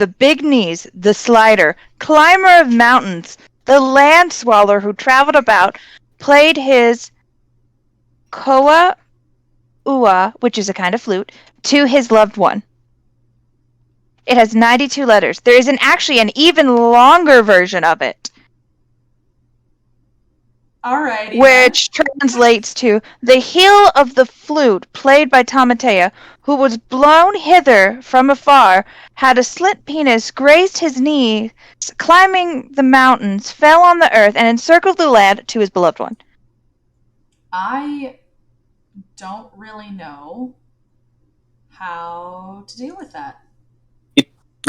the big knees, the slider, climber of mountains, the land swallower who traveled about, played his koa ua, which is a kind of flute, to his loved one. It has 92 letters. There is actually an even longer version of it. Alrighty. Which translates to the heel of the flute, played by Tamatea, who was blown hither from afar, had a slit penis, grazed his knee, climbing the mountains, fell on the earth, and encircled the land to his beloved one. I don't really know how to deal with that.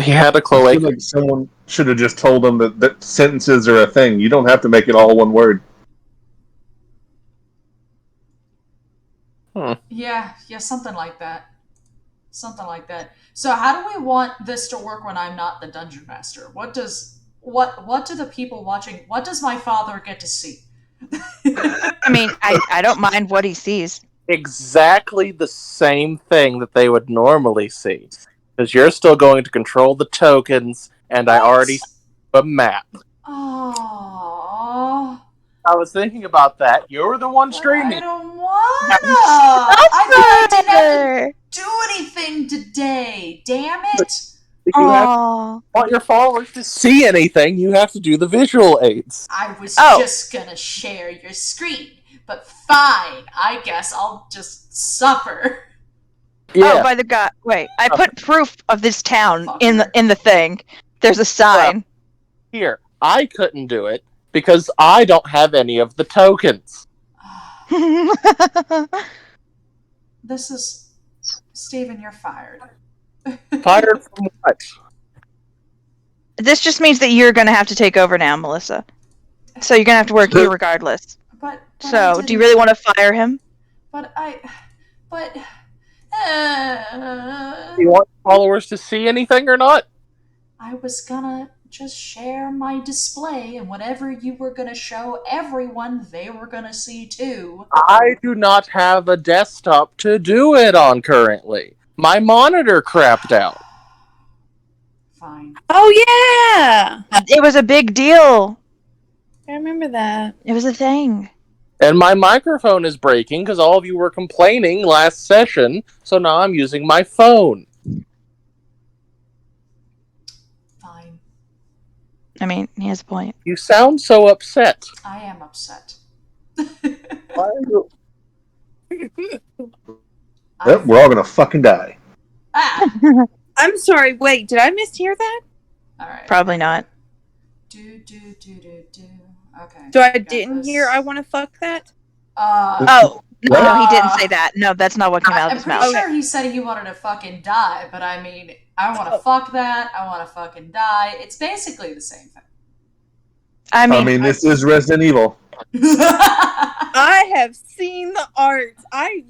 He had a cloaca. I feel like someone should have just told him that sentences are a thing. You don't have to make it all one word. Yeah, something like that. Something like that. So how do we want this to work when I'm not the dungeon master? What do the people watching, what does my father get to see? I mean, I don't mind what he sees. Exactly the same thing that they would normally see. Because you're still going to control the tokens, and I already have a map. Aww. I was thinking about that. You're the one streaming. I don't wanna. I thought I didn't have to do anything today. Damn it. If you want your followers to see anything, you have to do the visual aids. I was just gonna share your screen, but fine. I guess I'll just suffer. Yeah. Oh, by the God! Wait, I put proof of this town in the thing. There's a sign. Well, here, I couldn't do it because I don't have any of the tokens. This is... Steven, you're fired. Fired from what? This just means that you're going to have to take over now, Melissa. So you're going to have to work here regardless. But so, do you really want to fire him? Do you want followers to see anything or not? I was gonna just share my display, and whatever you were gonna show everyone, they were gonna see too. I do not have a desktop to do it on currently. My monitor crapped out. Fine. Oh yeah! It was a big deal. I remember that. It was a thing. And my microphone is breaking because all of you were complaining last session, so now I'm using my phone. Fine. I mean, he has a point. You sound so upset. I am upset. Why are you... Yep, we're all gonna fucking die. I'm sorry, wait, did I mishear that? Alright. Probably not. Do. Okay. So I didn't hear I want to fuck that? No, he didn't say that. No, that's not what came out of his mouth. I'm pretty sure he said he wanted to fucking die, but I mean, I want to fuck that, I want to fucking die. It's basically the same thing. I mean, this is Resident Evil. I have seen the art.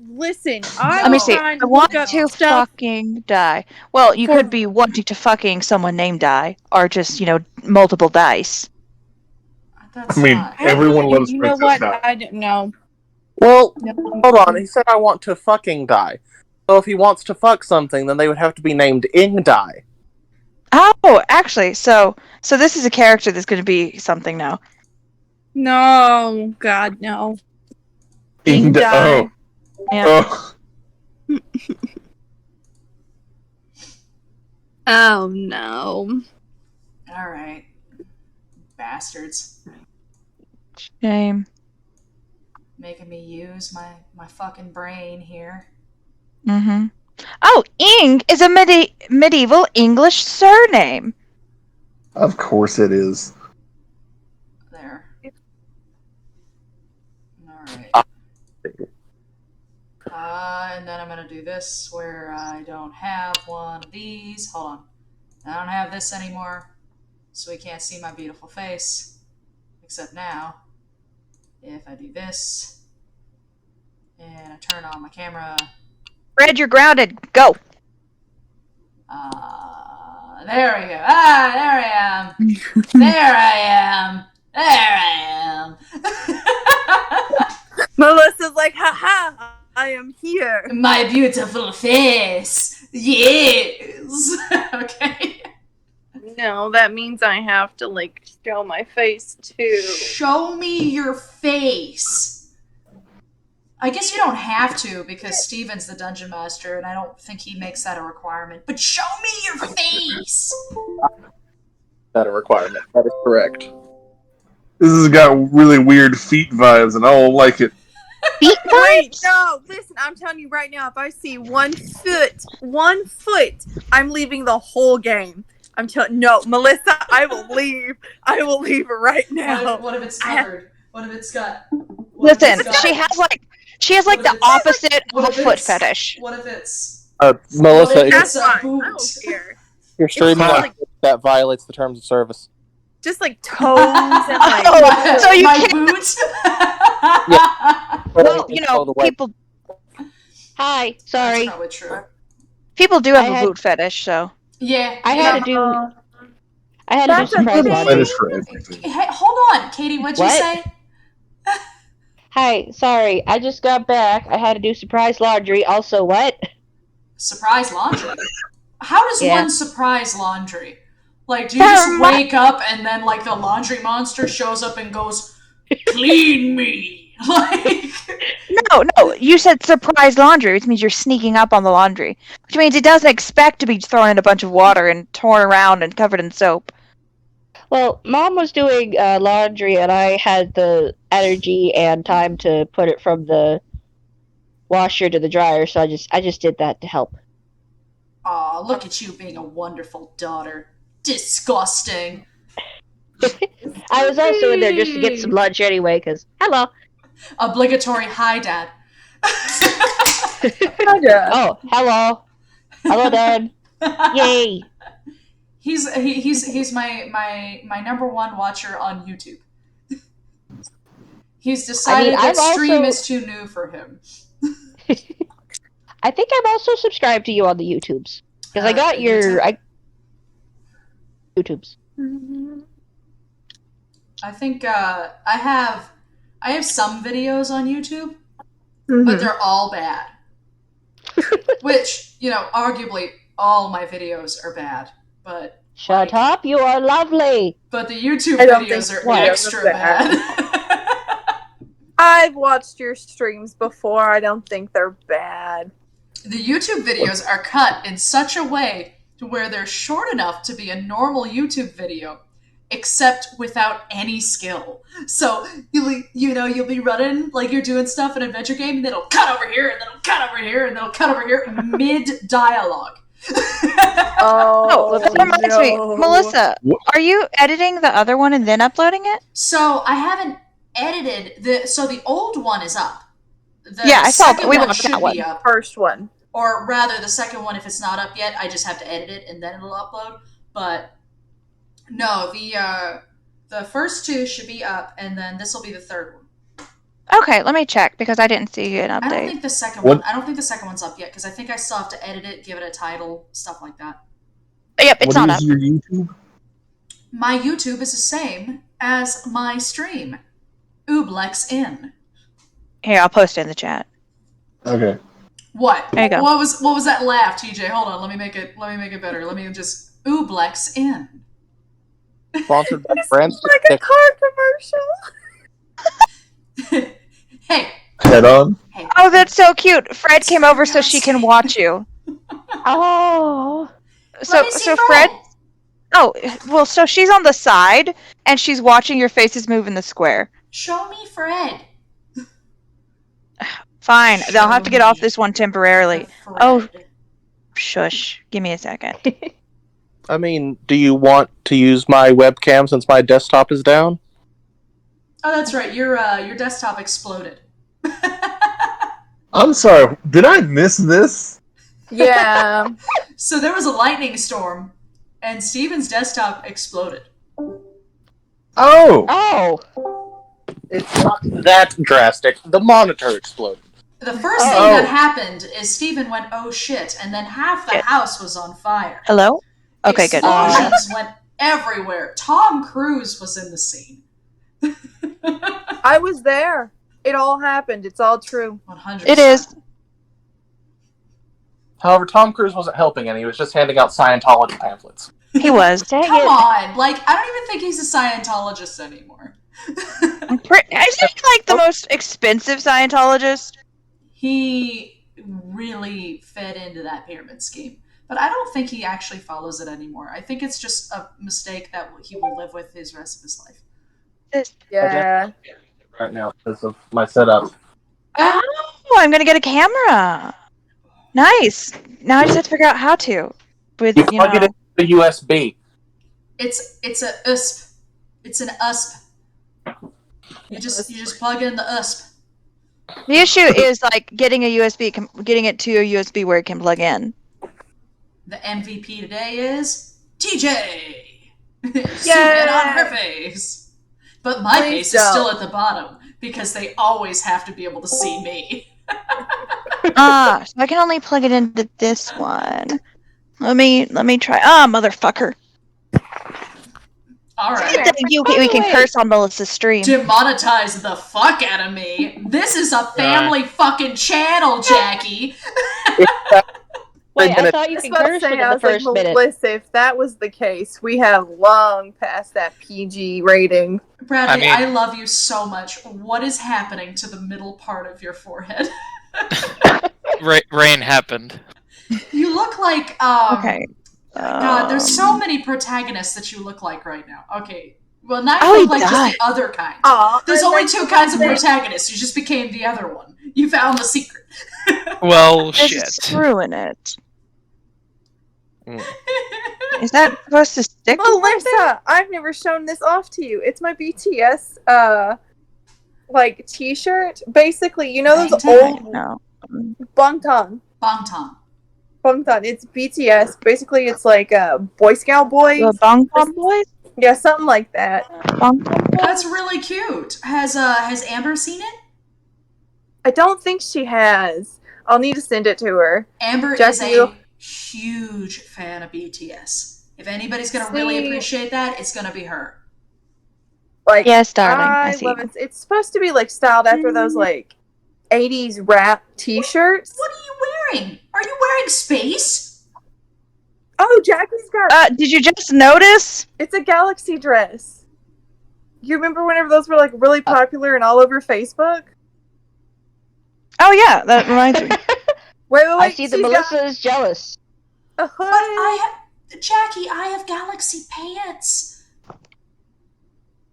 Listen. Let me see. I want to fucking die. Well, you could be wanting to fucking someone named Die, or just, multiple dice. That's I mean, not... everyone loves You know Princess what? Di. I don't know. Well, hold on. He said I want to fucking die. So if he wants to fuck something, then they would have to be named Ing Die. Oh, actually, so this is a character that's going to be something now. No, God, no. Ing Di. Oh. Yeah. Oh. Oh, no. Alright. Bastards. Shame. Making me use my fucking brain here. Mm-hmm. Oh, Ing is a medieval English surname. Of course it is. There. Alright. And then I'm gonna do this where I don't have one of these. Hold on. I don't have this anymore, so we can't see my beautiful face. Except now, if I do this, and I turn on my camera. Fred, you're grounded. Go. There we go. There I am. There I am. There I am. Melissa's like, haha, I am here. My beautiful face. Yes. Okay. No, that means I have to, like, show my face, too. Show me your face. I guess you don't have to because Steven's the dungeon master and I don't think he makes that a requirement. But show me your face! Not a requirement. That is correct. This has got really weird feet vibes, and I don't like it. Feet Wait, vibes? no, listen, I'm telling you right now, if I see 1 foot, I'm leaving the whole game. I'm telling no, Melissa, I will leave. I will leave right now. What if it's covered? What if it's got... Listen, she has like the opposite of a what if foot it's- fetish. What if it's... Melissa, What if if That's it's a fine. I boot? don't care. you're streaming It's on like- that violates the terms of service. Just like toes and like. Oh, so you my can't- boot? Well, you know, people Hi, That's sorry. probably true. do have I a had- boot fetish, so. Yeah. I yeah. had to do That's a surprise thing. laundry. Fetish for everything. Hey, hold on, Katie, what'd you What? say? Hi, sorry. I just got back. I had to do surprise laundry. Also, what? Surprise laundry? How does Yeah. one surprise laundry? Like, do you They're just wake up and then, like, the laundry monster shows up and goes, clean me? Like, No, you said surprise laundry, which means you're sneaking up on the laundry. Which means it doesn't expect to be thrown in a bunch of water and torn around and covered in soap. Well, Mom was doing laundry, and I had the energy and time to put it from the washer to the dryer, so I just did that to help. aw, look at you being a wonderful daughter. Disgusting. I was also in there just to get some lunch anyway, because, hello. Obligatory hi, Dad. Oh, hello. Hello, Dad. Yay. He's my number one watcher on YouTube. He's decided that I'm stream also- is too new for him. I think I'm also subscribed to you on the YouTubes. Because I got YouTube? YouTubes. I think I have some videos on YouTube, Mhm. but they're all bad. Which, you know, arguably all my videos are bad, but Shut up, you are lovely. the YouTube I don't videos think are what? extra bad. I've watched your streams before. I don't think they're bad. The YouTube videos are cut in such a way to where they're short enough to be a normal YouTube video, except without any skill. So you'll be running like you're doing stuff in an adventure game, and then it'll cut over here, and then it'll cut over here, and then it'll cut over here mid dialogue. Oh, that reminds me, Melissa, What? are you editing the other one and then uploading it? So I haven't edited the old one is up. The Yeah, I saw second that. We one watched should that one. be up. First one. Or rather, the second one, if it's not up yet, I just have to edit it and then it'll upload. But no, the first two should be up, and then this will be the third one. Okay, let me check because I didn't see an I don't update. think the second What? one. I don't think the second one's up yet because I think I still have to edit it, give it a title, stuff like that. Yep, it's What not is up. your YouTube? My YouTube is the same as my stream. Ooblex in. Here, I'll post it in the chat. Okay. What? There you go. What was that laugh, TJ? Hold on, let me make it better. Let me just Ooblex in. Sponsored by It's Brand like a car commercial. Hey, Head on. hey. Oh, that's so cute. Fred came over so she can watch you. Oh. Let me see So Fred. Oh, well, so she's on the side and she's watching your faces move in the square. Show me Fred. Fine, they'll have to get off me. this one temporarily. Fred. Oh. Shush. Give me a second. I mean, do you want to use my webcam since my desktop is down? Oh, that's right. Your desktop exploded. I'm sorry. Did I miss this? Yeah. So there was a lightning storm, and Steven's desktop exploded. Oh. Oh. It's not that drastic. The monitor exploded. The first thing Oh. that happened is Steven went, "Oh shit," and then half the Shit. house was on fire. Hello? Okay, good. Explosions went everywhere. Tom Cruise was in the scene. I was there. It all happened. It's all true. 100%. It is. However, Tom Cruise wasn't helping any. He was just handing out Scientology pamphlets. He was. Dang Come it. on, like I don't even think he's a Scientologist anymore. Isn't he like the most expensive Scientologist? He really fed into that pyramid scheme. But I don't think he actually follows it anymore. I think it's just a mistake that he will live with his rest of his life. Yeah. Right now because of my setup. Oh, I'm gonna get a camera. Nice. Now I just have to figure out how to. With You plug it into the USB. It's a USP. It's an USP. You just plug in the USP. The issue is like getting it to a USB where it can plug in. The MVP today is TJ. Zoom in on her face. But my Please face is don't. still at the bottom because they always have to be able to see me. So I can only plug it into this one. Let me try. Motherfucker. All right. We can curse on Melissa's stream. Demonetize the fuck out of me. This is a family fucking channel, Jackie. Wait, I thought you I was could about to curse say, within I the was like, first minute. Melissa, if that was the case, we have long past that PG rating. Bradley, I I mean- love you so much. What is happening to the middle part of your forehead? Rain happened. You look like Okay. God, there's so many protagonists that you look like right now. Okay. Well, not Oh, you he look like just died. the other kind. Aw, There's I only like two the kinds of thing. protagonists. You just became the other one. You found the secret. Well, There's a shit. screw in it. Is that supposed to stick? Melissa, I've never shown this off to you. It's my BTS like t-shirt. Basically, you know those Bangtan? old No. Bangtan. Bangtan. Bangtan. It's BTS. Basically, it's like Boy Scout boys. The Bong Bong Boys? Yeah, something like that. Bong Bong Boys? That's really cute. Has Amber seen it? I don't think she has. I'll need to send it to her. Amber Jackie, is a you- huge fan of BTS. If anybody's gonna really See- appreciate that, it's gonna be her. Like, Yes, darling. I I see. love it. It's supposed to be like styled after those like 80s rap t-shirts. What are you wearing? Are you wearing space? Oh, Jackie's got Did you just notice? it's a galaxy dress. You remember whenever those were like really popular and all over Facebook? Oh yeah, that reminds me. Wait, I see that she's Melissa is jealous. got a hood. But Jackie, I have galaxy pants.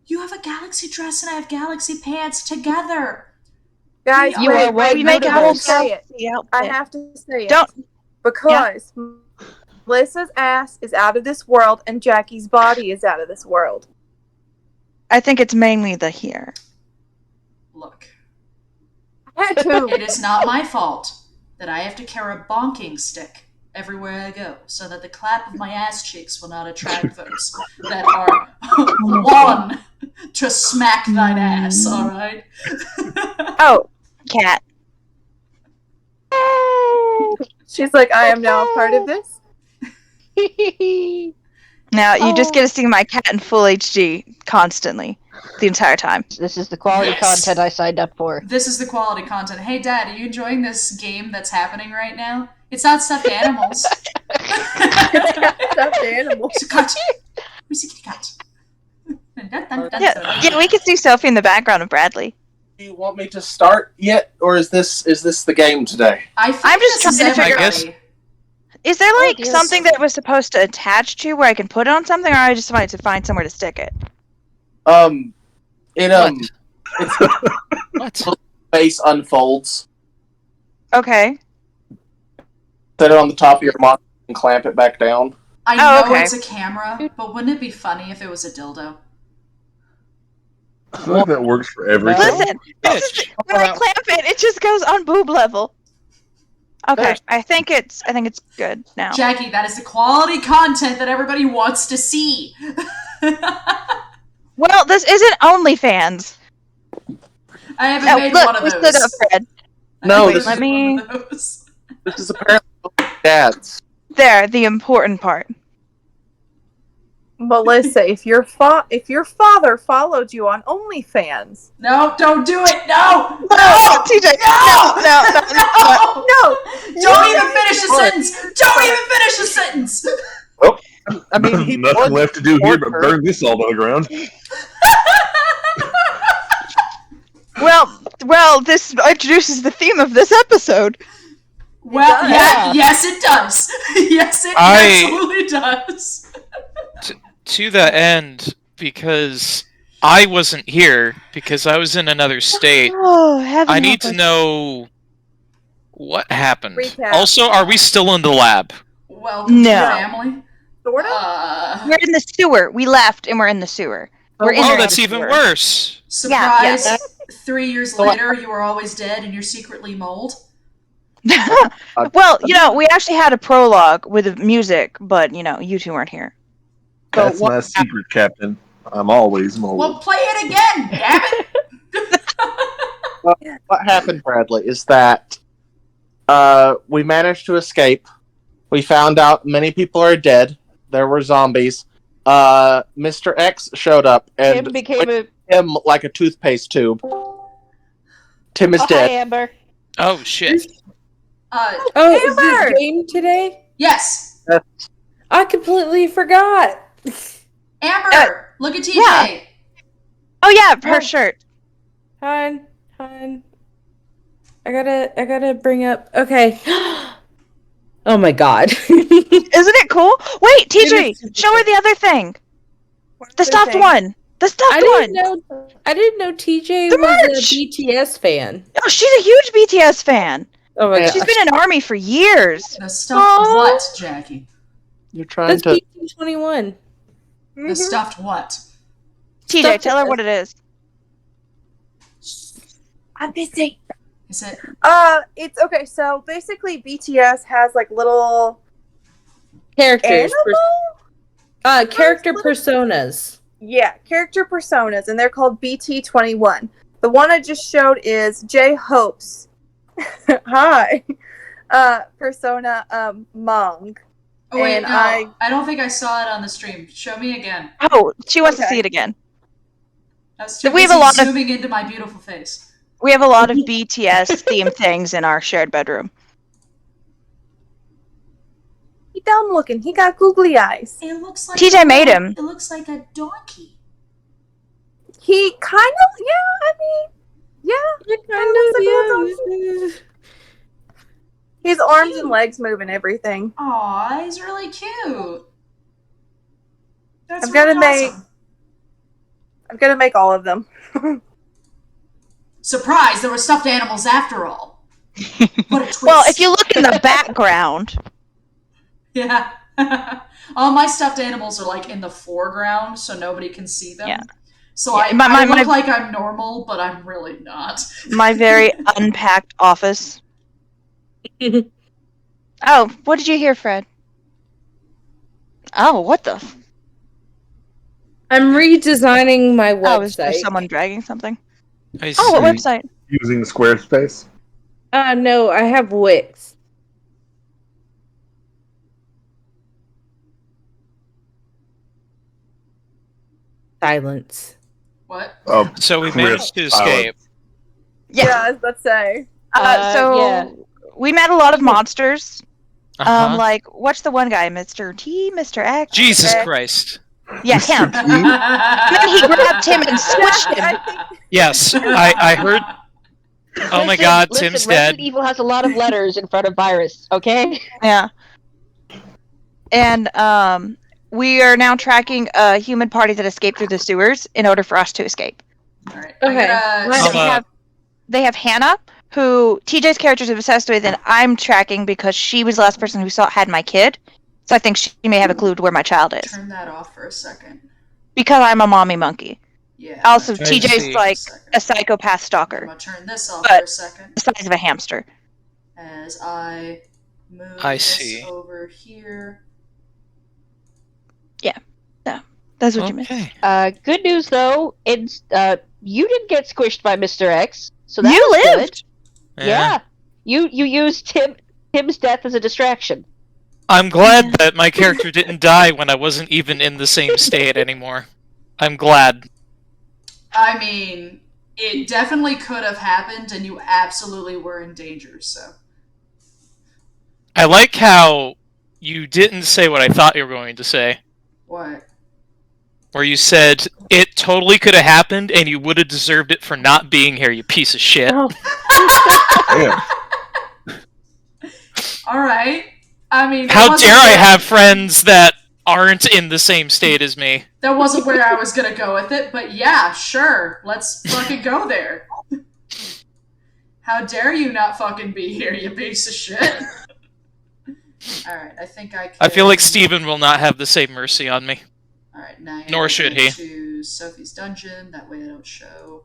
You have a galaxy dress and I have galaxy pants together. Guys, You wait, are right, We make a whole Universe. say it. galaxy I outfit. have to say it. Don't. Because Melissa's ass is out of this world and Jackie's body is out of this world. I think it's mainly the hair. Look, I had to. it is not my fault that I have to carry a bonking stick everywhere I go, so that the clap of my ass cheeks will not attract those that are one to smack thine ass. All right. Oh, cat. She's like, I am now a part of this. Now you just get to see my cat in full HD constantly, the entire time. This is the quality Yes. content I signed up for. This is the quality content. Hey, Dad, are you enjoying this game that's happening right now? It's not stuffed animals. Stuffed animals. It's a cat. Who's the kitty cat? Yeah, we can see Sophie in the background of Bradley. Do you want me to start yet, or is this the game today? I think I'm just this is trying to figure- everybody. Is there like dear something that was supposed to attach to where I can put it on something, or I just wanted to find somewhere to stick it? What? Face unfolds. Okay. Set it on the top of your monitor and clamp it back down. I Oh, know okay. it's a camera, but wouldn't it be funny if it was a dildo? I feel like that works for everything. Listen, when I clamp it, it just goes on boob level. Okay, There's- I think it's good now. Jackie, that is the quality content that everybody wants to see. Well, this isn't OnlyFans. I haven't Oh, made look, one of we those. stood up, Fred. No, I haven't this let made me- one of those. This is apparently dad's. There, the important part. Melissa, if your father followed you on OnlyFans. No, don't do it. No, No, TJ, no. No! Don't even finish the sentence. Don't even finish the sentence. I mean, he nothing would left to do here but torture. burn this all to the ground. Well, this introduces the theme of this episode. Well, does. yeah, yes, it does. Yes, it absolutely does. To that end, because I wasn't here, because I was in another state, Oh, heaven I need help to us. know what happened. Recap. Also, are we still in the lab? Welcome to No. the family. Sort of. We're in the sewer. We left and we're in the sewer. We're in Oh, there that's in the even sewer. worse. Surprise! Yeah, 3 years later, you are always dead and you're secretly mold. Well, we actually had a prologue with music, but you two weren't here. So That's my secret, Captain. I'm always mold. Well, play it again, damn it! What happened, Bradley, is that we managed to escape. We found out many people are dead. There were zombies. Mr. X showed up and Tim became a. him like a toothpaste tube. Tim is Oh, hi, dead. Amber. Oh, shit. Oh, is this game today? Yes, I completely forgot. Amber, look at TJ. yeah. Oh yeah, her Oh. shirt. Hon. I gotta bring up. Okay. Oh my god. Isn't it cool? Wait, It TJ, is super show her cool. the other thing. What's The stuffed one. The stuffed I one. didn't know TJ The was merch! a BTS fan. Oh, she's a huge BTS fan. Oh my Yeah. She's god. been in ARMY for years. The stuffed Aw. what, Jackie? You're trying That's to. BT21. The stuffed what? TJ, Stuffed tell her it. what it is. I'm busy. Is it? It's okay. So basically, BTS has like little Characters. animal. Character little- personas. Yeah, character personas, and they're called BT21. The one I just showed is J Hope's. Hi. Persona Mong. Oh wait, And no. I don't think I saw it on the stream. Show me again. Oh, she wants to Okay. see it again. That's too We have busy a lot of- zooming into my beautiful face. We have a lot of BTS themed things in our shared bedroom. He dumb looking. He got googly eyes. It looks like TJ made him. It looks like a donkey. He kind of, yeah. I mean, yeah. His arms and legs move and everything. Aw, he's really cute. That's I've gotta really make- awesome. I'm gonna make all of them. Surprise! There were stuffed animals after all. What a twist! Well, if you look in the background, yeah, all my stuffed animals are like in the foreground, so nobody can see them. Yeah. So Yeah, I my- look my- like I'm normal, but I'm really not. my very unpacked office. Oh, what did you hear, Fred? Oh, what the? I'm redesigning my Oh, is there website. someone dragging something? I Oh, what see. website? Using Squarespace. No, I have Wix. Silence. What? Oh, So we Chris, managed to escape. Yeah. I was about to say. So yeah. we met a lot of monsters. Uh-huh. Like what's the one guy, Mr. T, Mr. X? Jesus Okay. Christ. Yeah, him. Then he grabbed him and squished him. I think Yes, I heard. Oh my Listen, god, listen, Tim's Resident dead. Evil has a lot of letters in front of virus, okay? Yeah. And we are now tracking a human party that escaped through the sewers in order for us to escape. All right. Okay. I'm What? gonna, They have Hannah, who TJ's character is obsessed with, and I'm tracking because she was the last person who had my kid. So I think she may have a clue to where my child is. turn that off for a second. Because I'm a mommy monkey. Yeah. Also, I TJ's see. like For a second. a psychopath I'm stalker, gonna turn this off But- for a second the size of a hamster. as I move I this see. over here. That's what you missed. Okay. Good news though, it's you didn't get squished by Mr. X, so that You was lived! good. Yeah. You used Tim's death as a distraction. I'm glad that my character didn't die when I wasn't even in the same state anymore. I'm glad. I mean, it definitely could have happened, and you absolutely were in danger. So I like how you didn't say what I thought you were going to say. What? Where you said it totally could have happened and you would have deserved it for not being here, you piece of shit. Oh, Damn. Alright. I mean, How dare I have friends that aren't in the same state as me? That wasn't where I was gonna go with it, but yeah, sure. Let's fucking go there. How dare you not fucking be here, you piece of shit. Alright, I think I can... I feel like Steven will not have the same mercy on me. Alright, now I Nor gotta should go he. to Sophie's dungeon, that way I don't show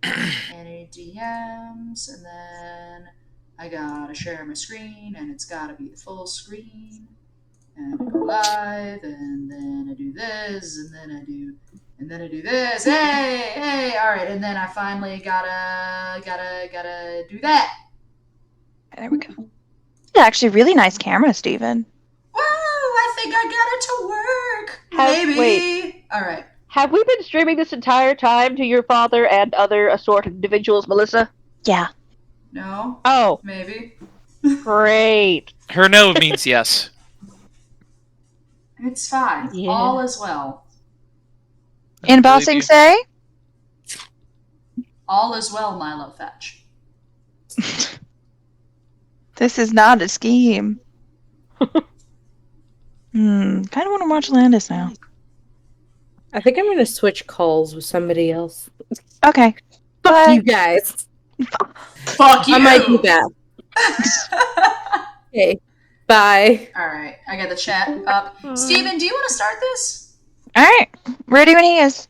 any DMs, and then I gotta share my screen, and it's gotta be the full screen. And I go live, and then I do this, and then I do this. Hey, all right, and then I finally gotta do that. There we go. Actually, really nice camera, Steven. Woo! I think I got it to work. Maybe. Wait. All right. Have we been streaming this entire time to your father and other assorted individuals, Melissa? Yeah. No. Oh, Maybe. great. Her no means yes. It's fine. Yeah. All is well. In Bossing say? All is well, Milo Thatch. This is not a scheme. Kind of want to watch Landis now. I think I'm gonna switch calls with somebody else. Okay. Fuck Bye. you guys. Fuck you. I might do that. Okay. Bye. All right. I got the chat up. Steven, do you want to start this? All right. Ready when he is.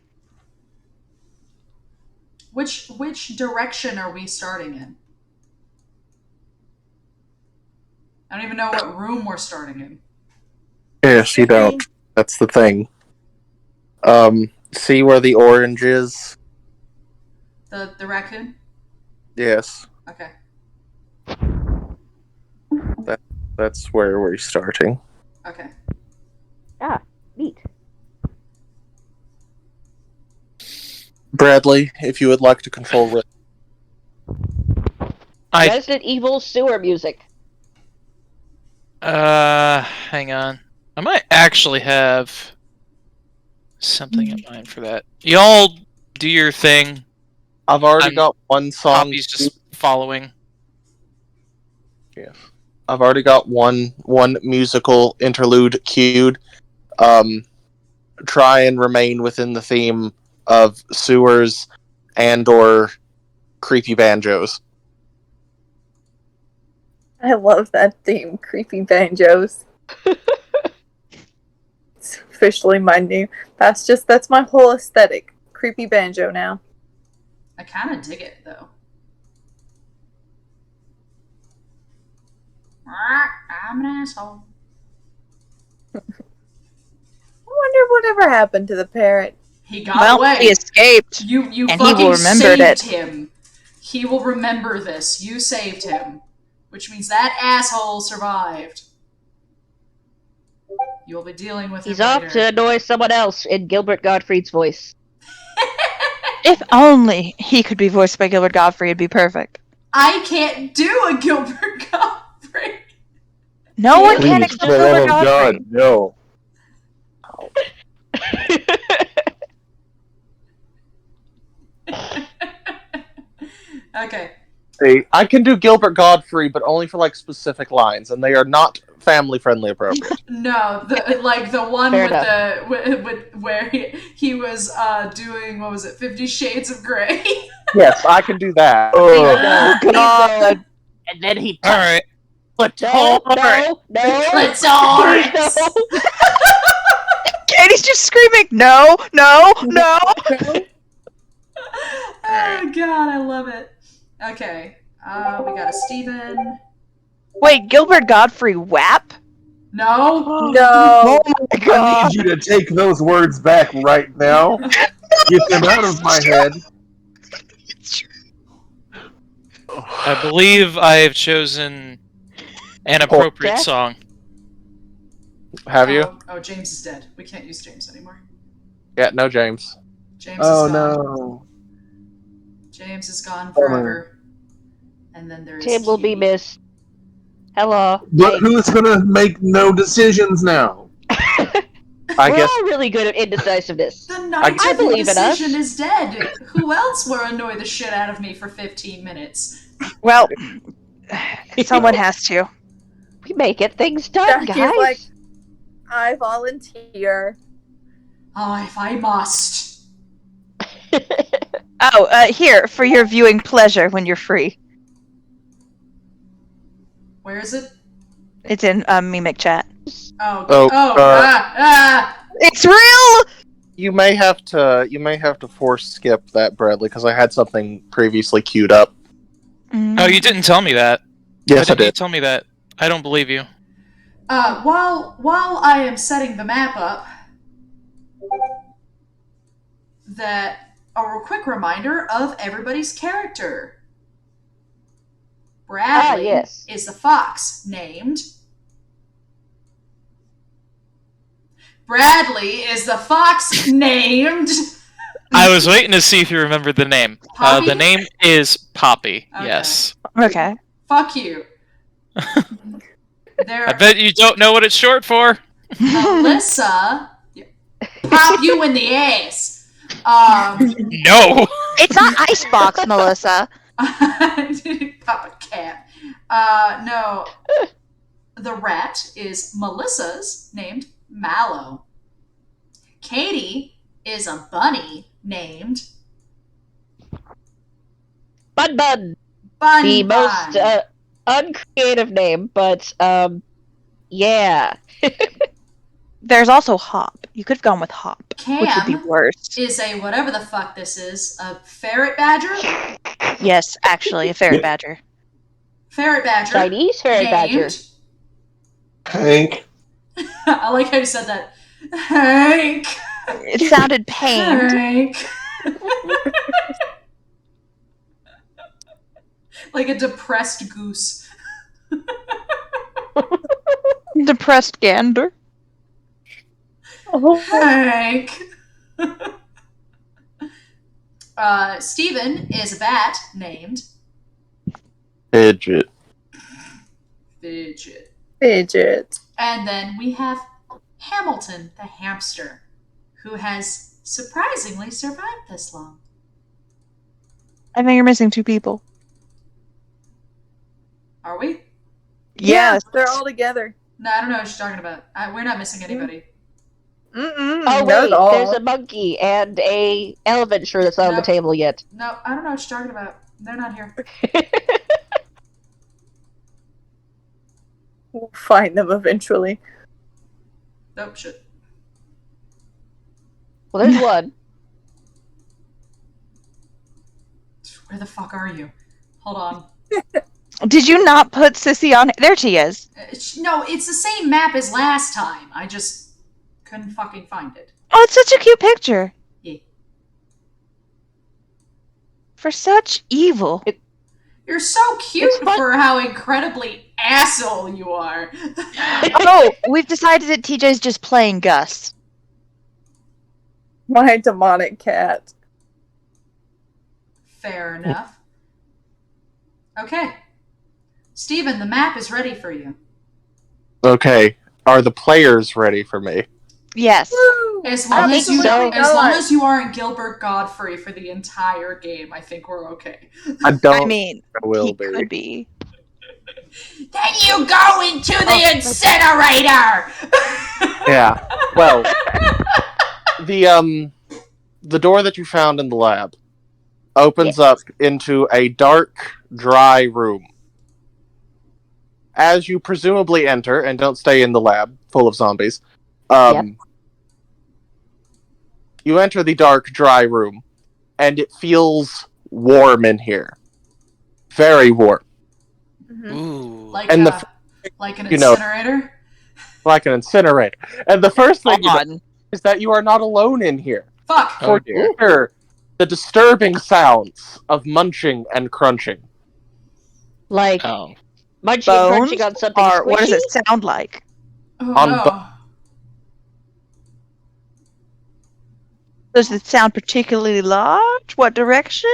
Which direction are we starting in? I don't even know what room we're starting in. Yes, you don't. That's the thing. See where the orange is? The raccoon? Yes. Okay. That's where we're starting. Okay. Ah, neat. Bradley, if you would like to control risk. Resident Evil sewer music. Hang on. I might actually have something in mind for that. Y'all do your thing. I've already I'm- got one song. Poppy's just following. I've already got one musical interlude queued. Try and remain within the theme of sewers and or creepy banjos. I love that theme, creepy banjos. It's officially my new. That's my whole aesthetic. Creepy banjo now. I kind of dig it, though. I'm an asshole. I wonder whatever happened to the parrot. He got Well, away. he escaped. You and he fucking will remember saved it. him. He will remember this. You saved him. Which means that asshole survived. You'll be dealing with He's him off later. to annoy someone else in Gilbert Gottfried's voice. If only he could be voiced by Gilbert Godfrey, it'd be perfect. I can't do a Gilbert Godfrey. No one can Please, except for the Gilbert love of Godfrey. God, no. Okay. Hey, I can do Gilbert Godfrey, but only for like specific lines, and they are not family friendly appropriate. No, the one Fair with where he was doing, what was it, 50 Shades of Grey. Yes, I can do that. Oh, God. And then he Alright. No, no, no. Clitoris. No. Katie's just screaming, no, no, no. Oh god, I love it. Okay, we got a Steven. Wait, Gilbert Godfrey WAP? No. No. Oh my I god. need you to take those words back right now. Get them out of my head. I believe I have chosen an appropriate Jack? song. Have you? Oh, James is dead. We can't use James anymore. Yeah, no, James. James Oh is gone. no. James is gone forever. And then there's Tim will be Kitty. missed. Hello. But Hey. who's gonna make no decisions now? I We're guess all really good at indecisiveness. The knight I of believe in us. indecision is dead. Who else will annoy the shit out of me for 15 minutes? Well, someone has to. We may get things done, Jackie's guys. like, I volunteer. Oh, if I must. Oh, here, for your viewing pleasure when you're free. Where is it? It's in Mimic chat. Oh, Oh, It's real! you may have to force skip that, Bradley, because I had something previously queued up. Oh, you didn't tell me that. Yes, I Why didn't you did. tell me that? I don't believe you. While I am setting the map up, that a quick reminder of everybody's character. Bradley yes. is the fox named. Bradley is the fox named. I was waiting to see if you remembered the name. Poppy? The name is Poppy. Okay. Yes. Okay. Fuck you. I bet you don't know what it's short for. Melissa, pop you in the ass. No. It's not Icebox, Melissa. Pop a cat. No. The rat is Melissa's, named Mallow. Katie is a bunny named Bun Bun. Bun The Bun. most uncreative name, but yeah. There's also Hop. You could have gone with Hop, which would be Cam worse. is a whatever the fuck this is, a ferret badger? Yes, actually, a ferret badger. Ferret badger. Chinese ferret badger. named- Hank. I like how you said that. Hank. It sounded pained. Hank. Like a depressed goose. Depressed gander. Hank. Steven is a bat named Fidget. Fidget. Fidget. And then we have Hamilton the hamster, who has surprisingly survived this long. I think you're missing 2 people. Are we? Yes. Yeah, they're all together. No, I don't know what you're talking about. We're not missing anybody. Mm-mm, Oh not wait, at all. there's a monkey and a elephant shirt that's not on No. the table yet. No, I don't know what you're talking about. They're not here. We'll find them eventually. Nope, shit. Well, there's one. Where the fuck are you? Hold on. Did you not put Sissy on? There she is. No, it's the same map as last time. I just couldn't fucking find it. Oh, it's such a cute picture. Yeah. For such evil. You're so cute It's fun- for how incredibly asshole you are. Oh, we've decided that TJ's just playing Gus. My demonic cat. Fair enough. Okay. Steven, the map is ready for you. Okay. Are the players ready for me? Yes. Woo! As I long think as you so. as long as you aren't Gilbert Godfrey for the entire game, I think we're okay. I don't I mean, will he be. could be. Then you go into the incinerator. Yeah. Well, the door that you found in the lab opens up into a dark, dry room. As you presumably enter, and don't stay in the lab full of zombies, you enter the dark, dry room, and it feels warm in here. Very warm. Mhm. Ooh. like And like an you know- incinerator. Like an incinerator. And the first thing you know On. is that you are not alone in here. Fuck. Oh, For dear. you hear the disturbing sounds of munching and crunching. Like Oh. munching and Bones? crunching on something Or what does squishy. it sound like? Oh, On no. Does it sound particularly large? What direction?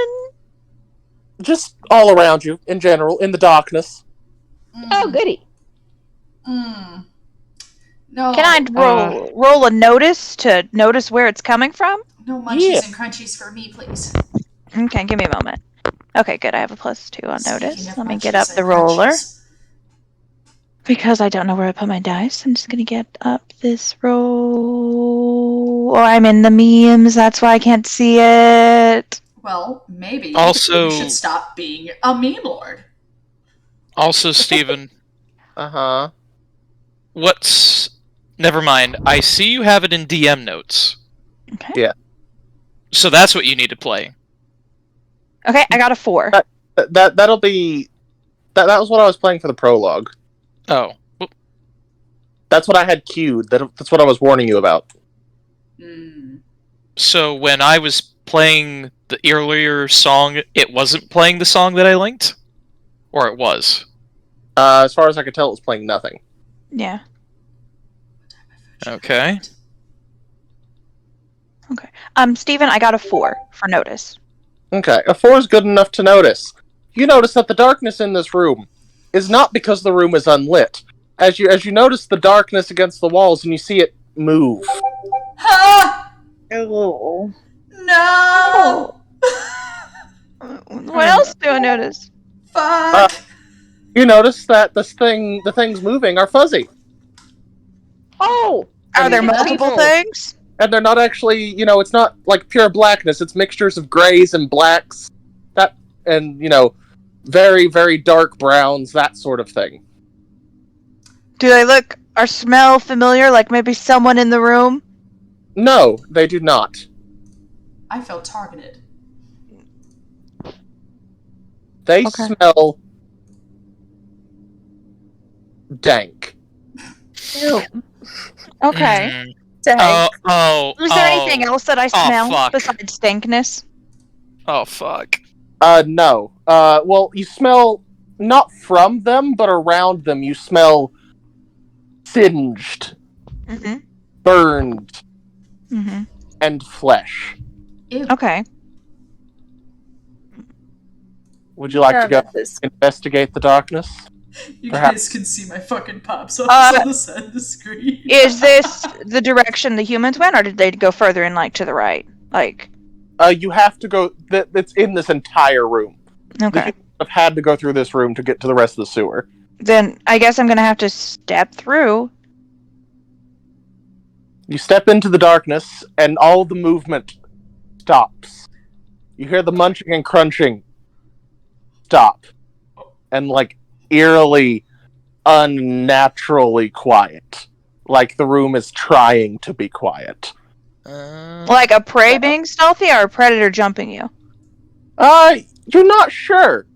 Just all around you, in general, in the darkness. Oh, goody. Mm. No. Can I roll a notice to notice where it's coming from? No munchies and crunchies for me, please. Okay, give me a moment. Okay, good. I have a +2 on Speaking notice. of Let me get munchies up the and roller. crunchies. Because I don't know where I put my dice. I'm just going to get up this roll. Oh, I'm in the memes. That's why I can't see it. Well, maybe Also- you should stop being a meme lord. Also, Steven, Uh-huh. Never mind. I see you have it in DM notes. Okay. Yeah. So that's what you need to play. Okay, I got a 4. That'll be... That was what I was playing for the prologue. Oh. That's what I had queued. That's what I was warning you about. So when I was playing the earlier song, it wasn't playing the song that I linked? Or it was? As far as I could tell, it was playing nothing. Yeah. Okay. Steven, I got a 4 for notice. Okay, a 4 is good enough to notice. You notice that the darkness in this room is not because the room is unlit. As you notice the darkness against the walls and you see it move. Ha! Oh. No! What else do I notice? Fuck! You notice that the things moving are fuzzy. Oh! Are there Maybe multiple people. things? And they're not actually, it's not like pure blackness. It's mixtures of grays and blacks. And, very, very dark browns, that sort of thing. Do they look or smell familiar, like maybe someone in the room? No, they do not. I felt targeted. They Okay. smell dank. Ew. Okay. Mm. Dang. Is there anything else that I smell fuck. besides dankness? Oh, fuck. No. Well, you smell not from them, but around them. You smell singed, Mm-hmm. burned, Mm-hmm. and flesh. Ew. Okay. Would you like to go This. investigate the darkness? You Perhaps. guys can see my fucking pops on the side of the screen. Is this the direction the humans went, or did they go further in, like, to the right? Like, You have to go. It's in this entire room. The okay. humans have had to go through this room to get to the rest of the sewer. Then I guess I'm gonna have to step through. You step into the darkness, and all the movement stops. You hear the munching and crunching stop. And, eerily, unnaturally quiet. Like the room is trying to be quiet. Like a prey being stealthy or a predator jumping you? You're not sure.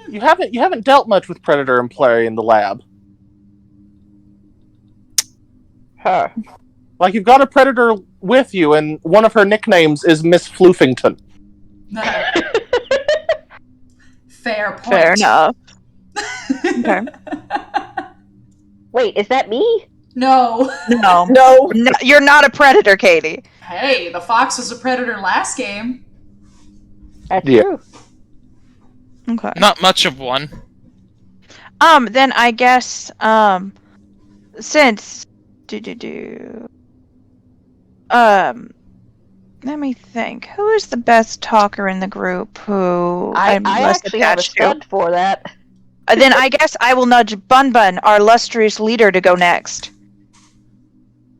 You haven't dealt much with Predator and Prey in the lab. Huh. Like, you've got a Predator with you, and one of her nicknames is Miss Floofington. Fair point. Fair enough. Okay. Wait, is that me? No. No. No. No, you're not a predator, Katie. Hey, the fox was a predator last game. That's Yeah. true. Okay. Not much of one. Then I guess, since let me think. Who is the best talker in the group who I I'm less actually have a attached to? stunt for that. Then I guess I will nudge Bun Bun, our illustrious leader, to go next.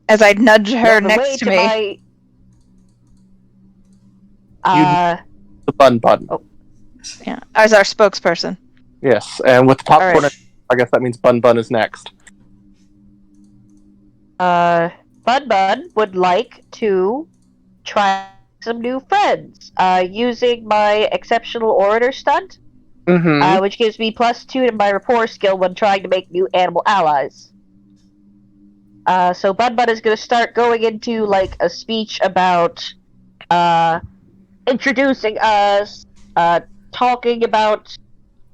As I nudge her The next way to me. The Bun Bun. Yeah, as our spokesperson. Yes, and with the popcorn, Alright. I guess that means Bun Bun is next. Bun Bun would like to try some new friends using my exceptional orator stunt, Mm-hmm. which gives me +2 to my rapport skill when trying to make new animal allies. So Bun Bun is going to start going into a speech about introducing us, talking about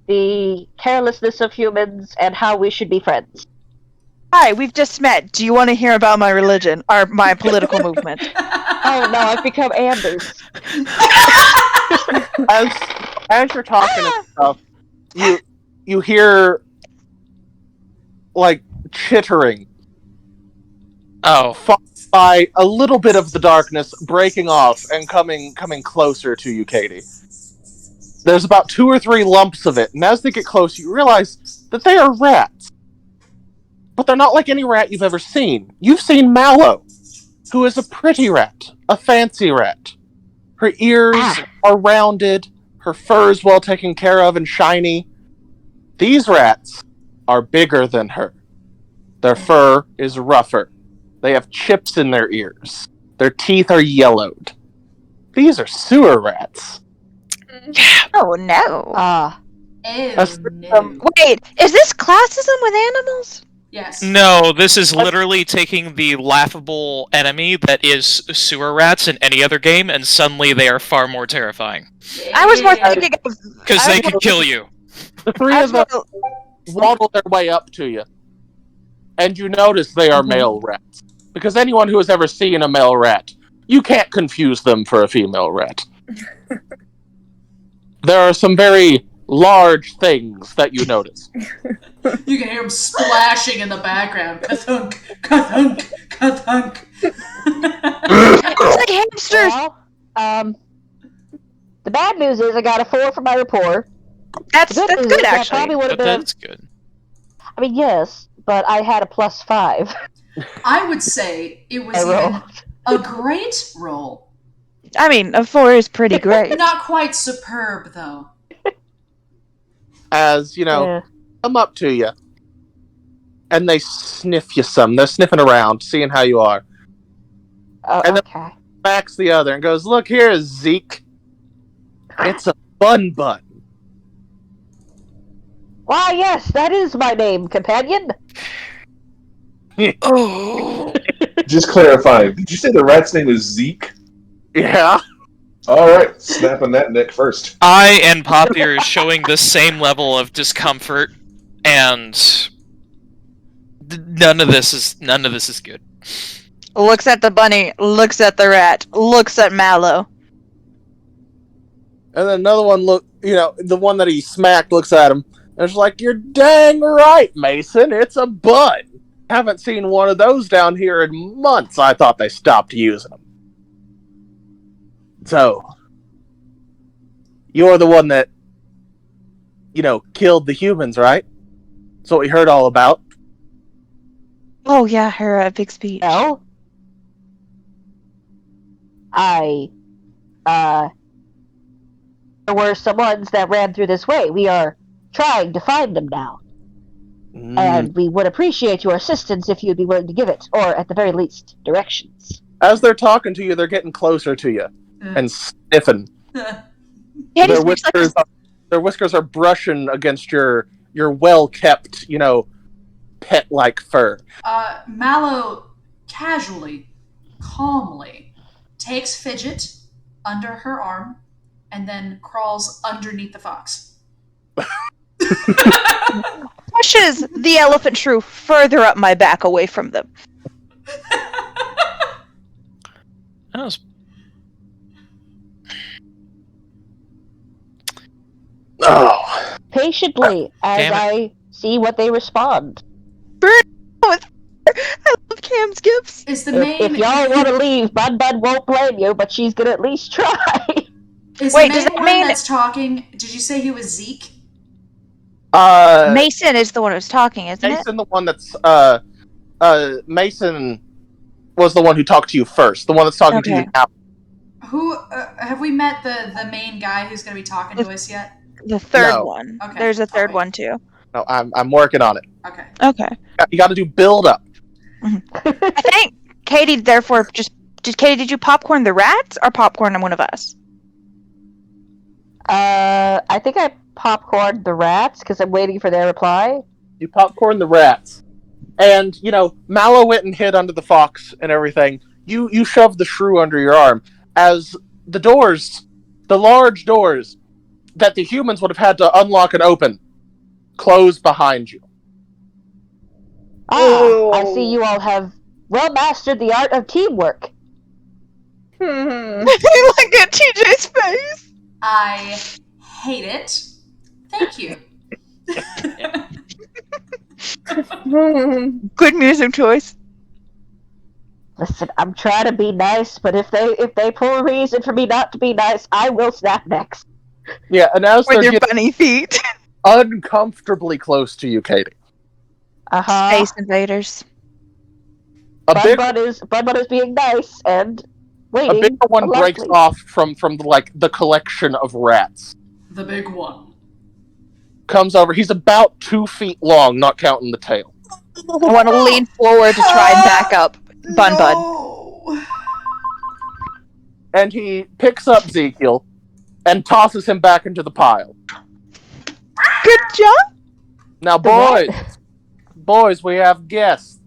the carelessness of humans and how we should be friends. Hi, we've just met. Do you want to hear about my religion or my political movement? Oh no, I've become Anders. As you're talking and stuff, you hear chittering Oh, followed by a little bit of the darkness breaking off and coming closer to you, Katie. There's about 2 or 3 lumps of it, and as they get close, you realize that they are rats. But they're not like any rat you've ever seen. You've seen Mallow, who is a pretty rat, a fancy rat. Her ears are rounded, her fur is well taken care of and shiny. These rats are bigger than her. Their fur is rougher. They have chips in their ears. Their teeth are yellowed. These are sewer rats. Oh no. Ew, That's- no. Wait, is this classism with animals? Yes. no, this is literally taking the laughable enemy that is sewer rats in any other game, and suddenly they are far more terrifying. I was more Yeah. thinking of Because I they was- can kill you. The 3 I of them was- waddle their way up to you. And you notice they are male rats. Because anyone who has ever seen a male rat, you can't confuse them for a female rat. There are some very large things that you notice. You can hear them splashing in the background. Ka-thunk, ka-thunk, ka-thunk. It's like hamsters. Well, the bad news is I got a 4 for my report. That's The news good is that actually. probably would have But been. that's good. I mean, yes, but I had a +5. I would say it was I even rolled. a great roll. I mean, a 4 is pretty great. Not quite superb, though. As, you know, Yeah. come up to you. And they sniff you some. They're sniffing around, seeing how you are. Oh, And then- okay. Backs the other and goes, "Look here, Zeke. It's a bun bun." Why, yes, that is my name, companion. Oh. Just clarifying. Did you say the rat's name is Zeke? Yeah. All right, snapping that neck first. I and Poppy are showing the same level of discomfort, and none of this is good. Looks at the bunny, looks at the rat, looks at Mallow. And then another one the one that he smacked looks at him and it's like, "You're dang right, Mason. It's a bun. Haven't seen one of those down here in months. I thought they stopped using them." So, you're the one that, killed the humans, right? That's what we heard all about. Oh yeah, her big speech. No. There were some ones that ran through this way. We are trying to find them now. And we would appreciate your assistance if you'd be willing to give it, or at the very least, directions. As they're talking to you, they're getting closer to you and sniffing. Katie's speaks like Their whiskers are brushing against your well-kept, pet-like fur. Mallow casually, calmly takes Fidget under her arm and then crawls underneath the fox. pushes the elephant shrew further up my back away from them. That was Oh. Patiently, as Damn it. I see what they respond. I love Cam's gifts. Is the If, main if y'all want to leave, Bud won't blame you, but she's gonna at least try. is Wait, the does main that one mean- that's talking? Did you say he was Zeke? Mason is the one who's talking, isn't it? Mason, the one that's Mason was the one who talked to you first. The one that's talking to you Okay. now. Who have we met the main guy who's going to be talking to us yet? The third No. one. Okay, There's a third alright. one too. No, I'm working on it. Okay. Okay. You got to do build up. I think Katie, therefore, did you popcorn the rats or popcorn one of us? I think I popcorned the rats because I'm waiting for their reply. You popcorn the rats, and Mallow went and hid under the fox and everything. You shoved the shrew under your arm as the doors, the large doors that the humans would have had to unlock and open, closed behind you. I see you all have well mastered the art of teamwork. Look at TJ's face. I hate it. Thank you. Good music choice. Listen, I'm trying to be nice, but if they pull a reason for me not to be nice, I will snap next. Yeah, and as With they're your getting bunny feet. uncomfortably close to you, Katie, Space invaders. a Bud is being nice and waiting. bigger one breaks politely. off from the collection of rats. The big one. Comes over. He's about 2 feet long, not counting the tail. I want to lean forward to try and back up Bun Bun. No. And he picks up Ezekiel and tosses him back into the pile. Good job. Now, boys, we have guests.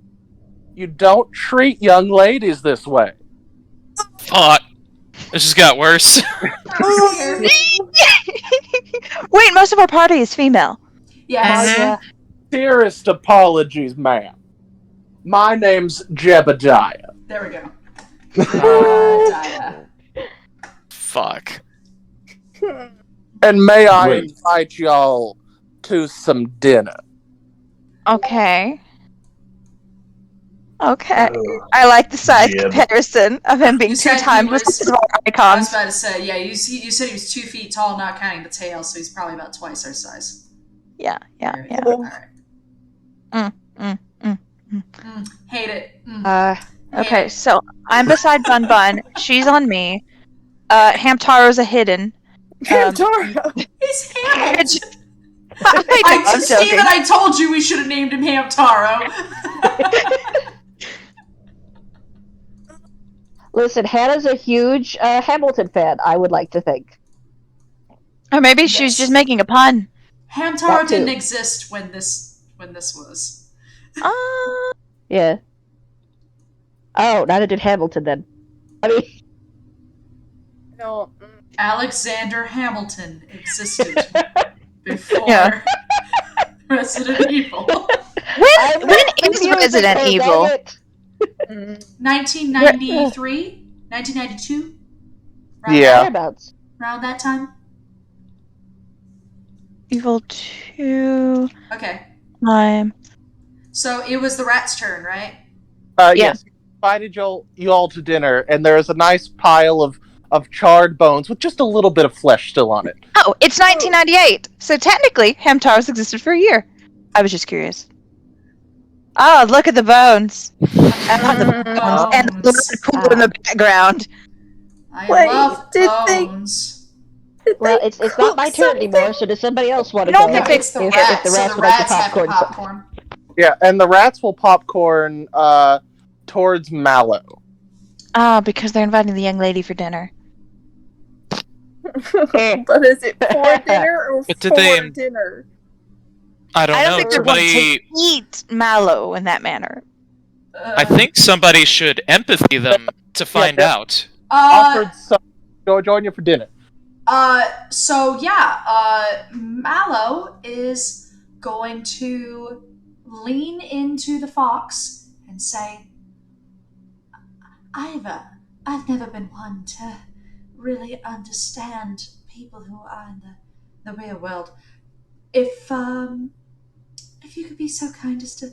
You don't treat young ladies this way. Fuck. This just got worse. Wait, most of our party is female. Yes. Yeah. Dearest apologies, ma'am. My name's Jebediah. There we go. Jebediah. Fuck. And may I Wait. invite y'all to some dinner? Okay. Okay. I like the size Jib. comparison of him being You 2 said he times the was- size of our I was icons. about to say, yeah, you said he was 2 feet tall, not counting the tail, so he's probably about twice our size. Yeah. Alright. Hate it. Hate Okay, it. so I'm beside Bun Bun. She's on me. Hamtaro's a hidden. Hamtaro. He's Hammond. I'm joking. Steven, I told you we should have named him Hamtaro. Listen, Hannah's a huge Hamilton fan, I would like to think. Or maybe she was Yes. just making a pun. Hamtaro That too. didn't exist when this was. Yeah. Oh, neither did Hamilton then. I mean, No. Alexander Hamilton existed before Yeah. Resident Evil. I'm When is confused Resident because Evil? dang it. 1993? 1992? Yeah. Whereabouts? Around that time? Evil 2 Okay. time. So it was the rat's turn, right? Yeah. Yes. Invited you all to dinner, and there is a nice pile of charred bones with just a little bit of flesh still on it. Oh, it's 1998. So technically, Hamtaro's existed for a year. I was just curious. Oh, look at the bones. And the Bones. pool in the background. I Wait, love did they- bones. Well, it's not my cook turn something? anymore, so does somebody else want to No, go? if No, it's the If rats. the So rats the would like to rats have the popcorn some- popcorn. Yeah, and the rats will popcorn towards Mallow. Because they're inviting the young lady for dinner. But is it for dinner or But for did they- dinner? I don't I don't know. think they're going Somebody. to eat Mallow in that manner. I think somebody should empathy them to find Yeah, out. Offered some go join you for dinner. Mallow is going to lean into the fox and say, I've never been one to really understand people who are in the real world. If you could be so kind as to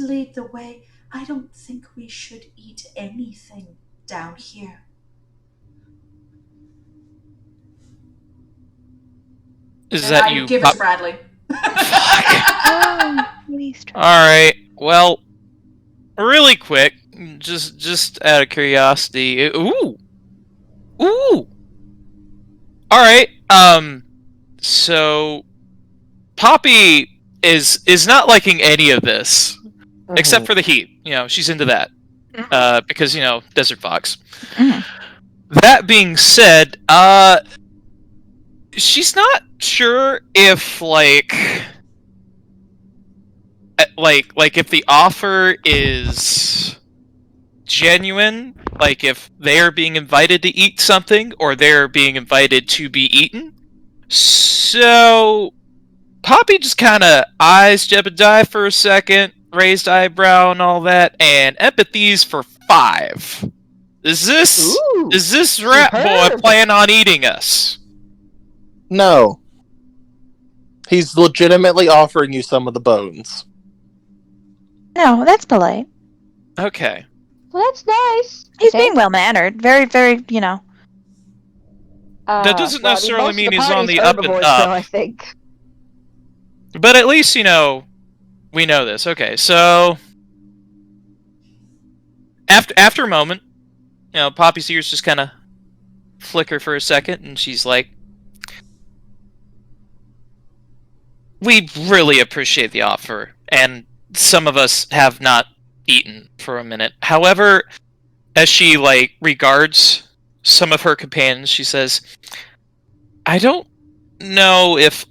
lead the way, I don't think we should eat anything down here. Is And that I you? give it to Bradley. Alright, well, really quick, just out of curiosity. Ooh! Alright, so Poppy is not liking any of this. Except for the heat. You know, she's into that. Because, Desert Fox. Mhm. That being said, she's not sure if, like if the offer is genuine, like if they're being invited to eat something, or they're being invited to be eaten. So, Poppy just kind of eyes Jebediah for a second, raised eyebrow and all that, and empathies for 5. Is this rat boy superb. plan on eating us? No. He's legitimately offering you some of the bones. No, that's polite. Okay. Well, that's nice. He's Okay. being well mannered. Very, very, That doesn't necessarily most of mean he's on party's the up and herbivores, up. though, I think. But at least, we know this. Okay, so after a moment, Poppy's ears just kind of flicker for a second, and she's like, "We really appreciate the offer, and some of us have not eaten for a minute. However, as she regards some of her companions, she says, I don't know if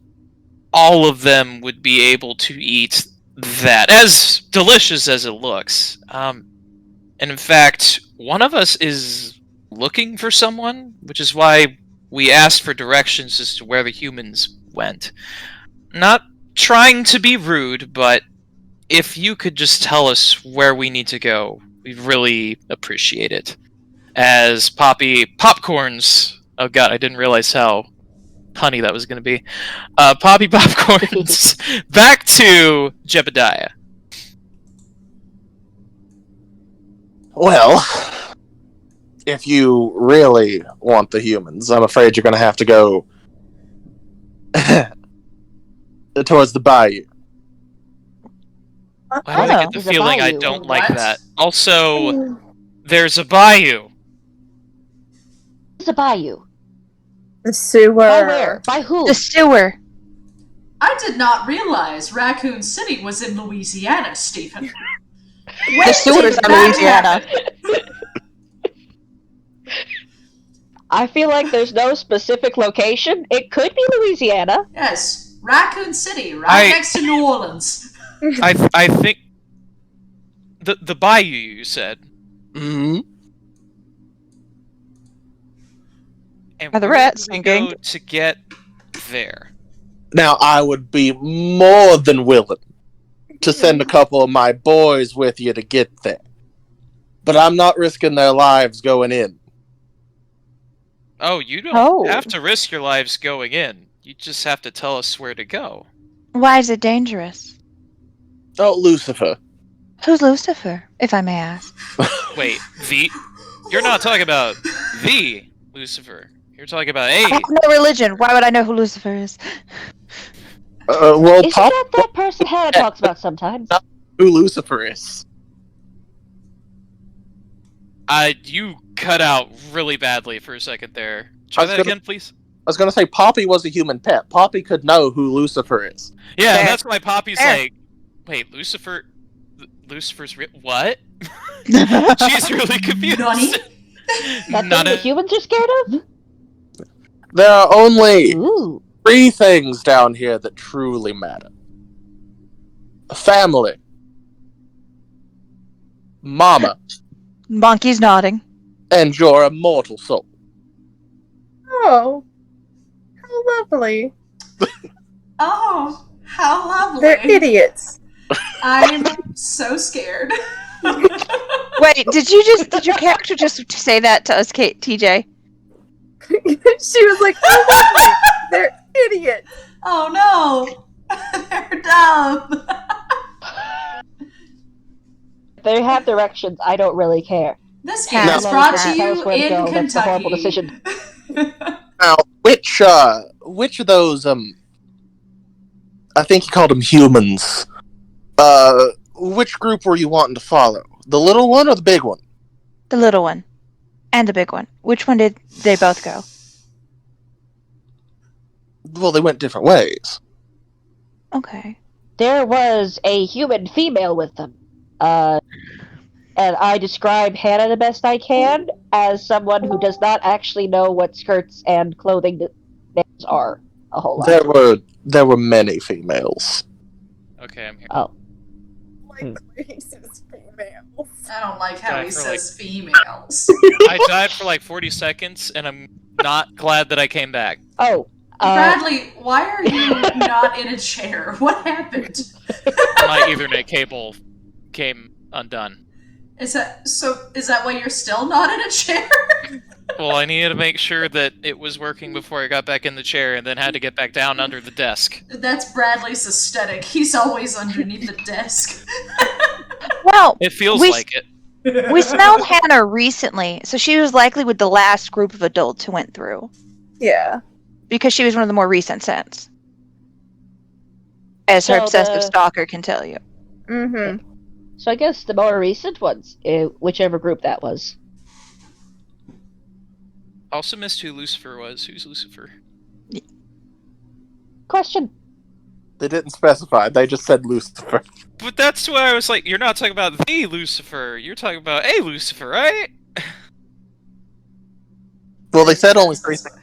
all of them would be able to eat that, as delicious as it looks. And in fact, one of us is looking for someone, which is why we asked for directions as to where the humans went. Not trying to be rude, but if you could just tell us where we need to go, we'd really appreciate it. As Poppy popcorns... Oh god, I didn't realize how punny that was going to be. Poppy popcorns back to Jebediah. Well, if you really want the humans, I'm afraid you're going to have to go towards the bayou. Why do I get the There's a feeling I bayou. don't like What? that? Also, there's a bayou. It's a bayou. The sewer. By where? By who? the sewer. I did not realize Raccoon City was in Louisiana, Stephen. The sewers are Louisiana. I feel like there's no specific location. It could be Louisiana. Yes, Raccoon City, right next to New Orleans. I think the bayou you said. Mm-hmm. And Are the where rats do we singing? go to get there? Now, I would be more than willing to send a couple of my boys with you to get there. But I'm not risking their lives going in. Oh, you don't Oh. have to risk your lives going in. You just have to tell us where to go. Why is it dangerous? Oh, Lucifer. Who's Lucifer, if I may ask? Wait, you're not talking about the Lucifer. You're talking about I have no religion. Why would I know who Lucifer is? Well, Isn't Pop, that person Hannah talks about sometimes? who Lucifer is. You cut out really badly for a second there. Try I was that gonna- again, please. I was going to say Poppy was a human pet. Poppy could know who Lucifer is. Yeah, Fair. that's why Poppy's Fair. like, wait, Lucifer's what? She's really confused. Nani? That Not thing the a, humans are scared of? There are only Ooh. 3 things down here that truly matter. Family. Mama. Monkey's nodding. And your immortal soul. Oh, how lovely. Oh, how lovely. They're idiots. I'm so scared. Wait, did your character just say that to us, TJ? She was like, how lovely. They're idiots. Oh no! They're dumb. They have directions. I don't really care. This game No. is brought to Tell us you where to in go. That's a horrible Kentucky. decision. Now, which of those, I think you called them humans, which group were you wanting to follow? The little one or the big one? The little one. And the big one. Which one did they both go? Well, they went different ways. Okay. There was a human female with them. And I describe Hannah the best I can as someone who does not actually know what skirts and clothing names are a whole lot. There were many females. okay, I'm here. Oh. Like racist females. I don't like how Died he for, says females. I died for 40 seconds, and I'm not glad that I came back. Oh. Bradley, why are you not in a chair? What happened? My Ethernet cable came undone. Is that why you're still not in a chair? Well, I needed to make sure that it was working before I got back in the chair, and then had to get back down under the desk. That's Bradley's aesthetic. He's always underneath the desk. Well, It feels We- like it. We smelled Hannah recently, so she was likely with the last group of adults who went through. Yeah. Because she was one of the more recent scents. As her So obsessive stalker can tell you. Mm-hmm. So I guess the more recent ones, whichever group that was. Also missed who Lucifer was. Who's Lucifer? Question. They didn't specify. They just said Lucifer. But that's why I was like, you're not talking about the Lucifer. You're talking about a Lucifer, right? Well, they said only 3 things.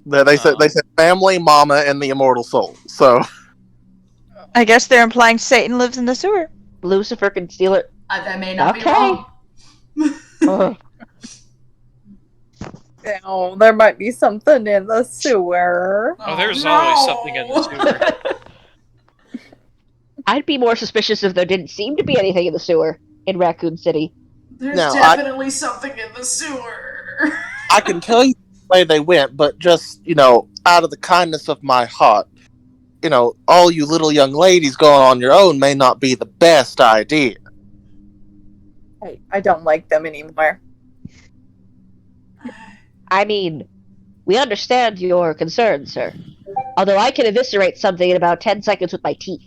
They said family, mama, and the immortal soul. So I guess they're implying Satan lives in the sewer. Lucifer can steal it. That may not be Okay. wrong. Ugh. Oh, there might be something in the sewer. Oh, there's always something in the sewer. I'd be more suspicious if there didn't seem to be anything in the sewer in Raccoon City. There's No, definitely something in the sewer. I can tell you the way they went, but just, out of the kindness of my heart, all you little young ladies going on your own may not be the best idea. I don't like them anymore. I mean, we understand your concern, sir. Although I can eviscerate something in about 10 seconds with my teeth.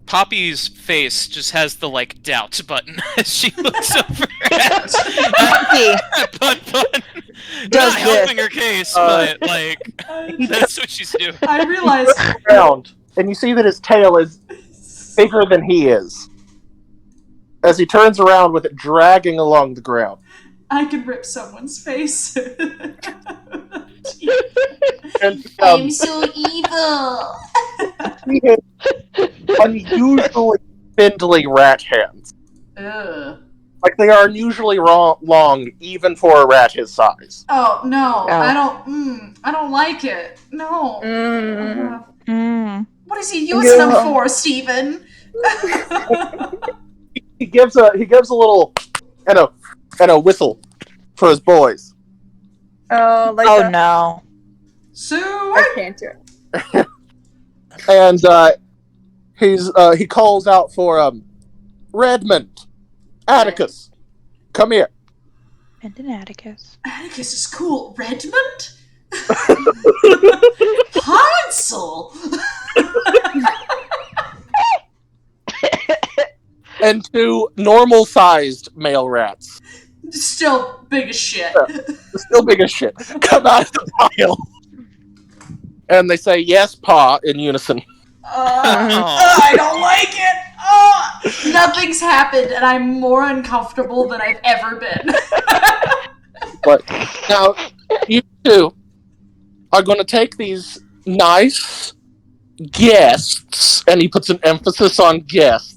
Poppy's face just has the doubt button as she looks over at Bun. Does Not this. helping her case, but that's what she's doing. I realize Around, and you see that his tail is bigger than he is. As he turns around with it dragging along the ground. I could rip someone's face. And, I'm so evil. he has unusually spindly rat hands. Ugh. Like they are unusually long, even for a rat his size. Oh no, Oh. I don't like it. No. What is he using them for, Steven? He gives a little and a whistle for his boys. Oh, like Oh no. Sue. I can't do it. And he calls out for Redmond, Atticus, come here. And an Atticus. Atticus is cool. Redmond? Hansel. And 2 normal-sized male rats, Still big as shit. still big as shit, come out of the pile. And they say, yes, Pa, in unison. I don't like it. Nothing's happened, and I'm more uncomfortable than I've ever been. But now, you two are going to take these nice guests, and he puts an emphasis on guests,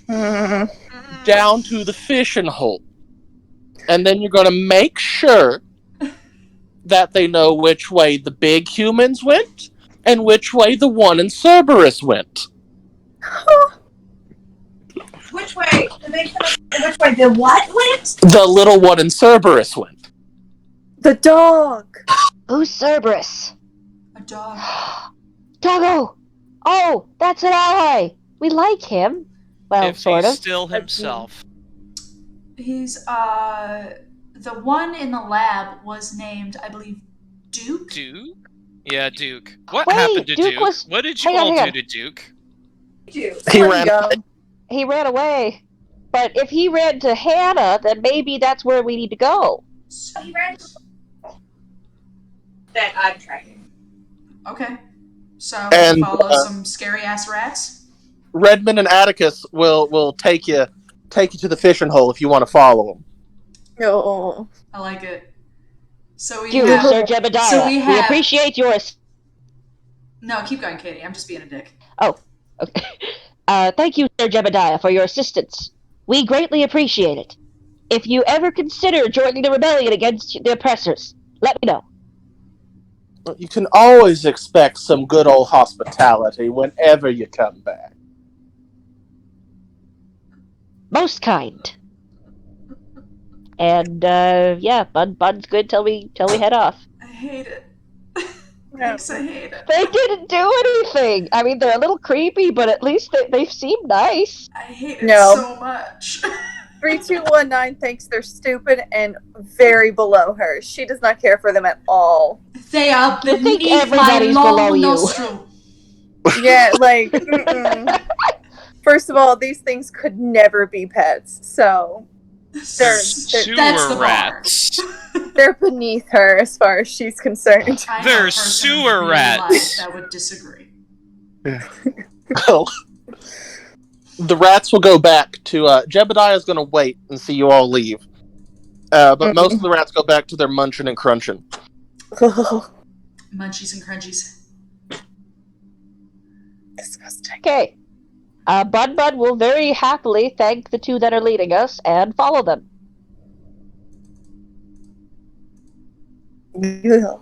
down to the fishing hole. And then you're going to make sure that they know which way the big humans went and which way the one in Cerberus went. Which way? Which way the what went? The little one in Cerberus went. The dog. Who's Cerberus? A dog. Doggo! Oh, that's an ally! We like him. Well, If sort he's of. still himself. He's the one in the lab was named, I believe, Duke. Duke? Yeah, Duke. What Wait, happened to Duke Duke? was- What did you hang on, all hang do on. to Duke? He Where'd ran. go? He ran away. But if he ran to Hannah, then maybe that's where we need to go. He ran. That I'm tracking. Okay. So And, follow some scary ass rats. Redmond and Atticus will take you to the fishing hole if you want to follow them. Oh. I like it. So we You, have. Sir Jebediah. So we have- appreciate your... No, keep going, Katie. I'm just being a dick. Okay. Thank you, Sir Jebediah, for your assistance. We greatly appreciate it. If you ever consider joining the rebellion against the oppressors, let me know. You can always expect some good old hospitality whenever you come back. Most kind. And yeah, Bun's good till we head off. I hate it. Thanks, I hate it. They didn't do anything. I mean, they're a little creepy, but at least they seem nice. I hate it No. so much. 3219 thinks they're stupid and very below her. She does not care for them at all. They are You think beneath my everybody's below long you. nostril. Yeah, like, mm-mm. First of all, these things could never be pets, so Sewer that's the bar. rats. they're beneath her as far as she's concerned. I know They're a person in sewer real rats. life that would disagree. Well, the rats will go back to Jebediah's going to wait and see you all leave. But most of the rats go back to their munching and crunching. Munchies and crunchies. Disgusting. Okay. Bud will very happily thank the two that are leading us and follow them. Ugh.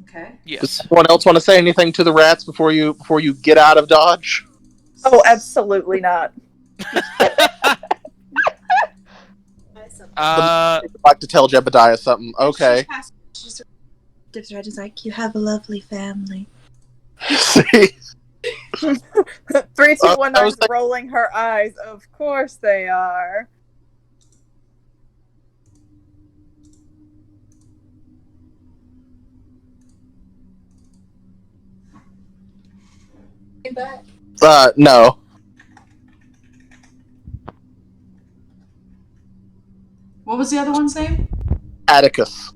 Okay. Yes. Does anyone else want to say anything to the rats before you get out of Dodge? Oh, absolutely not. I'd like to tell Jebediah something. Okay. Dips right is like, you have a lovely family. See? 3219 I was is rolling her eyes. Of course they are. No. What was the other one's name? Atticus.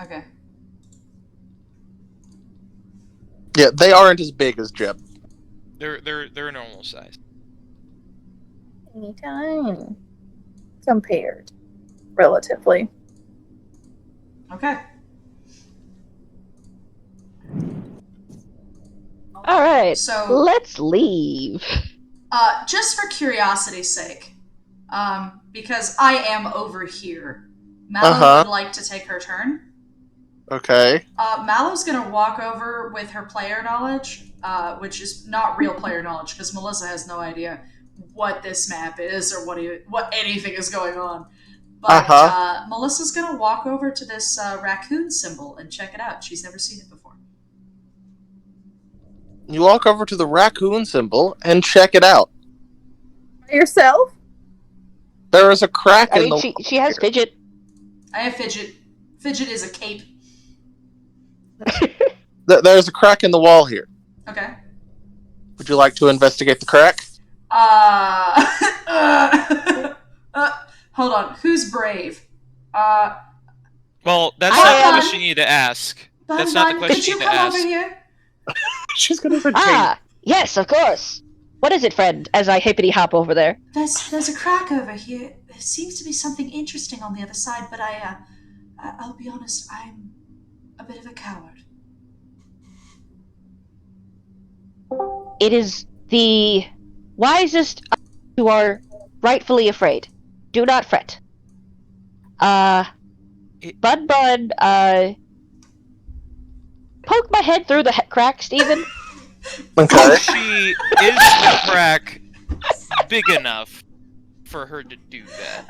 Okay. Yeah, they aren't as big as Jeb. They're normal size. Anytime. Compared. Relatively. Okay. All right. So, Let's leave. just for curiosity's sake, because I am over here, Mallow would like to take her turn. Okay. Mallow's gonna walk over with her player knowledge, which is not real player knowledge, because Melissa has no idea what this map is or what anything is going on. But Melissa's gonna walk over to this raccoon symbol and check it out. She's never seen it before. You walk over to the raccoon symbol and check it out. Yourself? There is a crack I in mean, the she has fidget. I have fidget. Fidget is a cape. There's a crack in the wall here. Okay. Would you like to investigate the crack? Hold on. Who's brave? Well, that's I not the am. question you need to ask. That's not the Could question you you need to come over ask. here? She's gonna say Yes, of course. What is it, friend? As I hippity hop over there. There's a crack over here. There seems to be something interesting on the other side, but I'll be honest, I'm a bit of a coward. It is the wisest who are rightfully afraid. Do not fret. Bud, poke my head through the crack, Stephen. Okay. She is the crack big enough for her to do that.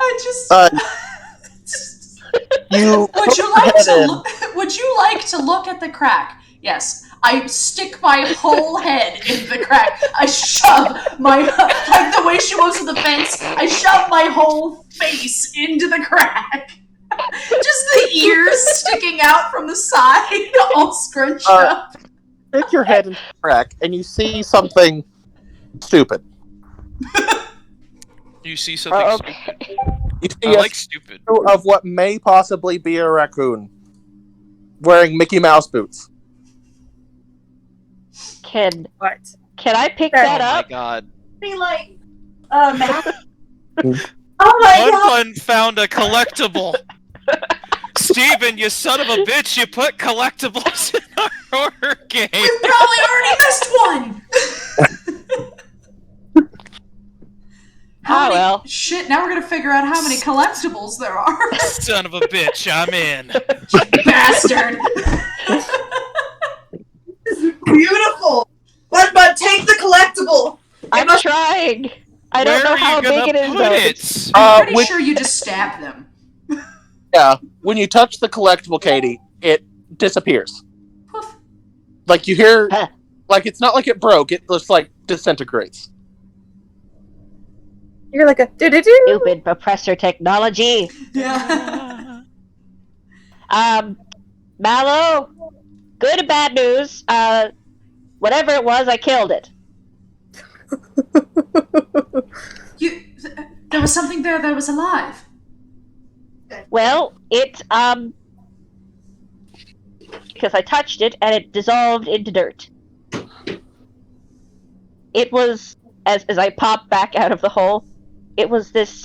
Would you like to look at the crack? Yes. I stick my whole head in the crack. I shove my, like the way she was with the fence, I shove my whole face into the crack. Just the ears sticking out from the side, all scrunched up. Stick your head in the crack and you see something stupid. You see something Okay. stupid. You I see like stupid. of what may possibly be a raccoon wearing Mickey Mouse boots. Can What? I pick Oh that Oh my up? god. Be like, Matt. Oh my god! Fun found a collectible. Steven, you son of a bitch, you put collectibles in our horror game. We probably already missed one! Ah, well. Shit, now we're gonna figure out how many collectibles there are. Son of a bitch, I'm in. Bastard! This is beautiful! But take the collectible! I'm trying. thing. I don't know how big it is, though. It? I'm pretty Which- sure you just stab them. Yeah, when you touch the collectible, Katie, it disappears. Poof. Like you hear, Huh. like it's not like it broke; it just like disintegrates. You're like a do-do-do. Stupid oppressor technology. Yeah. Mallow, good and bad news. Whatever it was, I killed it. There was something there that was alive. Well, it, because I touched it and it dissolved into dirt. It was, as I popped back out of the hole, it was this,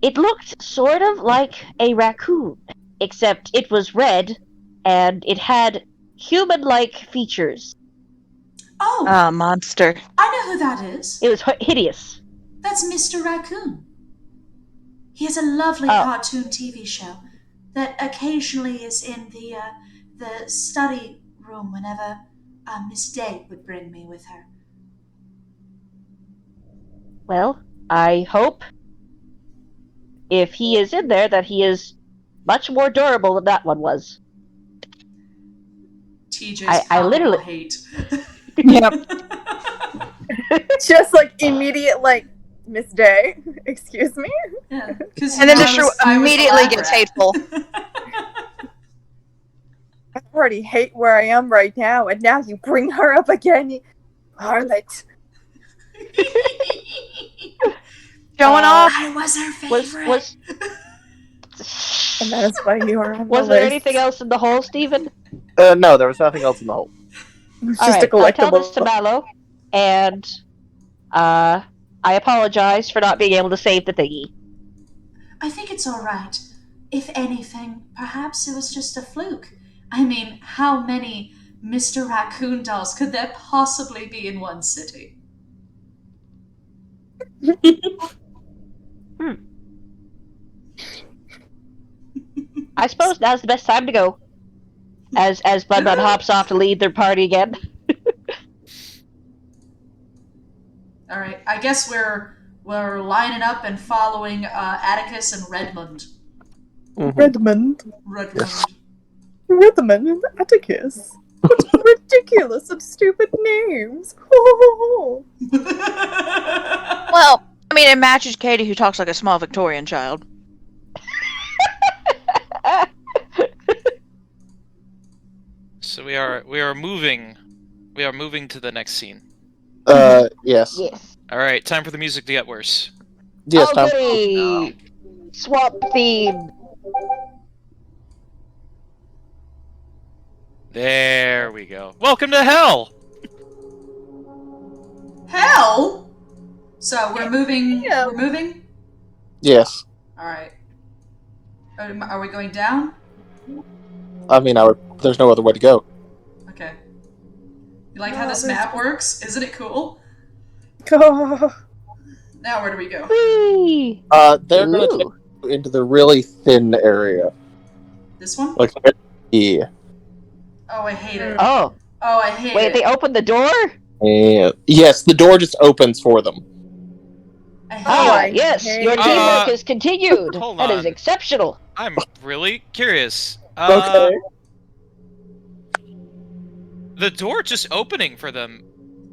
it looked sort of like a raccoon, except it was red and it had human-like features. Oh, Monster. I know who that is. It was hideous. That's Mr. Raccoon. He has a lovely Oh. cartoon TV show that occasionally is in the study room whenever Miss Day would bring me with her. Well, I hope if he is in there that he is much more durable than that one was. TJ's I literally- hate. Yep. Just like immediate, like, Miss Day. Excuse me? Yeah, 'cause, And then you the know, shrew I was the immediately lab gets rat. hateful. I already hate where I am right now, and now you bring her up again, you harlot. Showing off. I was her favorite. Was And that is why you are on was the there list. anything else in the hole, Stephen? No, there was nothing else in the hole. It's All just right, a I tell collectible. this to Mallow, and I apologize for not being able to save the thingy. I think it's all right. If anything, perhaps it was just a fluke. I mean, how many Mr. Raccoon dolls could there possibly be in one city? I suppose now's the best time to go. As Bud hops off to lead their party again. All right, I guess we're lining up and following Atticus and Redmond. Redmond. Redmond. Redmond and Atticus. What ridiculous and stupid names. Well, I mean, it matches Katie, who talks like a small Victorian child. So we are moving to the next scene. Yes. Yes. All right, time for the music to get worse. Yes, Oh, Tom. goody! Swamp theme. There we go. Welcome to hell. Hell! So we're moving. Yeah. We're moving. Yes. All right. Are we going down? I mean, there's no other way to go. Okay. You like how this map works? Isn't it cool? Now where do we go? Whee! They're going to take you into the really thin area. This one? Like, yeah. Oh, I hate it. Oh, Oh, I hate wait, it. they opened the door? Yeah. Yes, the door just opens for them. I hate Ah, it. yes, hate your it. teamwork is continued. Hold That on. is exceptional. I'm really curious. Okay. The door just opening for them.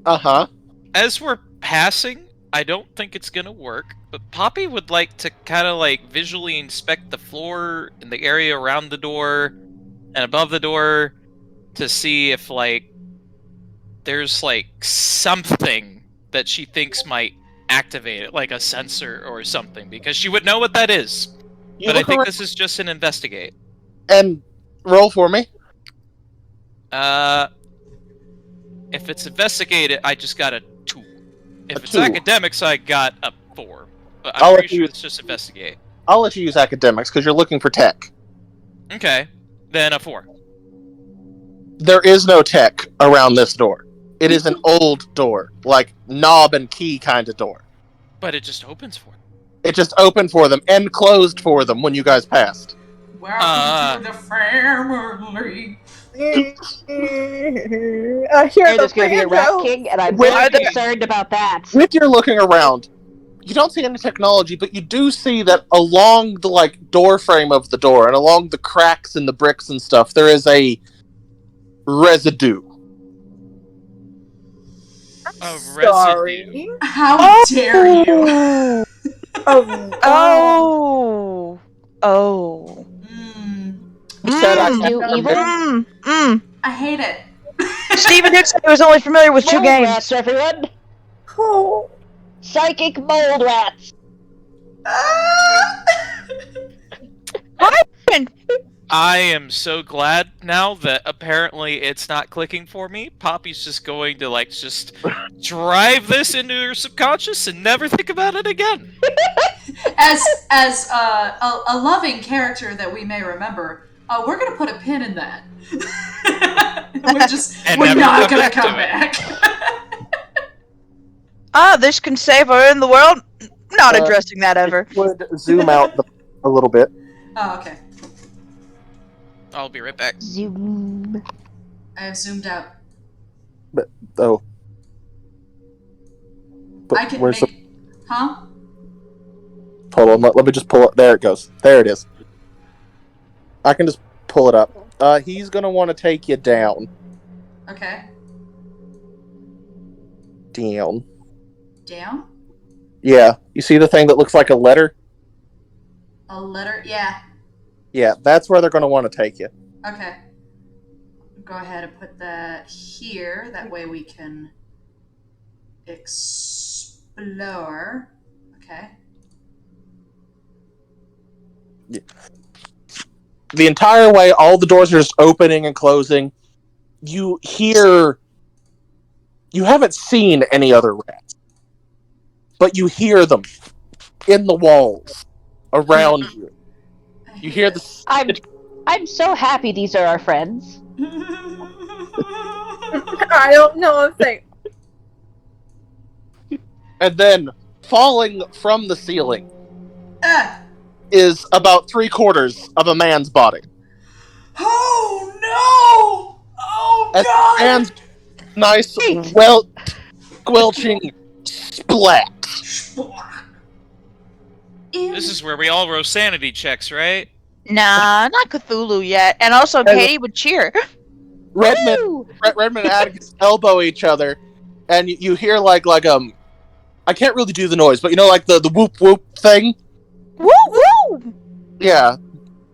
Uh-huh. As we're passing, I don't think it's gonna work, but Poppy would like to kind of like visually inspect the floor and the area around the door and above the door to see if like there's like something that she thinks might activate it, like a sensor or something, because she would know what that is. You But I look think around this is just an investigate. and roll for me. If it's investigate, I just got a 2. If A it's 2. academics, I got a 4. But I'll I'm let pretty sure you- it's just investigate. I'll let you use academics because you're looking for tech. Okay, then a 4. There is no tech around this door. It is an old door, like knob and key kind of door. But it just opens for them. It just opened for them and closed for them when you guys passed. Welcome to the family. I hear There's the going to be a rat banjo. king, and I'm Where very are they? concerned about that. With your looking around, you don't see any technology, but you do see that along the door frame of the door and along the cracks in the bricks and stuff, there is a residue. A Sorry. residue. How dare you? Oh. Oh. Mm, You said I Residue can't evil? forget. I hate it. Stephen Dixon was only familiar with 2 Mold games. rats, everyone! Oh. Psychic mold rats! I am so glad now that apparently it's not clicking for me. Poppy's just going to just drive this into her subconscious and never think about it again. As a loving character that we may remember, we're gonna put a pin in that. And we're never not come gonna back to come it. back. This can save her in the world. Not addressing that ever. Would zoom out a little bit. Oh, okay. I'll be right back. Zoom. I have zoomed out. Oh. But I can where's make. Huh? Hold on, let me just pull it. There it goes. There it is. I can just pull it up. He's gonna want to take you down. Okay. Down. Down? Yeah. You see the thing that looks like a letter? A letter? Yeah. Yeah, that's where they're gonna want to take you. Okay. Go ahead and put that here. That way we can explore. Okay. Yeah. The entire way, all the doors are just opening and closing. You hear... You haven't seen any other rats. But you hear them in the walls around you. You hear the... I'm so happy these are our friends. I don't know if they. And then, falling from the ceiling Ah. is about 3/4 of a man's body. Oh no! Oh And god! man's nice, squelching splat. This is where we all roll sanity checks, right? Nah, not Cthulhu yet. And also, Katie would cheer. Redmond and Atticus elbow each other, and you hear I can't really do the noise, but the whoop whoop thing. Woo woo! Yeah,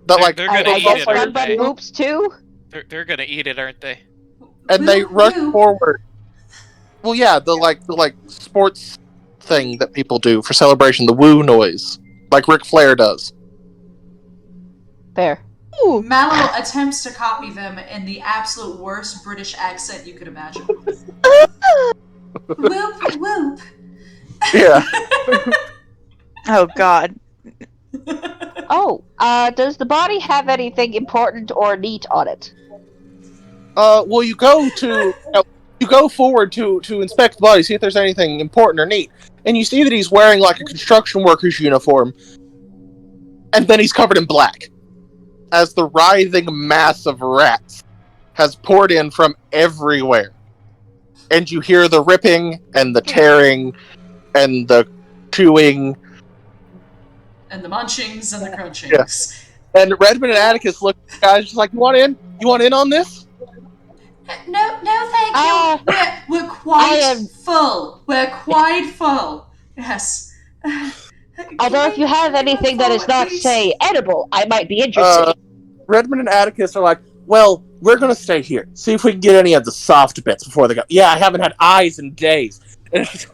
that They're gonna I eat guess it, aren't Gunbun they? whoops too. They're gonna eat it, aren't they? and they Woo, rush woo. forward. Well, yeah, the sports thing that people do for celebration, the woo noise, like Ric Flair does. Fair. Mallow attempts to copy them in the absolute worst British accent you could imagine. Whoop whoop. Yeah. Oh, God. Oh, does the body have anything important or neat on it? Well, you go forward to inspect the body, see if there's anything important or neat, and you see that he's wearing a construction worker's uniform, and then he's covered in black, as the writhing mass of rats has poured in from everywhere, and you hear the ripping and the tearing and the chewing And the munchings and the crunchings. Yeah. And Redmond and Atticus look at the guys just like, you want in? You want in on this? No, thank you. We're quite full. We're quite full. Yes. Although if you have anything that is not, say, edible, I might be interested. Redmond and Atticus are like, well, we're gonna stay here. See if we can get any of the soft bits before they go. Yeah, I haven't had eyes in days. Which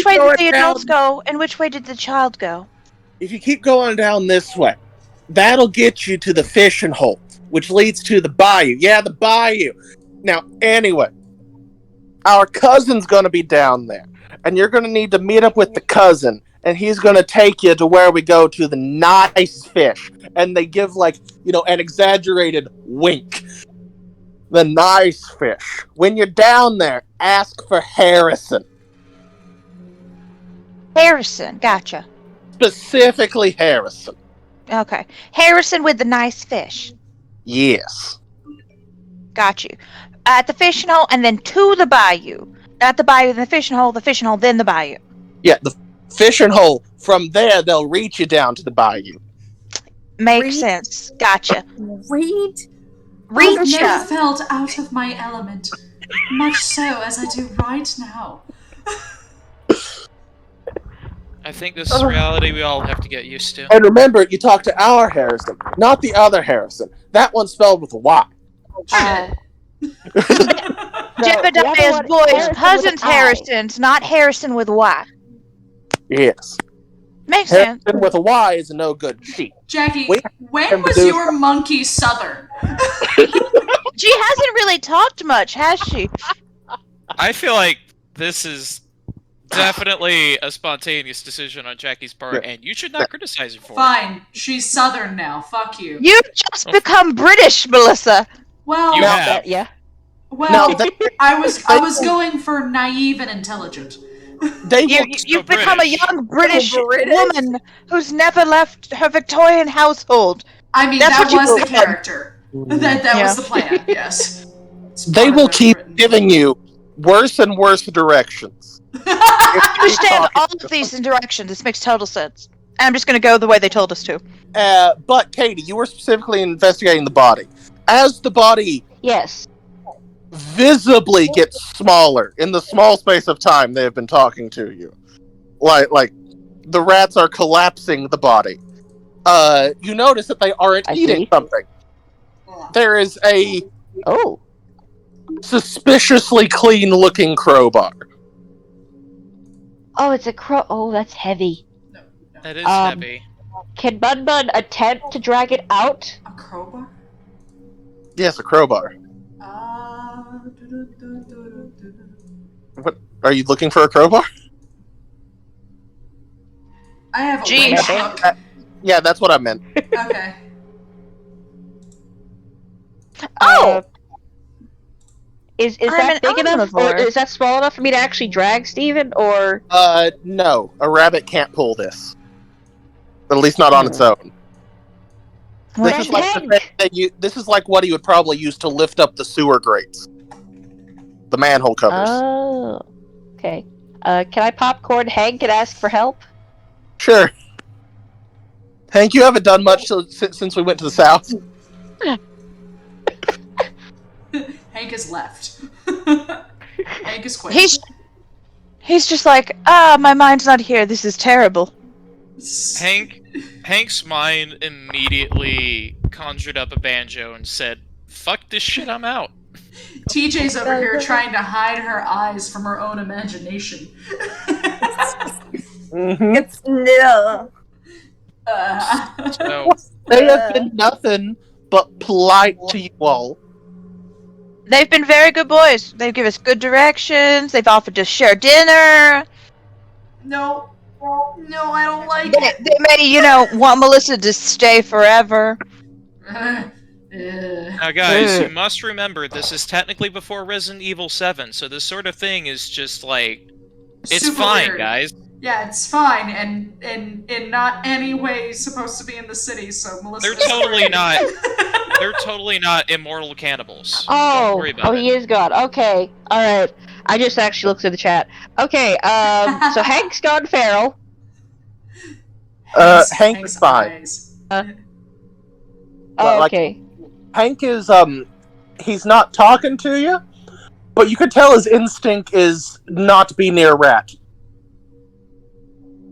way did the adults go, and which way did the child go? If you keep going down this way, that'll get you to the fishing hole, which leads to the bayou. Yeah, the bayou. Now, anyway, our cousin's gonna be down there, and you're gonna need to meet up with the cousin, and he's gonna take you to where we go to the nice fish. And they give an exaggerated wink. The nice fish. When you're down there, ask for Harrison. Harrison, gotcha. Specifically Harrison. Okay. Harrison with the nice fish. Yes. Got you. At the fishing hole and then to the bayou. At the bayou, then the fishing hole, then the bayou. Yeah, the fishing hole. From there, they'll reach you down to the bayou. Makes Read. sense. Gotcha. Read. I've Reach never ya. felt out of my element, much so as I do right now. I think this is reality we all have to get used to. And remember, you talk to our Harrison, not the other Harrison. That one's spelled with a Y. Uh, Jebediah's one, boys, Harrison cousins with an I. Harrisons, not Harrison with Y. Yes. Makes sense. Harrison with a Y is a no good sheep. Jackie, We when can was do- your monkey Southern? She hasn't really talked much, has she? I feel like this is definitely a spontaneous decision on Jackie's part, and you should not criticize her for it. Fine, she's Southern now. Fuck you. You've just become British, Melissa. Well, You have. yeah. well, No, I was going for naive and intelligent. They will You've become a British. young British, British? woman who's never left her Victorian household. I mean, That's that what you was the become. character. That was the plan. Yes. It's They part will of what's keep written. giving you worse and worse directions. I understand all of these directions. This makes total sense. And I'm just going to go the way they told us to. But Katie, you were specifically investigating the body. As the body Yes. visibly gets smaller in the small space of time they have been talking to you, like the rats are collapsing the body. You notice that they aren't I eating see. something. There is a Oh. suspiciously clean-looking crowbar. Oh, it's a crow. Oh, that's heavy. That is Um, heavy. Can Bun Bun attempt to drag it out? A crowbar? Yes, a crowbar. What? Are you looking for a crowbar? I have a Gee. witch hook. Yeah, that's what I meant. Okay. Oh! Is I'm that an big enough, or omnivore. is that small enough for me to actually drag Steven, or... No. A rabbit can't pull this. At least not on its own. This is like the thing that this is like what he would probably use to lift up the sewer grates. The manhole covers. Oh. Okay. Can I popcorn Hank and ask for help? Sure. Hank, you haven't done much since we went to the south. Hank has left. Hank is quit. He's just like, my mind's not here. This is terrible. Hank's mind immediately conjured up a banjo and said, "Fuck this shit, I'm out." TJ's over here trying to hide her eyes from her own imagination. Mm-hmm. It's no. So They have been nothing but polite to you all. They've been very good boys. They've given us good directions. They've offered to share dinner. No, I don't like They may, want Melissa to stay forever. it. now, guys, you must remember this is technically before Resident Evil 7, so this sort of thing is just like it's Super fine, weird. guys. Yeah, it's fine, and in not any way supposed to be in the city. So Melissa. They're totally not. They're totally not immortal cannibals. Don't Oh, worry about it. he is gone. Okay, alright. I just actually looked through the chat. Okay, so Hank's gone feral. Hank is fine. eyes. Oh, like- okay. Hank is, he's not talking to you, but you could tell his instinct is not to be near a rat.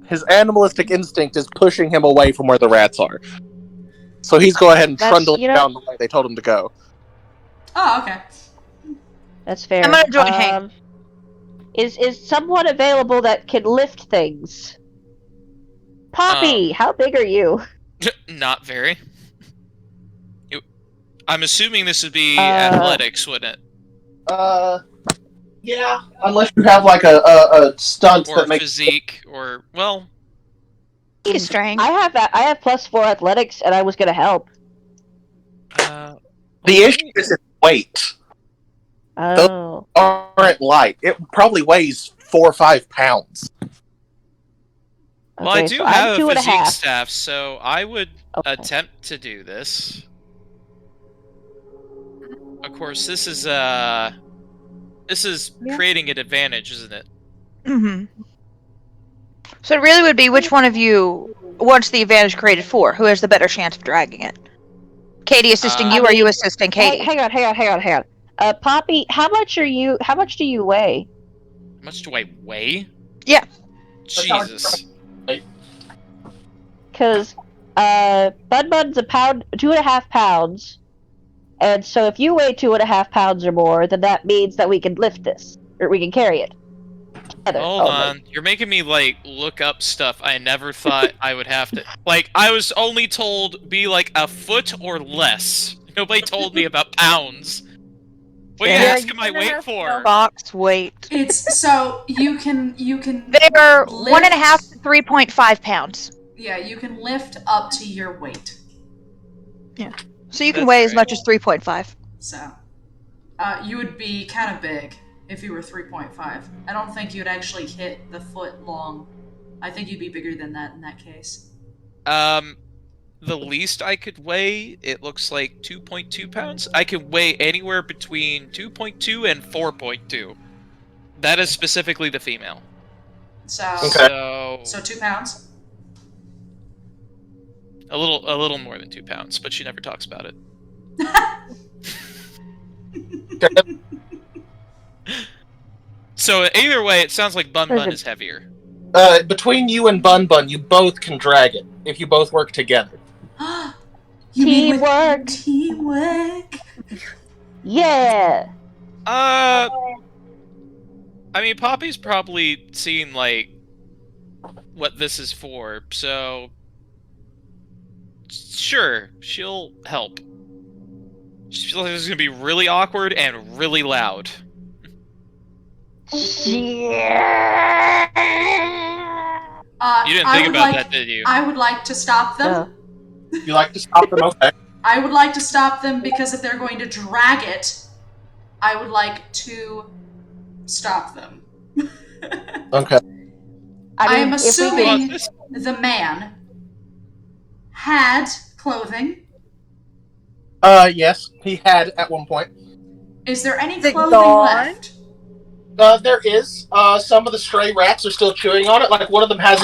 His animalistic instinct is pushing him away from where the rats are. So he's going ahead and That's- trundling you know- down the way they told him to go. Oh, okay. That's fair. I'm gonna join Hank. Is someone available that can lift things? Poppy, how big are you? Not very. I'm assuming this would be athletics, wouldn't it? Yeah. Unless you have like a stunt Or that makes physique, or well, He's strength. I have +4 athletics, and I was gonna help. the issue is its weight. Oh. Aren't light. It probably weighs 4 or 5 pounds. Well, I Okay, do so I'm have a 2.5. physique staff, so I would Okay. attempt to do this. Of course, this is creating an advantage, isn't it? Mm-hmm. So it really would be which one of you wants the advantage created for? Who has the better chance of dragging it? Katie assisting you, or you assisting Katie? Hang on. Poppy, how much do you weigh? How much do I weigh? Yeah. Jesus. Because Bun's a pound, 2.5 pounds, and so if you weigh 2.5 pounds or more, then that means that we can lift this, or we can carry it together. Hold on, you're making me like look up stuff I never thought I would have to. Like, I was only told be like a foot or less. Nobody told me about pounds. What are you asking my weight for? Box weight. It's so you can They're lift- 1.5 to 3.5 pounds. Yeah, you can lift up to your weight. Yeah. So you can That's weigh as right. much as 3.5. So, you would be kind of big if you were 3.5. I don't think you'd actually hit the foot long. I think you'd be bigger than that in that case. The least I could weigh, it looks like 2.2 pounds. I can weigh anywhere between 2.2 and 4.2. That is specifically the female. So, Okay. so 2 pounds. A little more than 2 pounds, but she never talks about it. So either way, it sounds like Bun is heavier. Between you and Bun, you both can drag it if you both work together. You mean with Teamwork. teamwork. Yeah. I mean, Poppy's probably seen like what this is for, so sure, she'll help. She feels like this is gonna be really awkward and really loud. Yeah. You didn't think about that, did you? I would like to stop them. You like to stop them? Okay. I would like to stop them because if they're going to drag it, I would like to stop them. Okay. I am if we assuming could- the man had clothing. Yes, he had at one point. Is there any Is it clothing gone? left? There is. Some of the stray rats are still chewing on it. Like one of them has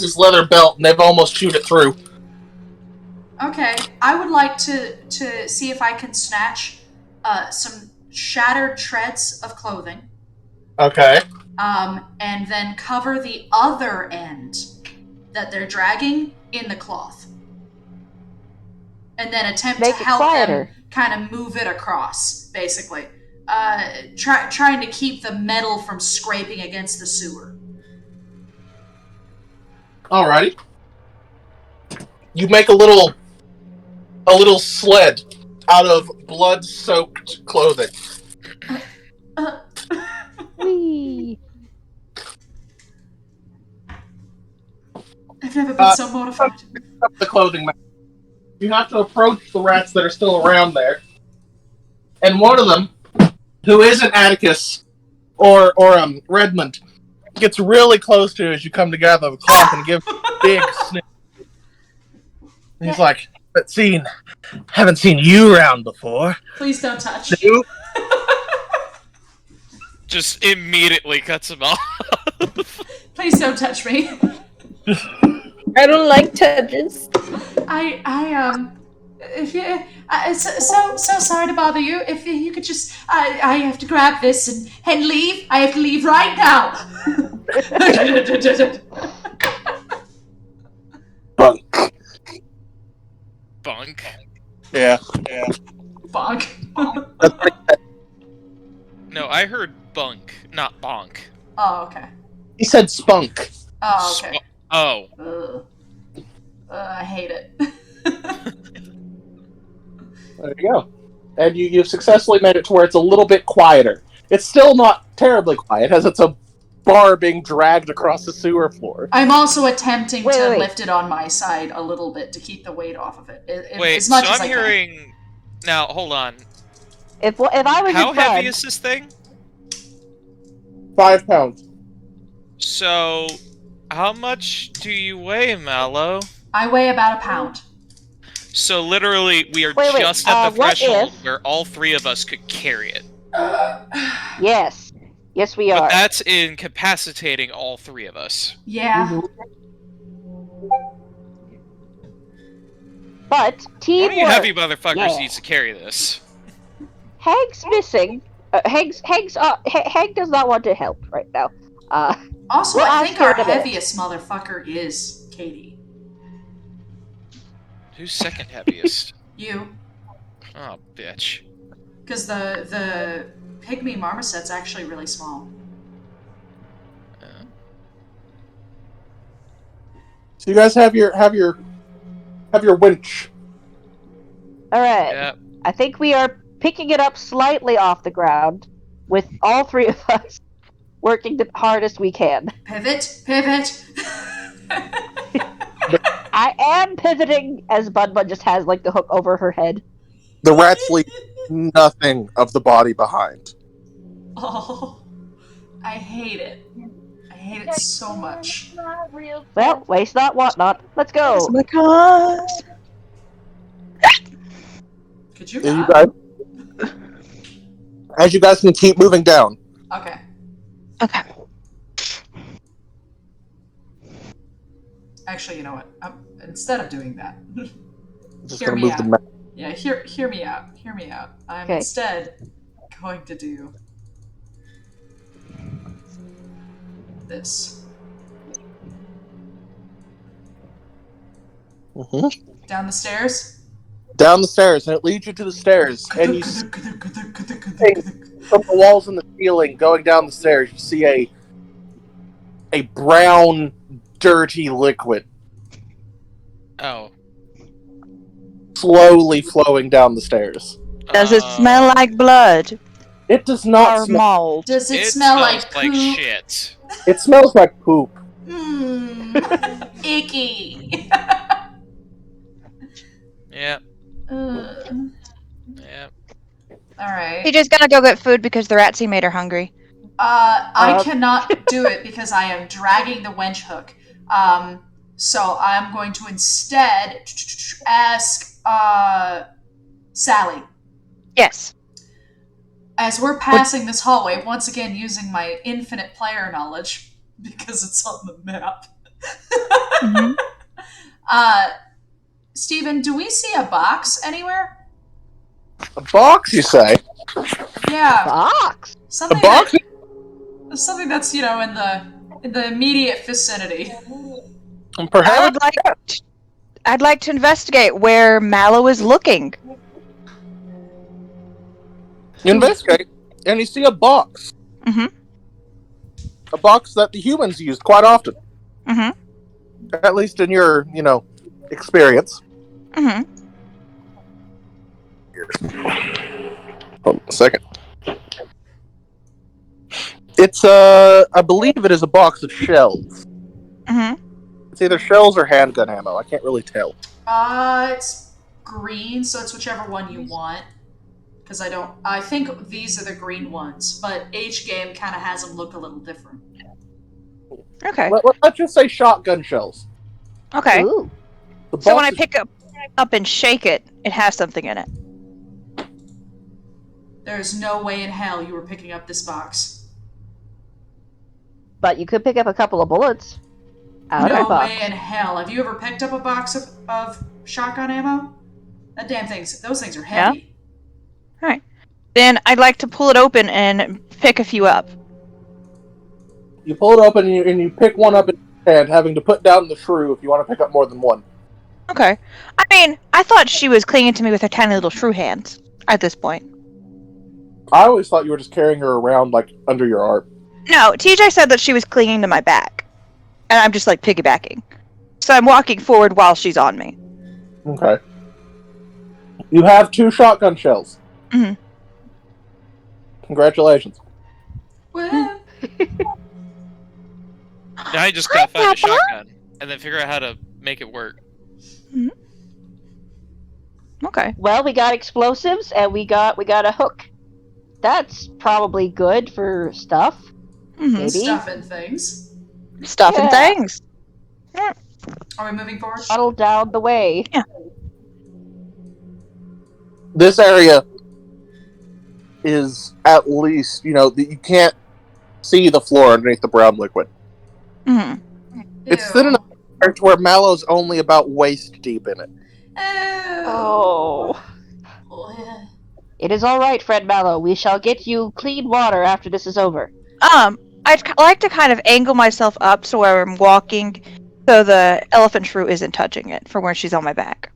his leather belt, and they've almost chewed it through. Okay, I would like to see if I can snatch some shattered shreds of clothing. Okay. And then cover the other end that they're dragging in the cloth. And then attempt Make to it help quieter. them kind of move it across, basically. Trying to keep the metal from scraping against the sewer. Alrighty. You make a little sled out of blood-soaked clothing. Whee. I've never been so mortified. The clothing. You have to approach the rats that are still around there, and one of them, who isn't Atticus or Redmond, gets really close to you as you come together with cloth and give a big sniff. And he's like, haven't seen you around before. Please don't touch. You? Just immediately cuts him off. Please don't touch me. I don't like touches. If you, so sorry to bother you. If you could just, I have to grab this and leave. I have to leave right now. Bunk. Bunk. Yeah. Bonk. No, I heard bunk, not bonk. Oh, okay. He said spunk. Oh, okay. Oh. I hate it. There you go. And you've successfully made it to where it's a little bit quieter. It's still not terribly quiet, as it's a bar being dragged across the sewer floor. I'm also attempting to Wait. lift it on my side a little bit to keep the weight off of it. Wait, as much so as I'm I hearing... Now, hold on. If I was How your friend, heavy is this thing? 5 pounds. So, how much do you weigh, Mallow? I weigh about a pound. So literally, we are Wait, just at the what threshold if- where all three of us could carry it. Yes. Yes, we But are. that's incapacitating all three of us. Yeah. But One teamwork. of you heavy motherfuckers Yeah. needs to carry this. Hank's missing. Hank does not want to help right now. Also, We'll I ask think her our in a minute. heaviest motherfucker is Katie. Who's second heaviest? You. Oh, bitch. Because the pygmy marmoset's actually really small. So you guys have your winch. All right. Yeah. I think we are picking it up slightly off the ground, with all three of us working the hardest we can. Pivot! Pivot! I am pivoting as Bun just has like the hook over her head. The rats leave nothing of the body behind. Oh, I hate it. I hate it so much. Well, waste not, want not. Let's go. Because Could you As you not? guys, as you guys can keep moving down. Okay. okay. Actually, you know what? Instead of doing that, Just Hear gonna me move the out. map. yeah, hear me out. Hear me out. I'm Okay. instead going to do this. Down the stairs. Down the stairs, and it leads you to the stairs, and you see from the walls and the ceiling going down the stairs, you see a brown, dirty liquid Oh. slowly flowing down the stairs. Does it smell like blood It does not or smell. mold? Does it, It smell smells like like poop? shit. It smells like poop. Icky. Yeah. Ugh. Yeah. All right. TJ's gonna go get food because the ratsy made her hungry. I cannot do it because I am dragging the wench hook. So I'm going to instead ask Sally. Yes. As we're passing this hallway, once again using my infinite player knowledge because it's on the map. Mhm. Steven, do we see a box anywhere? A box, you say? Yeah, Box. A something. box? Something that's in the immediate vicinity. Perhaps. I'd like to investigate where Mallow is looking. You investigate, and you see a box. Mhm. A box that the humans use quite often. Mhm. At least in your, experience. Mhm. Hold on a second. It's I believe it is a box of shells. Mhm. It's either shells or handgun ammo. I can't really tell. It's green, so it's whichever one you want. Because I think these are the green ones, but H game kind of has them look a little different. Okay. Let's just say shotgun shells. Okay. Ooh. The So when box I is- pick up and shake it, it has something in it. There's no way in hell you were picking up this box. But you could pick up a couple of bullets out of No the box. way in hell. Have you ever picked up a box of shotgun ammo? Those things are heavy. Then I'd like to pull it open and pick a few up. You pull it open and you pick one up in your hand, having to put down the shrew if you want to pick up more than one. Okay. I mean, I thought she was clinging to me with her tiny little shrew hands at this point. I always thought you were just carrying her around like under your arm. No, TJ said that she was clinging to my back. And I'm just like piggybacking. So I'm walking forward while she's on me. Okay. You have 2 shotgun shells. Mhm. Congratulations. Well, Now I just gotta find a shotgun and then figure out how to make it work. Okay. Well, we got explosives and we got a hook. That's probably good for stuff. Mhm. Maybe. stuff and things. Stuff and Yeah. things. Are we moving forward? Huddle down the way. this area is at least, you can't see the floor underneath the brown liquid. Mhm. It's thin enough to where Mallow's only about waist deep in it. Oh. Yeah. It is all right, Fred Mallow. We shall get you clean water after this is over. I'd like to kind of angle myself up so where I'm walking, so the elephant shrew isn't touching it from where she's on my back.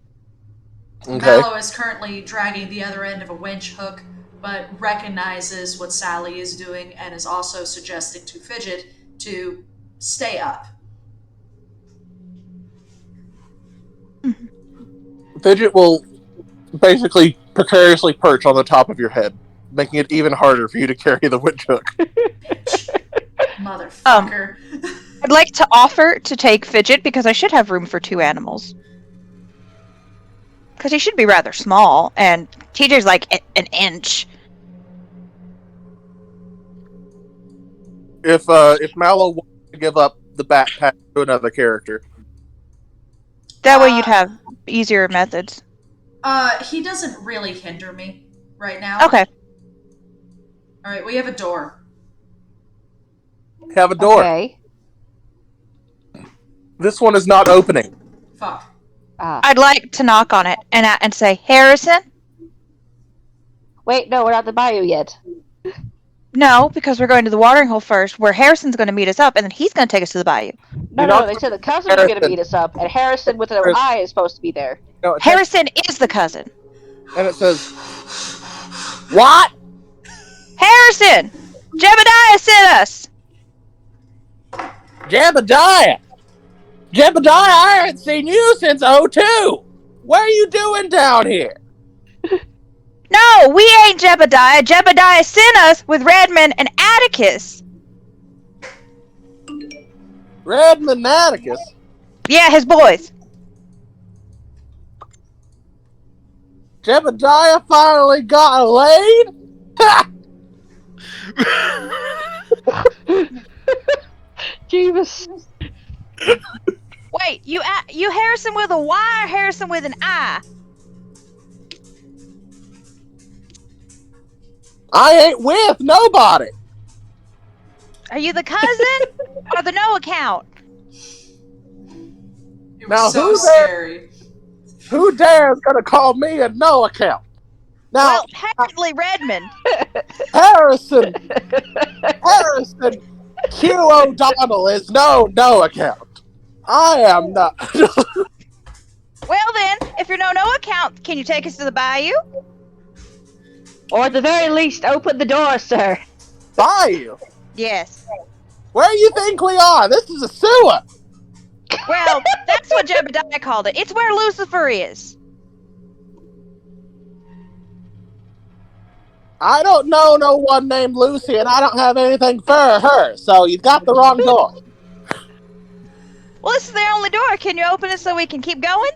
Okay. Mallow is currently dragging the other end of a winch hook, but recognizes what Sally is doing and is also suggesting to Fidget to stay up. Fidget will basically precariously perch on the top of your head, making it even harder for you to carry the winch hook. Motherfucker. I'd like to offer to take Fidget because I should have room for 2 animals. Because he should be rather small, and TJ's like an inch. If Mallow wants to give up the backpack to another character. That way you'd have easier methods. He doesn't really hinder me right now. Okay. Alright, we have a door. Have a door. Okay. This one is not opening. Fuck. I'd like to knock on it and say, Harrison? Wait, no, we're not at the bayou yet. No, because we're going to the watering hole first, where Harrison's going to meet us up, and then he's going to take us to the bayou. No, they said the cousin was going to meet us up, and Harrison with an eye is supposed to be there. No, Harrison is the cousin. And it says, what? Harrison! Jebediah sent us! Jebediah! Jebediah, I haven't seen you since '02! What are you doing down here? No, we ain't Jebediah. Jebediah sent us with Redmond and Atticus. Redmond and Atticus? Yeah, his boys. Jebediah finally got laid? Ha! Jeebus. Wait, you Harrison with a Y or Harrison with an I? I ain't with nobody. Are you the cousin or the no account? It was Now, so who's there? scary. Who dares gonna call me a no account? Now, Well, technically Redmond. Harrison Q O'Donnell is no account. I am not. Well then, if you're no account, can you take us to the bayou? Or at the very least, open the door, sir. Bayou? Yes. Where do you think we are? This is a sewer. Well, that's what Jebediah called it. It's where Lucifer is. I don't know no one named Lucy, and I don't have anything for her, so you got the wrong door. Well, this is their only door. Can you open it so we can keep going?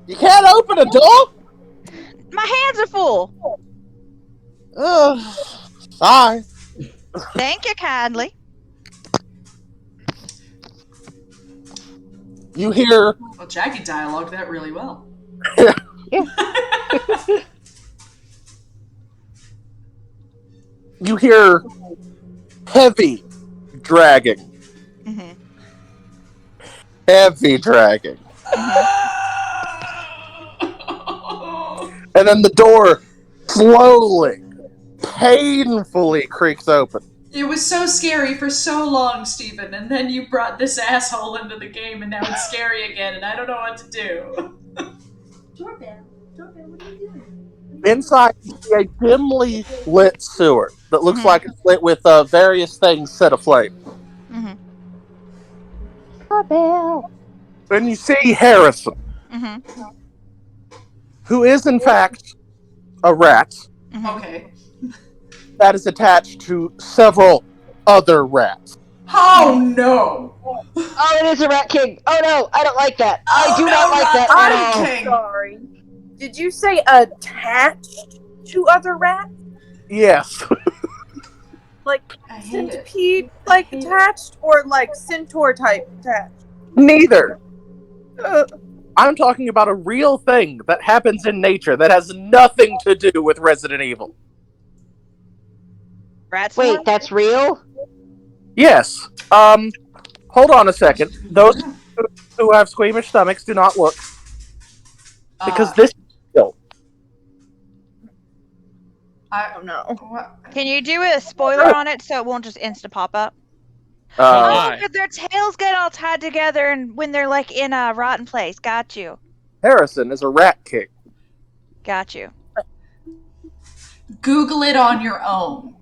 You can't open a door? My hands are full. Ugh. Sorry. Thank you kindly. You hear... Well, Jackie dialogued that really well. You hear heavy dragging. Mm-hmm. Heavy dragging. And then the door slowly, painfully creaks open. It was so scary for so long, Steven, and then you brought this asshole into the game, and now it's scary again, and I don't know what to do. Doorbell, what are you doing? Inside, you see a dimly lit sewer that looks like it's lit with various things set aflame. Mm-hmm. Doorbell. And you see Harrison, Mm-hmm. who is in fact a rat Okay. that is attached to several other rats. Oh no! Oh, it is a Rat King. Oh no, I don't like that. I Oh, do no, not like not that Rat at all. King. Sorry. Did you say attached to other rats? Yes. Like I hate it. centipede like attached or like centaur type attached? Neither. I'm talking about a real thing that happens in nature that has nothing to do with Resident Evil. Rats. Wait, that's real? Yes. Hold on a second. Those who have squeamish stomachs do not look. Because this is real. I Oh no. what? Can you do a spoiler on it so it won't just insta pop up? Oh, Oh, my. but their tails get all tied together and when they're like in a rotten place. Got you. Harrison is a rat king. Got you. Google it on your own.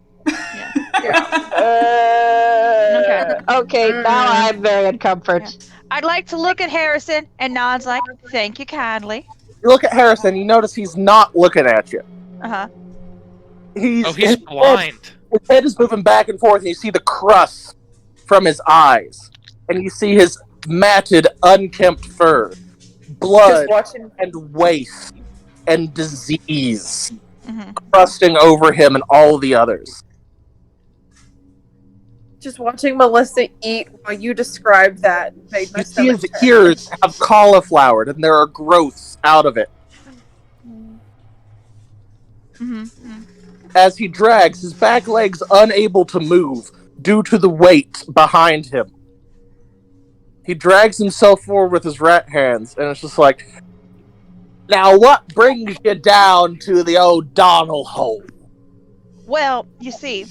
Okay, now I'm very uncomfortable. I'd like to look at Harrison, and Nod's like, thank you kindly. You look at Harrison, you notice he's not looking at you. Uh-huh. He's blind. His head is moving back and forth, and you see the crust from his eyes. And you see his matted, unkempt fur. Blood and waste and disease crusting over him and all the others. Just watching Melissa eat while you described that made my You see his stomach ears have cauliflowered, and there are growths out of it. As he drags, his back legs unable to move due to the weight behind him. He drags himself forward with his rat hands, and it's just like, now what brings you down to the O'Donnell hole? Well, you see,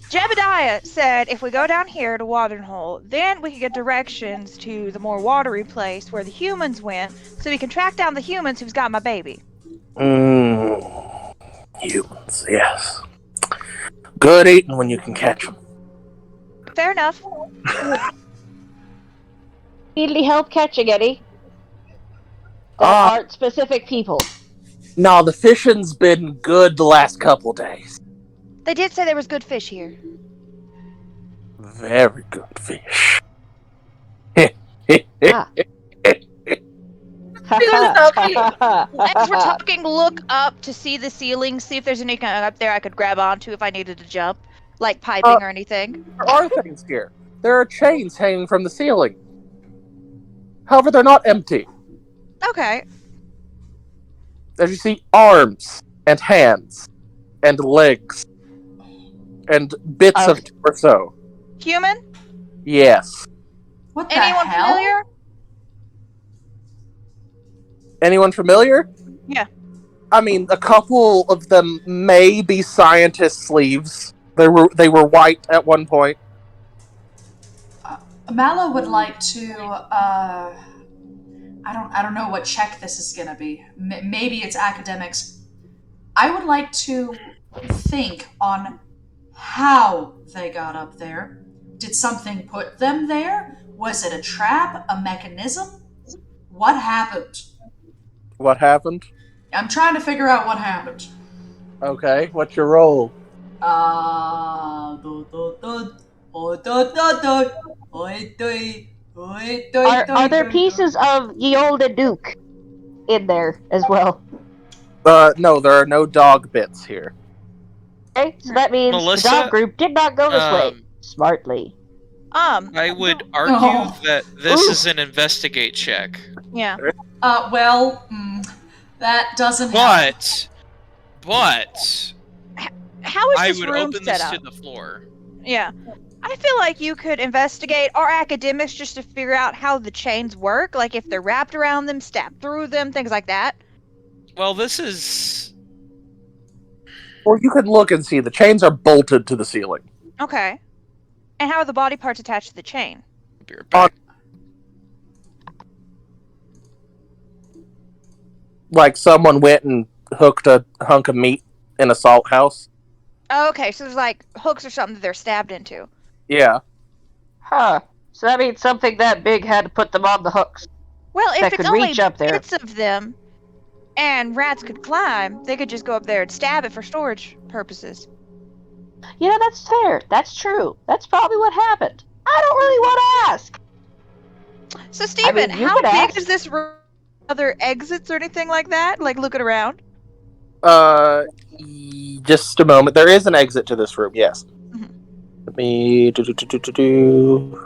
Jebediah said if we go down here to Watering Hole, then we can get directions to the more watery place where the humans went, so we can track down the humans who's got my baby. Humans, yes. Good eating when you can catch them. Fair enough. Need any help catching any? That aren't specific people. No, the fishing's been good the last couple days. They did say there was good fish here. Very good fish. As we're talking, look up to see the ceiling, see if there's anything up there I could grab onto if I needed to jump, like piping or anything. There are things here. There are chains hanging from the ceiling. However, they're not empty. Okay. As you see, arms and hands and legs and bits of torso. Human? Yes. What the Anyone hell? familiar? Anyone familiar? Yeah. I mean, a couple of them may be scientist sleeves. They were white at one point. Mallow would like to. I don't know what check this is gonna be. Maybe it's academics. I would like to think on how they got up there. Did something put them there? Was it a trap? A mechanism? What happened? What happened? I'm trying to figure out what happened. Okay, what's your role? Are there pieces of ye olde Duke in there as well? No, there are no dog bits here. Okay, so that means Melissa, the dog group did not go this way. Smartly. I would argue that this is an investigate check. Yeah. Well, that doesn't help. But How is I this would room open set this up? to the floor. Yeah. I feel like you could investigate our academics just to figure out how the chains work, like if they're wrapped around them, stabbed through them, things like that. Well, this is... Or you can look and see the chains are bolted to the ceiling. Okay. And how are the body parts attached to the chain? Be right back. Like someone went and hooked a hunk of meat in a salt house. Oh, okay, so there's like hooks or something that they're stabbed into. Yeah. Huh. So that means something that big had to put them on the hooks. Well, if That it's could only reach up there. bits of them, and rats could climb, they could just go up there and stab it for storage purposes. You know, that's fair. That's true. That's probably what happened. I don't really want to ask. So, Steven, mean, you how could big ask. is this room? Other exits or anything like that? Like, looking around? Just a moment. There is an exit to this room, yes. Mhm. Let me do.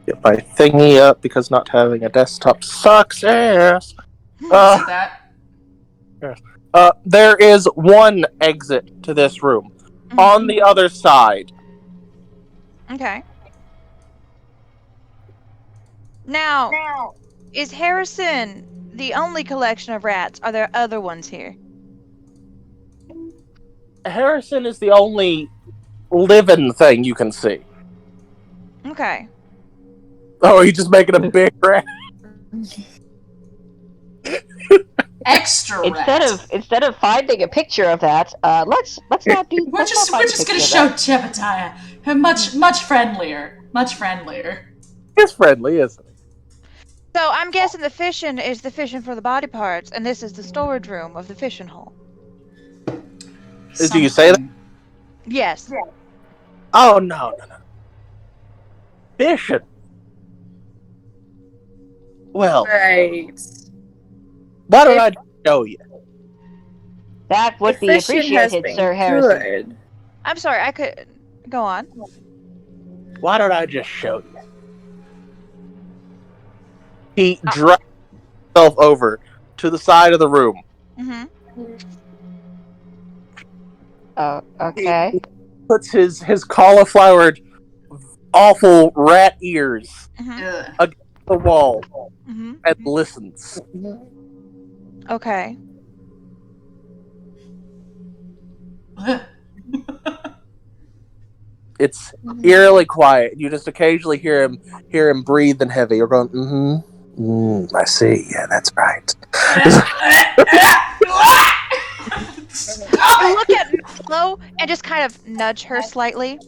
Get my thingy up because not having a desktop sucks ass. Is it that? There is one exit to this room. On the other side. Okay. Now, is Harrison the only collection of rats? Are there other ones here? Harrison is the only living thing you can see. Okay. Oh, he's just making a big rat. Extra rat. Instead of finding a picture of that, let's not do. We're just gonna show Jebediah. Much friendlier. Much friendlier. He's friendly, isn't he? So I'm guessing the fishing is the fishing for the body parts, and this is the storage room of the fishing hole. Do you say that? Yes. Oh, no. Fishing. Well, Right. why don't I show you? That would be Fishing has appreciated, been Sir Harrison. good. I'm sorry, I could... Go on. Why don't I just show you? He drags himself over to the side of the room. Mm-hmm. Okay. He puts his cauliflowered, awful rat ears Ugh. against the wall Mm-hmm. and listens. Okay. It's eerily quiet. You just occasionally hear him breathe and heavy. You're going, I see. Yeah, that's right. I look at Flo and just kind of nudge her slightly.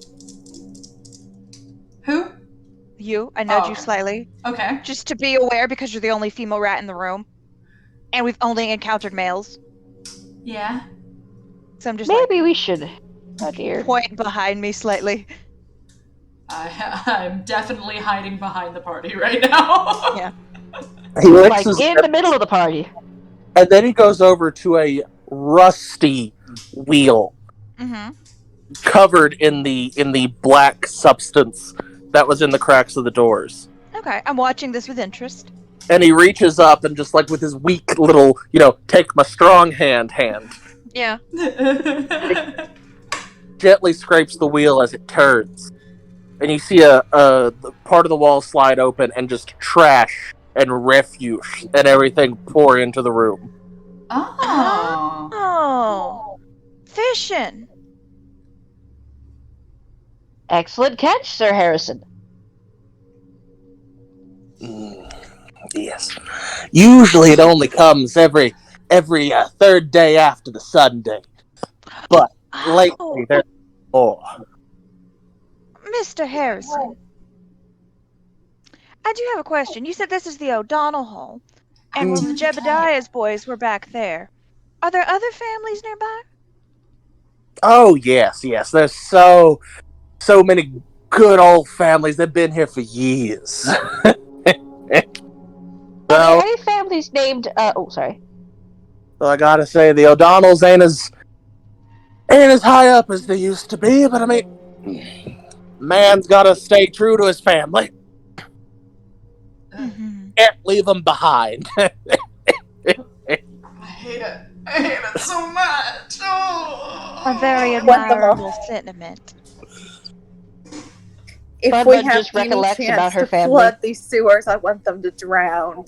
Who? You. I nudge Oh. you slightly. Okay. Just to be aware because you're the only female rat in the room. And we've only encountered males. Yeah. So I'm just Maybe we should. Oh dear. point behind me slightly. I'm definitely hiding behind the party right now. Yeah. He licks Like his in the middle of the party. and then he goes over to a rusty wheel Mm-hmm. covered in the black substance that was in the cracks of the doors. Okay, I'm watching this with interest. And he reaches up and just like with his weak little, take my strong hand, Yeah. gently scrapes the wheel as it turns. And you see a part of the wall slide open and just trash and refuse and everything pour into the room. Oh. Oh. Fishing. Excellent catch, Sir Harrison. Yes. Usually it only comes every third day after the Sunday. But lately there's more. Mr. Harrison. I do have a question. You said this is the O'Donnell hole. And well, the Jebediah's boys were back there. Are there other families nearby? Oh yes. There's so many good old families that've been here for years. Are there any families named? Sorry. So I gotta say the O'Donnells ain't as high up as they used to be, but I mean, man's gotta stay true to his family. Mm-hmm. Can't leave them behind. I hate it. I hate it so much. Oh. A very What the admirable sentiment. If Bubba we have just any recollects chance about her to family. flood these sewers, I want them to drown.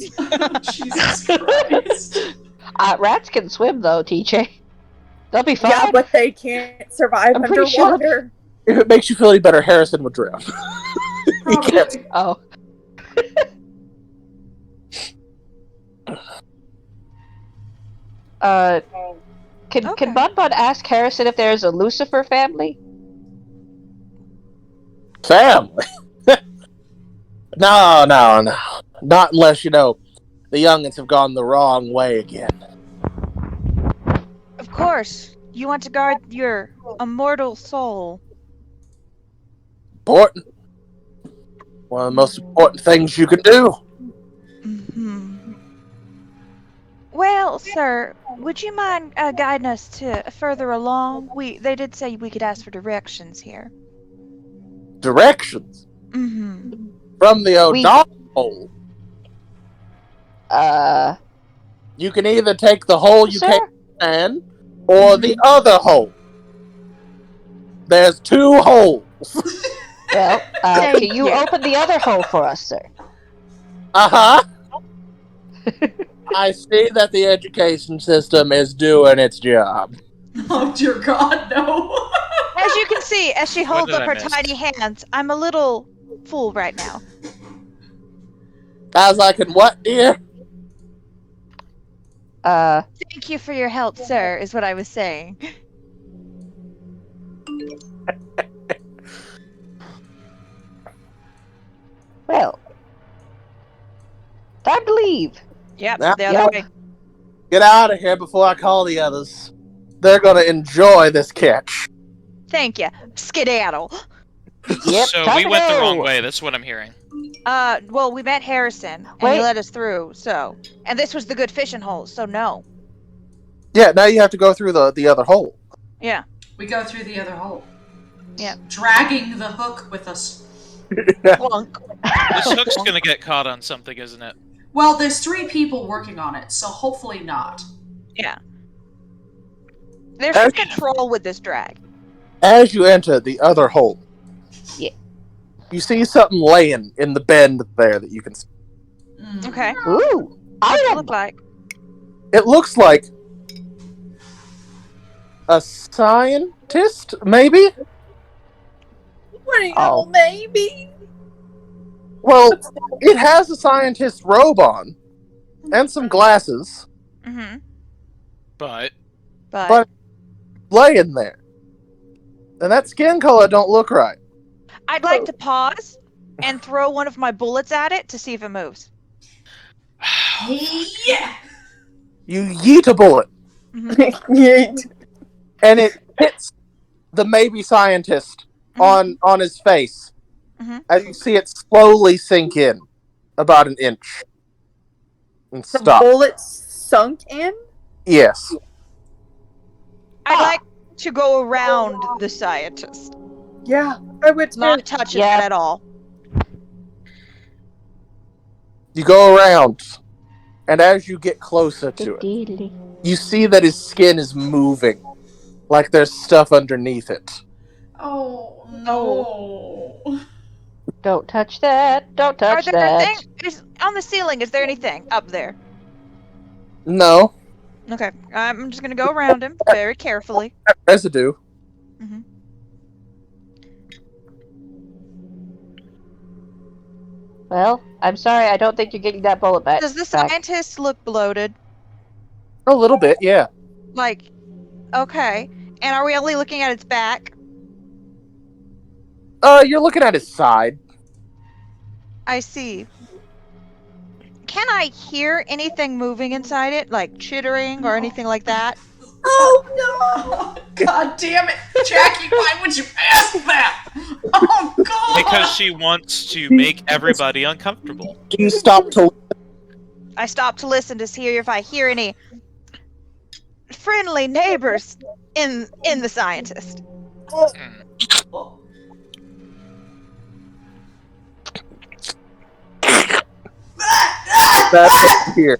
Jesus Christ. Rats can swim though, TJ. They'll be fine. Yeah, but they can't survive I'm pretty sure underwater. If it makes you feel any better, Harrison would drown. He can't. Oh. Can Bud ask Harrison if there's a Lucifer family? Family? No. Not unless, the youngins have gone the wrong way again. Of course. You want to guard your immortal soul. Important. One of the most important things you can do. Mm-hmm. Well, sir, would you mind guiding us to further along? They did say we could ask for directions here. Directions. Mm-hmm. From the O'Donnell hole. You can either take the hole you Sir? can, or the other hole. There's 2 holes. Well, Thank can you you. open the other hole for us, sir? Uh-huh. I see that the education system is doing its job. Oh dear God, no. As you can see, as she holds did up I her miss? tiny hands, I'm a little fool right now. As I can what, dear? Thank you for your help, sir, is what I was saying. Well, time to leave. Yep, Now- the other Yep. way. Get out of here before I call the others. They're gonna enjoy this catch. Thank you. Skedaddle. Yep, So time we to went the go. wrong way. That's what I'm hearing. Well, we met Harrison, and Wait. he let us through, so. And this was the good fishing hole, so no. Yeah, now you have to go through the other hole. Yeah. We go through the other hole. Yeah. Dragging the hook with us. Plunk. This hook's gonna get caught on something, isn't it? Well, there's 3 people working on it, so hopefully not. Yeah. There's some control with this drag. As you enter the other hole, Yeah. you see something laying in the bend there that you can see. Mm. Okay. Ooh, What's it item. look like? It looks like a scientist, maybe? Oh. Maybe. Well, it has a scientist robe on and some glasses Mm-hmm. But But- laying there. And that skin color don't look right. I'd like to pause and throw one of my bullets at it to see if it moves. Yeah! You yeet a bullet, Yeet. and it hits the maybe scientist on his face. Mhm. As you see it slowly sink in about an inch. And The stop. bullet sunk in? Yes. I'd like to go around the scientist, Yeah, I would too. not touch it Yeah. at all. You go around, and as you get closer to it, you see that his skin is moving. Like there's stuff underneath it. Oh, no. Don't touch that. Don't Are touch there that. things on the ceiling? Is there anything up there? No. Okay, I'm just gonna go around him very carefully. Residue. Mhm. Well, I'm sorry. I don't think you're getting that bullet back. Does the back. scientist look bloated? A little bit, yeah. Like, okay. And are we only looking at its back? You're looking at his side. I see. Can I hear anything moving inside it, like chittering or anything like that? Oh God damn it. Jackie, why would you ask that? Oh, God. because she wants to make everybody uncomfortable. Do you stop to I stop to listen to hear if I hear any friendly neighbors in the scientist. That's here.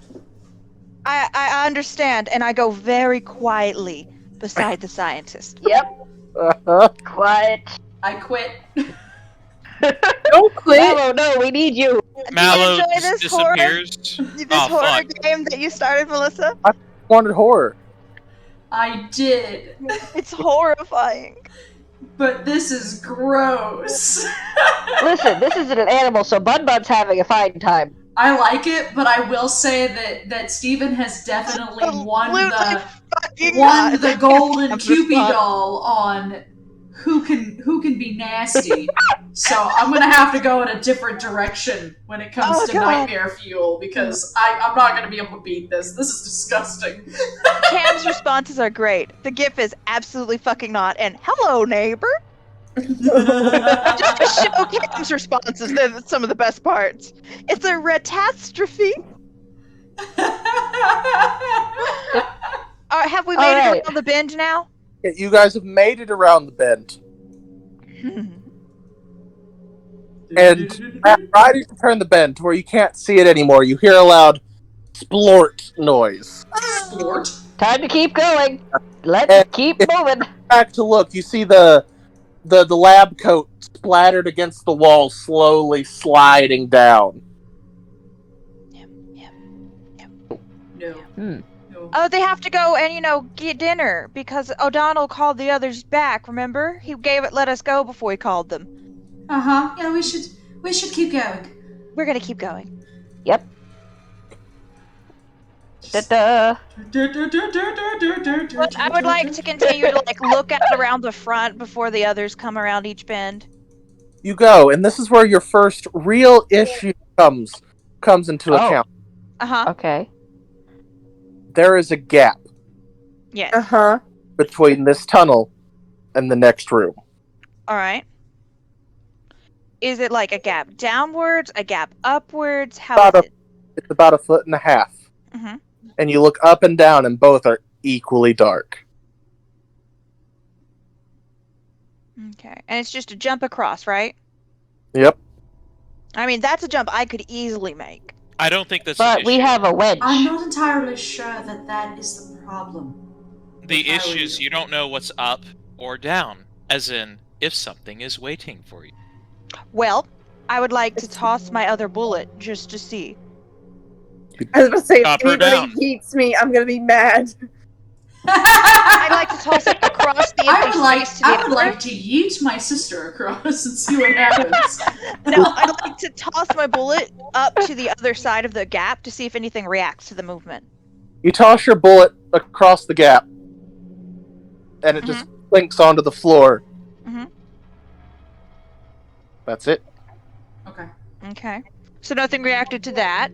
I understand, and I go very quietly beside the scientist. Yep. Uh-huh. Quiet. I quit. Don't quit. Mallow, no, we need you. Mallow Do you enjoy just this horror? disappears. This Oh, horror fuck. game that you started, Melissa? Wanted horror. I did. It's horrifying. But this is gross. Listen, this isn't an animal, so Bun Bun's having a fine time. I like it, but I will say that Steven has definitely won Absolutely the fucking won not. the golden That's Cupid response. doll on who can be nasty. So I'm gonna have to go in a different direction when it comes Oh, to God. Nightmare Fuel because I'm not gonna be able to beat this. This is disgusting. Cam's responses are great. The GIF is absolutely fucking not. And hello, neighbor. Just to show Cam's responses, they're some of the best parts. It's a catastrophe. Have we made it Alright. around the bend now? You guys have made it around the bend. And right as you turn the bend to where you can't see it anymore, you hear a loud splort noise. Sport. Time to keep going. Let's And keep if moving. back to look, you see the lab coat splattered against the wall, slowly sliding down. No. Hmm. No. Oh, they have to go and get dinner because O'Donnell called the others back. Remember, he let us go before he called them. Yeah, we should keep going. We're gonna keep going. Yep. Da-da. But I would like to continue to look out around the front before the others come around each bend. You go, and this is where your first real issue comes into account. Okay. There is a gap Yes. between this tunnel and the next room. All right. Is it like a gap downwards, a gap upwards? How is it? It's about 1.5 feet. Mhm. And you look up and down, and both are equally dark. Okay. And it's just a jump across, right? Yep. I mean, that's a jump I could easily make. I don't think that's But the we issue. have a wedge. I'm not entirely sure that is the problem. The issue is you don't know what's up or down, as in if something is waiting for you. Well, I would like to toss my other bullet just to see. I was about to say, if Up or anybody down? yeets me, I'm gonna be mad. I'd like to toss it across the empty space to the I would other. like to yeet my sister across and see what happens. No, I'd like to toss my bullet up to the other side of the gap to see if anything reacts to the movement. You toss your bullet across the gap, and it just clinks onto the floor. Mhm. That's it. Okay. Okay. So nothing reacted to that.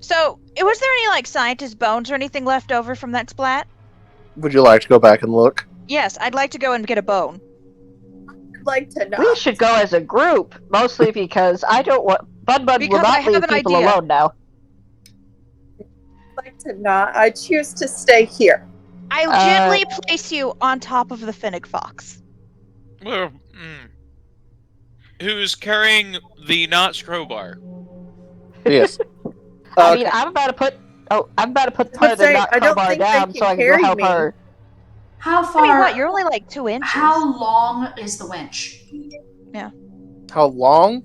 So, was there any scientist bones or anything left over from that splat? Would you like to go back and look? Yes, I'd like to go and get a bone. I'd like to know. We should go as a group, mostly because I don't want. Bud will Because I not have leave an people idea. alone now. I'd like to not. I choose to stay here. I'll gently place you on top of the Finnick Fox. Well, who's carrying the notch crowbar? Yes. I mean, I'm about to put part of the nut I don't crowbar think they down can so I can go carry help me. her. How I far? mean, what? You're only 2 inches. How long is the winch? How long?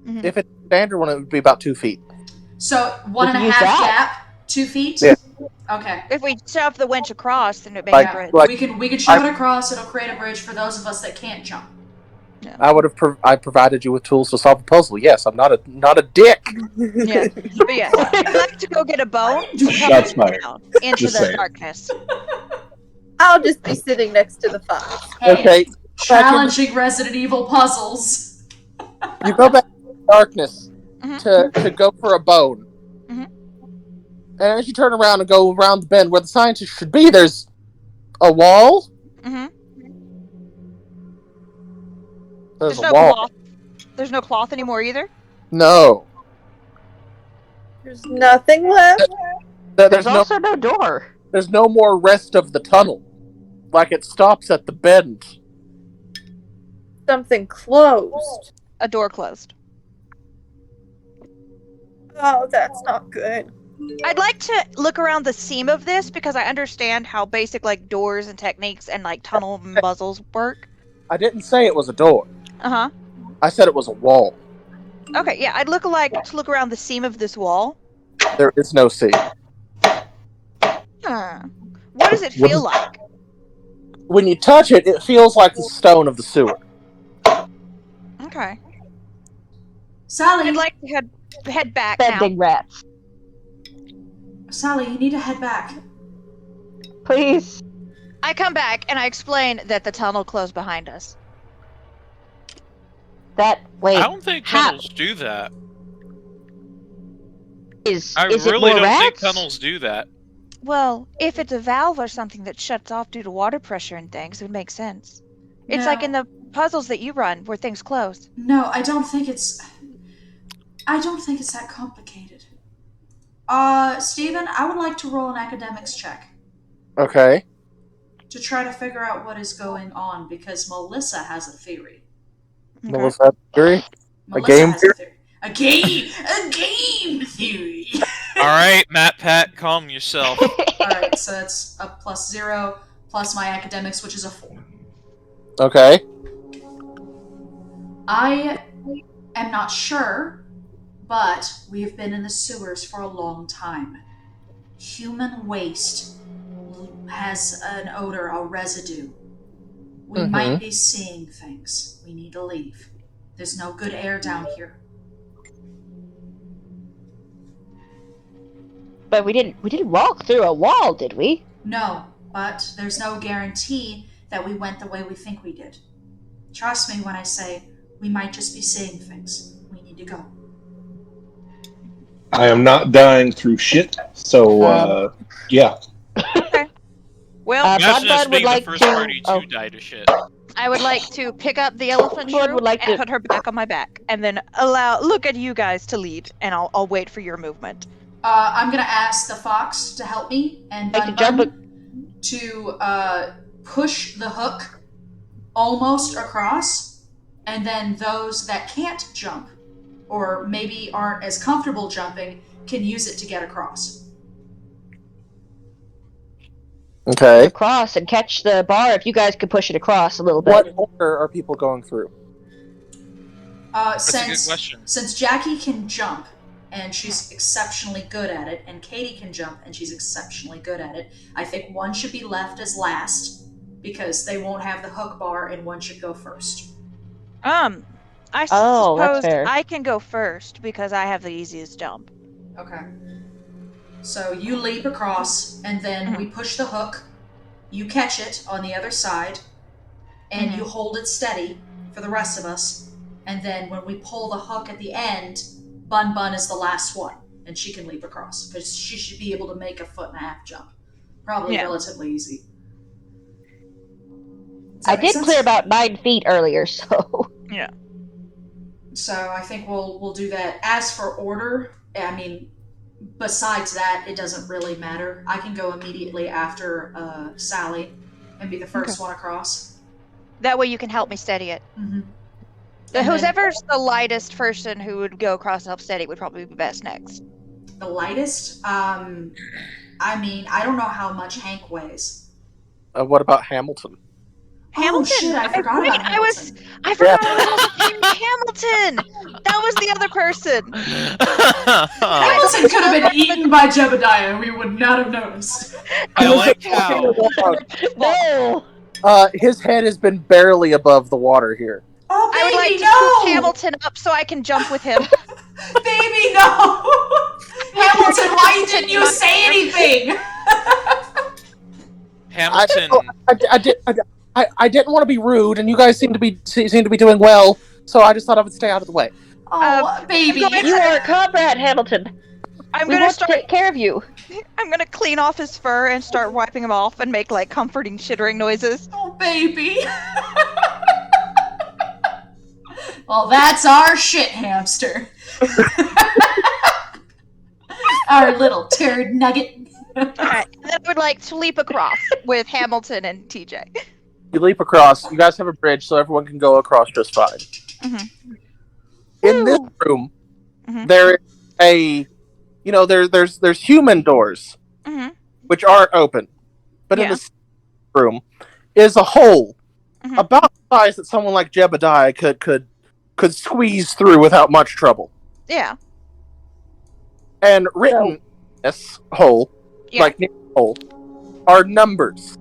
Mhm. If it's standard one, it would be about 2 feet. So one We and a can use half that. gap, 2 feet. Yeah. Okay. If we shove the winch across, then it makes Like- a bridge. We can shove it across. It'll create a bridge for those of us that can't jump. I would have. I provided you with tools to solve a puzzle. Yes, I'm not a dick. Yeah. But yes, I'd like to go get a bone to cover Shots me fired. down into Just the saying. darkness. I'll just be sitting next to the fox. Hey, Okay. challenging Resident Evil puzzles. You go back to the darkness Mhm. to go for a bone. Mhm. And as you turn around and go around the bend where the scientist should be, there's a wall. Mm-hmm. There's a no wall. cloth. There's no cloth anymore either. No. There's nothing left. There's also no door. There's no more rest of the tunnel. Like it stops at the bend. Something closed. A door closed. Oh, that's not good. I'd like to look around the seam of this because I understand how basic doors and techniques and tunnel muzzles work. I didn't say it was a door. Uh-huh. I said it was a wall. Okay, yeah, I'd look around the seam of this wall. There is no seam. What does it feel like? When you touch it, it feels like the stone of the sewer. Okay. Sally, I'd like to head back Bending now. rats. Sally, you need to head back. Please. I come back and I explain that the tunnel closed behind us. Wait. I don't think tunnels do that. Is I it really more don't think rats? tunnels do that. Well, if it's a valve or something that shuts off due to water pressure and things, it would make sense. It's like in the puzzles that you run where things close. No, I don't think it's that complicated. Steven, I would like to roll an academics check. Okay. to try to figure out what is going on because Melissa has a theory. Okay. Melissa, theory? Melissa game has a theory. A game theory. All right, Matt, Pat, calm yourself. Alright, so that's a +0 plus my academics, which is a 4. Okay. I am not sure, but we have been in the sewers for a long time. Human waste has an odor, a residue. We might be seeing things. We need to leave. There's no good air down here. But we didn't walk through a wall, did we? No, but there's no guarantee that we went the way we think we did. Trust me when I say we might just be seeing things. We need to go. I am not dying through shit, so yeah. Well, Imagine us Bud would being the like first to- party to oh. die to shit. I would like to pick up the elephant Bud shrew would like and to- put her back on my back, and then look at you guys to lead, and I'll wait for your movement. I'm gonna ask the fox to help me and Like to Bun jump to push the hook almost across, and then those that can't jump or maybe aren't as comfortable jumping can use it to get across. Okay. across and catch the bar if you guys could push it across a little bit. What order are people going through? That's a good question. Since Jackie can jump and she's exceptionally good at it, and Katie can jump and she's exceptionally good at it, I think one should be left as last because they won't have the hook bar, and one should go first. I Oh, that's suppose fair. I can go first because I have the easiest jump. Okay. So you leap across, and then we push the hook. You catch it on the other side, and you hold it steady for the rest of us. And then when we pull the hook at the end, Bun Bun is the last one, and she can leap across because she should be able to make a 1.5-foot jump. Probably relatively easy. Does that I make did sense? clear about 9 feet earlier, so Yeah. So I think we'll do that. As for order, I mean, besides that, it doesn't really matter. I can go immediately after Sally and be the first one across. That way you can help me steady it. Mm-hmm. Whoever's the lightest person who would go across and help steady would probably be best next. The lightest? I mean, I don't know how much Hank weighs. What about Hamilton? Hamilton. Oh shit, I forgot about Hamilton. I forgot Hamilton. That was the other person. Hamilton could have been eaten by Jebediah and we would not have noticed. I like how no. His head has been barely above the water here. Oh, I would like baby, to no! scoop Hamilton up so I can jump with him. Baby, no! Hamilton, why didn't you say anything? Hamilton. I didn't want to be rude, and you guys seem to be doing well, so I just thought I would stay out of the way. Oh, baby. You are a comrade, Hamilton. I'm We gonna want start. to take care of you. I'm gonna clean off his fur and start wiping him off and make like comforting, shittering noises. Oh, baby. Well, that's our shit hamster. Our little turd nugget. Alright, then I would like to leap across with Hamilton and TJ. You leap across. You guys have a bridge, so everyone can go across just fine. In this room, there is there's human doors, which are open, but in this room is a hole about the size that someone like Jebediah could squeeze through without much trouble. Yeah. And written in this hole, like near the hole, are numbers.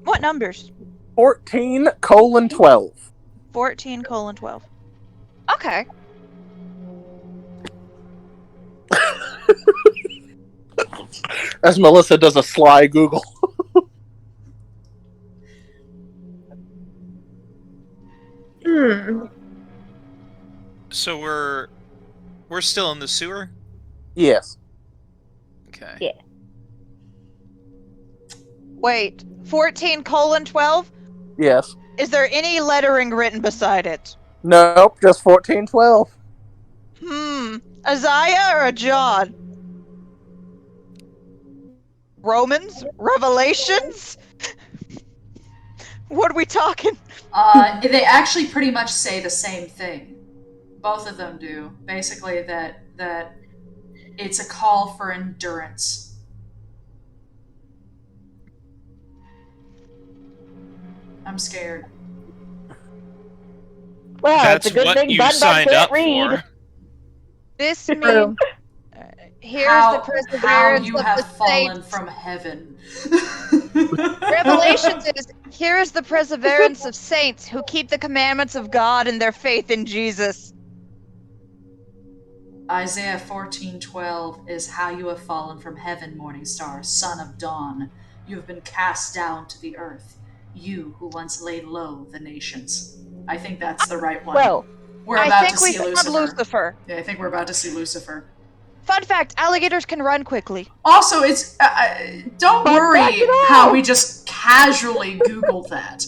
What numbers? 14:12. 14:12. Okay. As Melissa does a sly Google. So we're still in the sewer? Yes. Okay. Yeah. Wait, 14:12? Yes. Is there any lettering written beside it? Nope, just 14:12. Isaiah or a John? Romans? Revelations? What are we talking? They actually pretty much say the same thing. Both of them do. Basically, that it's a call for endurance. I'm scared. Well, That's it's a good what thing you Bun signed can't up read. for. This True. means here's how, the perseverance you of have the fallen saints. from heaven. Revelations is here is the perseverance of saints who keep the commandments of God and their faith in Jesus. Isaiah 14:12 is how you have fallen from heaven, morning star, son of dawn. You have been cast down to the earth, you who once laid low the nations. I think that's the right one. Well, we're I about think to we see found Lucifer. Yeah, I think we're about to see Lucifer. Fun fact: alligators can run quickly. Also, it's don't Fun worry fact at all. how we just casually Googled that.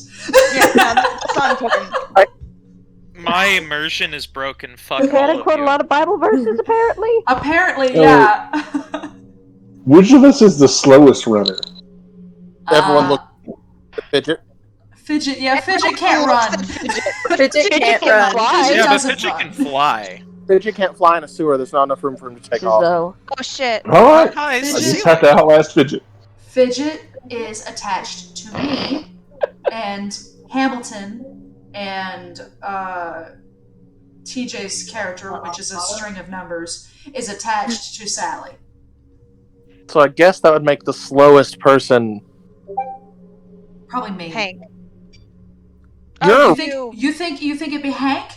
Yeah, no, that's not important. My immersion is broken. Fuck you all can't of quote a you. lot of Bible verses, apparently. Apparently, Oh. yeah. Which of us is the slowest runner? Everyone look at the fidget. Fidget. Yeah, Fidget can't run. Fidget can't can run. fly. Fidget Yeah, but doesn't Fidget run. can fly. Fidget can't fly in a sewer. There's not enough room for him to take off. So, Oh shit! Alright. Hi, I Fidget. just have to outlast Fidget. Fidget is attached to me, and Hamilton and TJ's character, which is a string of numbers, is attached to Sally. So I guess that would make the slowest person. Probably me. Hank. You're You think it'd be Hank?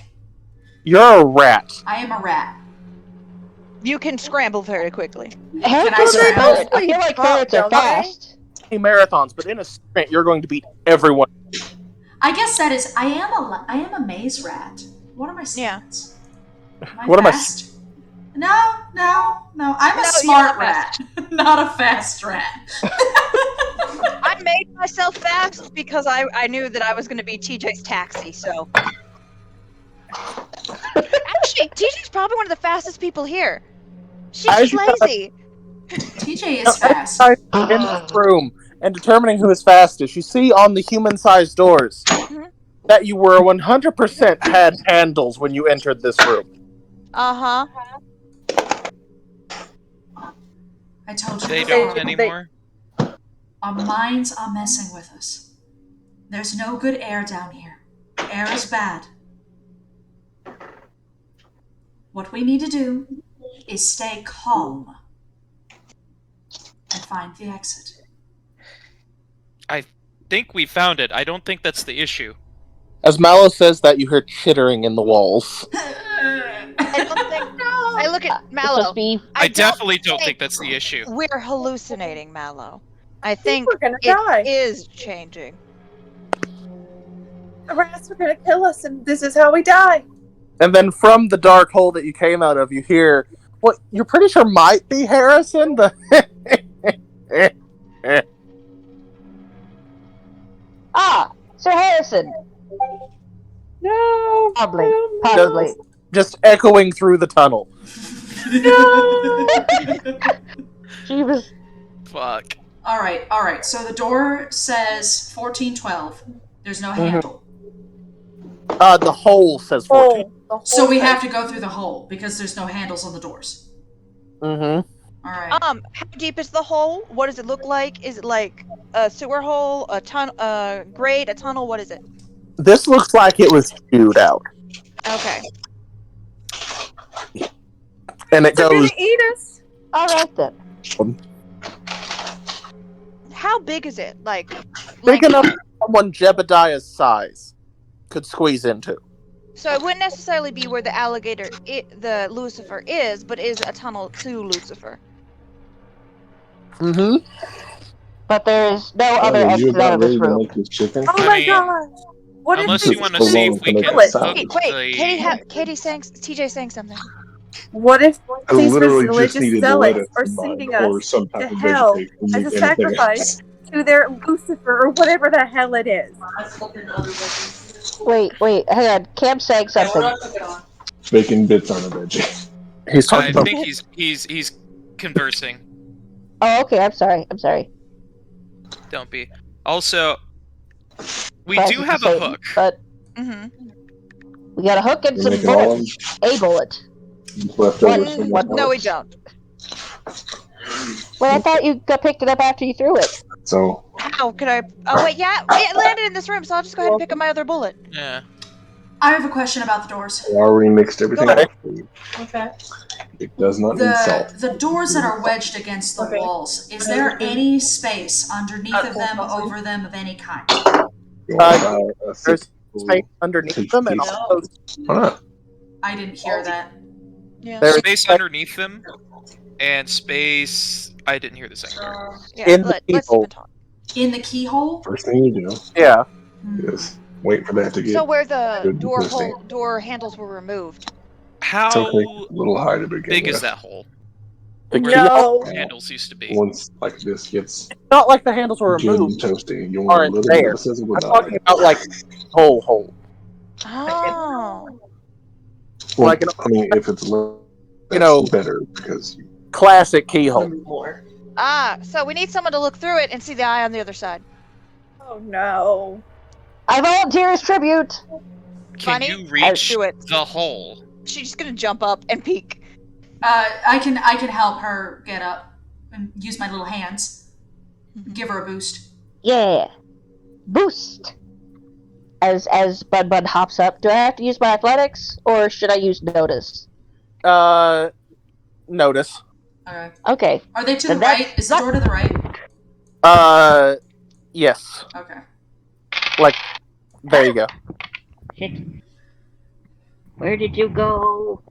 you're a rat. I am a rat. You can scramble very quickly. Hank I is a scramble? ferret. I feel like Oh, ferrets are don't they? fast. Marathons, but in a sprint, you're going to beat everyone. I guess that is. I am a maze rat. What are my Yeah. stats? What am I fast? No. I'm a No, smart you're rat, not a fast rat. I made myself fast because I knew that I was going to be TJ's taxi. So actually, TJ's probably one of the fastest people here. She's As just you lazy. TJ is fast. In this room and determining who is fastest, you see on the human-sized doors that you were 100% had handles when you entered this room. Uh huh. I told you They before. don't anymore. Our minds are messing with us. There's no good air down here. Air is bad. What we need to do is stay calm and find the exit. I think we found it. I don't think that's the issue. As Mallow says that, you hear chittering in the walls. I don't think. I look at This Mallow. must be. I definitely don't think that's the issue. We're hallucinating, Mallow. I think think we're gonna die. it is changing. The rats are gonna kill us, and this is how we die. And then from the dark hole that you came out of, you hear what you're pretty sure might be Harrison. The Ah, Sir Harrison. No. Possibly. just echoing through the tunnel. She was. Fuck. All right. So the door says 1412. There's no handle. The hole says 14. Oh, the whole So we thing. have to go through the hole because there's no handles on the doors. Mm-hmm. All right. How deep is the hole? What does it look like? Is it like a sewer hole, a grate, a tunnel? What is it? This looks like it was chewed out. Okay. And it They're goes gonna eat us. All right then. How big is it? Like big enough for someone Jebediah's size could squeeze into. So it wouldn't necessarily be where the the Lucifer is, but is a tunnel to Lucifer. Mm-hmm. But there is no other you exit out about of this ready to room. make this chicken? Oh I my mean, god. What Unless if you want to It's see long if we to can make it hook Wait, the... Katie's saying What if I these literally religious just needed zealots lettuce are in mine, sending or us some to type of hell vegetation, as a anything sacrifice to their Lucifer or whatever the hell it is? Wait, hang on. Cam's saying something. else. Bacon bits on a veggie. He's I talking about think he's conversing. Oh, okay. I'm sorry. Don't be. Also, we Class do is have the a same, hook. but Mm-hmm. we got a hook and We some make it all bullets. A bullet. leftovers from One- the No, we bullets. don't. Wait, I thought you picked it up after you threw it. So How could I? Oh wait, yeah, it landed in this room, so I'll just go ahead and pick up my other bullet. Yeah. I have a question about the doors. I already mixed everything Go up. Okay. It does not need salt. The doors that are wedged against the Okay. walls, is there any space underneath of them, over them, of any kind? You want to buy a There's six- space underneath them, and piece- also Why not? I didn't hear that. Yeah. there's Space underneath them, and space. I didn't hear the second part. Yeah. in the Let's people. even talk. In the keyhole? First thing you do Yeah. is wait for that to get. So where the good listening. door handles were removed. How So take a little high to begin big with. is that hole? The No. Handles used to be. Once like this gets Not like the handles were good and removed. toasty, you want a Aren't little there. bit of sizzle I'm with talking the about like hole. Oh. well, like an- I mean, if it's low, You know- better because Classic keyhole. More. So we need someone to look through it and see the eye on the other side. Oh no. I volunteer as tribute. Can Bunny, you reach do it. the hole? She's just gonna jump up and peek. I can help her get up and use my little hands. Give her a boost. Yeah. Boost. As Bud hops up, do I have to use my athletics or should I use notice? Notice. Alright. Okay. Are they to Then the that's right? Is the door to the right? Yes. Okay. There you go. Shit. Where did you go?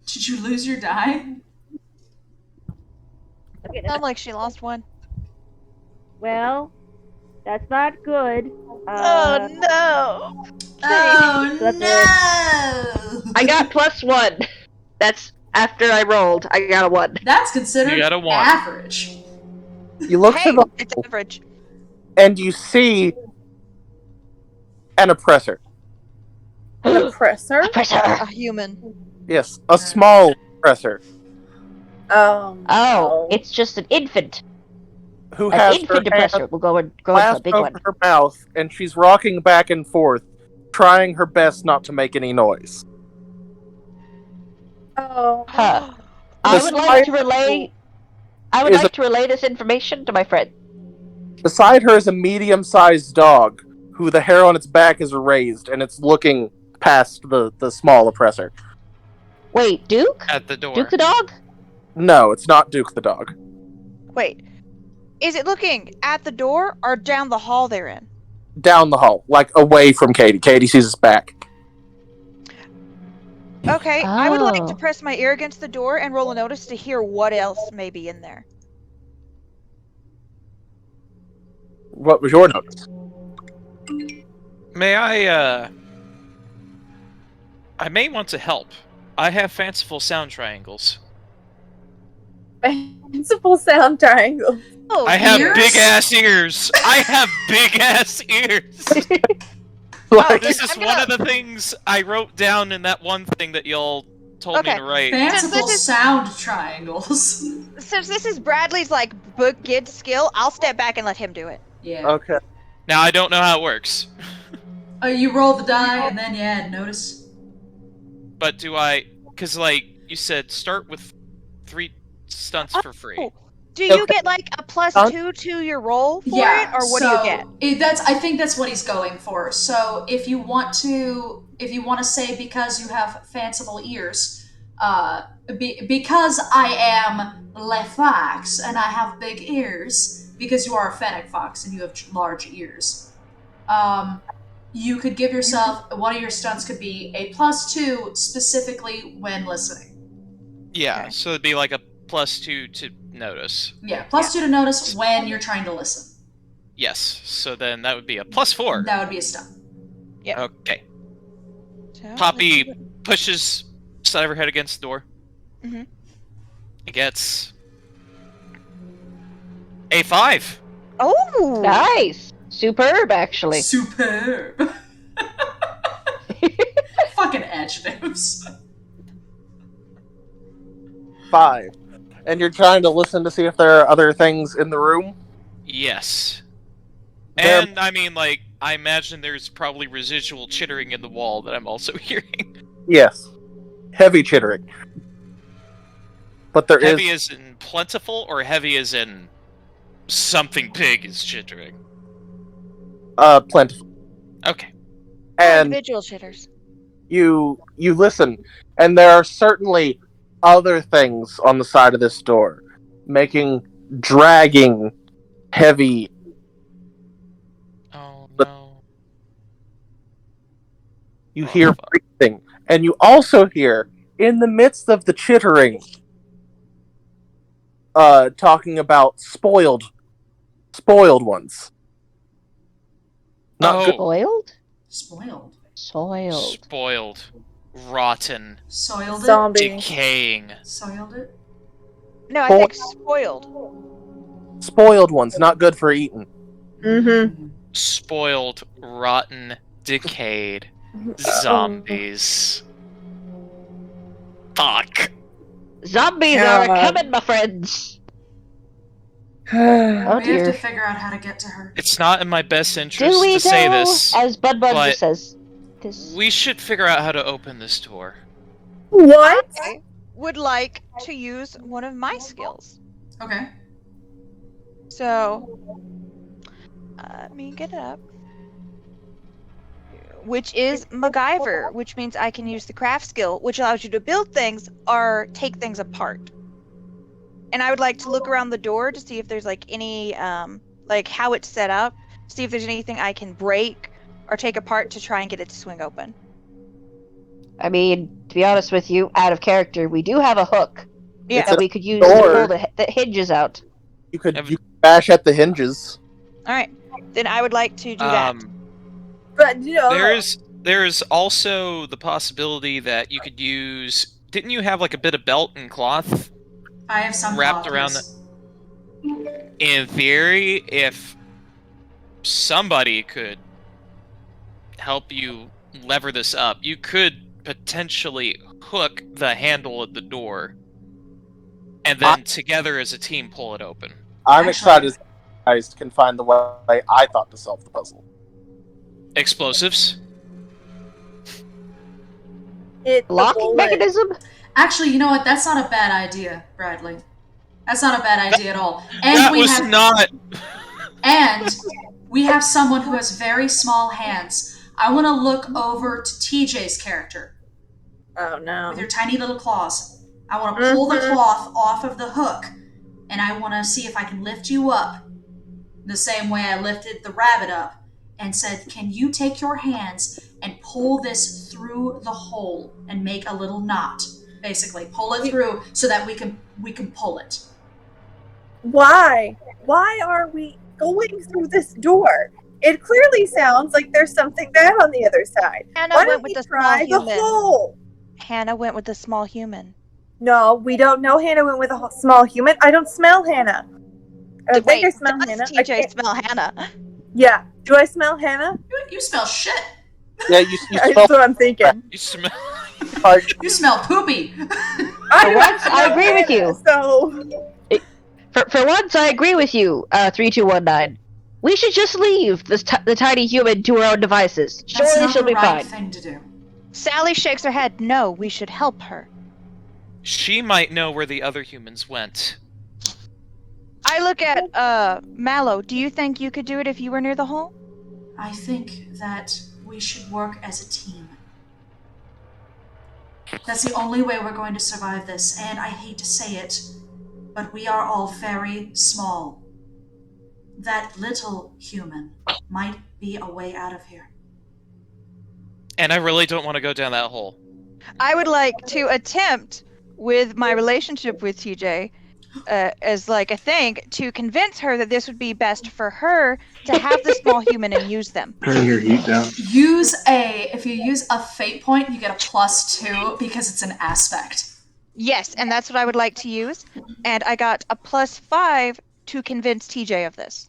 Did you lose your die? Sounds like she lost one. Well, that's not good. Oh no! Oh That's no! I got +1. That's after I rolled. I got a 1. That's considered You got a 1. average. You look Hey, to the it's average. and you see an oppressor. An oppressor? Pressure. A human. Yes, a small oppressor Oh, no. it's just an infant. who An has her infant hand oppressor. We'll go into a clasped big over one. her mouth, and she's rocking back and forth, trying her best not to make any noise. Oh. Huh. I would Beside like to relay. I would is like to relay this information to my friend. Beside her is a medium-sized dog, who the hair on its back is raised, and it's looking past the small oppressor. Wait, Duke? At the door. Duke the dog? No, it's not Duke the dog. Wait. Is it looking at the door or down the hall they're in? Down the hall, like away from Katie. Katie sees its back. Okay, I would like to Oh. press my ear against the door and roll a notice to hear what else may be in there. What was your notice? May I may want to help. I have fanciful sound triangles. Principal sound triangle. Oh, I have ears? big ass ears. I have big ass ears. Like, This is I'm one gonna- of the things I wrote down in that one thing that y'all told Okay. me to write. Fanciful This is- sound triangles. Since this is Bradley's like book kid skill, I'll step back and let him do it. Yeah. okay. Now I don't know how it works, You roll the die and then you add notice. but do I? Because like you said, start with 3 stunts for free. Oh, do you Okay. get like a +2 to your roll for Yeah. it, or what so do you get? I think that's what he's going for. So if you want to say because you have fanciful ears, because I am Le Fox and I have big ears, because you are a fennec fox and you have large ears, you could give yourself one of your stunts could be a +2 specifically when listening. Yeah, Okay. so it'd be like a +2 to notice. Yeah, +2 to notice when you're trying to listen. Yes, so then that would be a +4. That would be a stunt. Okay. So, Poppy pushes side of her head against the door. Mhm. It gets a 5. Oh, Nice. Superb, actually. Superb. Fucking adjectives. 5. And you're trying to listen to see if there are other things in the room? Yes. There- And, I mean, like, I imagine there's probably residual chittering in the wall that I'm also hearing. Yes. Heavy chittering. But there is Heavy as in plentiful, or heavy as in something big is chittering? plentiful. Okay. And Individual shitters. you listen, and there are certainly other things on the side of this door, making dragging heavy. Oh, no. You Oh, hear fuck. breathing, and you also hear, in the midst of the chittering, talking about spoiled ones. Not good. Spoiled? Spoiled. Soiled. Spoiled. Rotten. Soiled it. Zombie. Decaying. Soiled it. No, I think spoiled. Spoiled ones, not good for eating. Mm-hmm. Spoiled, rotten, decayed. Zombies. Fuck. Zombies God. are coming, my friends. Oh We have dear. to figure out how to get to her. It's not in my best interest Do we to say know, this. as Bud Buns but says, this... We should figure out how to open this door. What? I would like to use one of my skills. Okay. So, let me get it up. Which is MacGyver, which means I can use the craft skill, which allows you to build things or take things apart. And I would like to look around the door to see if there's like any, like how it's set up, see if there's anything I can break or take apart to try and get it to swing open. I mean, to be honest with you, out of character, we do have a hook Yeah. that we could use to door. pull the hinges out. You could bash at the hinges. All right. Then I would like to do that. But you know, There's also the possibility that you could use. Didn't you have like a bit of belt and cloth I have some wrapped cloth, around yes. in theory? If somebody could help you lever this up, you could potentially hook the handle of the door, and then together as a team pull it open. I'm Actually- excited as you guys can find the way I thought to solve the puzzle. Explosives. it's the Locking bullet. mechanism? Actually, you know what? That's not a bad idea, Bradley. That's not a bad idea at all. And That we was have not. and we have someone who has very small hands. I want to look over to TJ's character Oh no. with your tiny little claws. I want to pull the cloth off of the hook, and I want to see if I can lift you up the same way I lifted the rabbit up and said, "Can you take your hands and pull this through the hole and make a little knot? Basically, pull it through so that we can pull it." Why? Why are we going through this door? It clearly sounds like there's something bad on the other side. Hannah Why went don't with we the small try the human. hole? Hannah went with the small human. No, we don't know Hannah went with a small human. I don't smell Hannah. I don't think I Wait, smell does Hannah. I TJ can't- smell Hannah? Yeah. Do I smell Hannah? You smell shit. Yeah, you That's smell what I'm thinking. You smell. like You smell poopy. I once, I agree with you. So For once, I agree with you, 3219. We should just leave the tiny human to her own devices. That's Surely not she'll the be right fine. thing to do. Sally shakes her head. No, we should help her. She might know where the other humans went. I look at Mallow. Do you think you could do it if you were near the hole? I think that we should work as a team. That's the only way we're going to survive this, and I hate to say it, but we are all very small. That little human might be a way out of here. And I really don't want to go down that hole. I would like to attempt, with my relationship with TJ, as like a thing, to convince her that this would be best for her to have the small human and use them. Turn your heat down. If you use a fate point, you get a +2 because it's an aspect. Yes, and that's what I would like to use. And I got a +5 to convince TJ of this.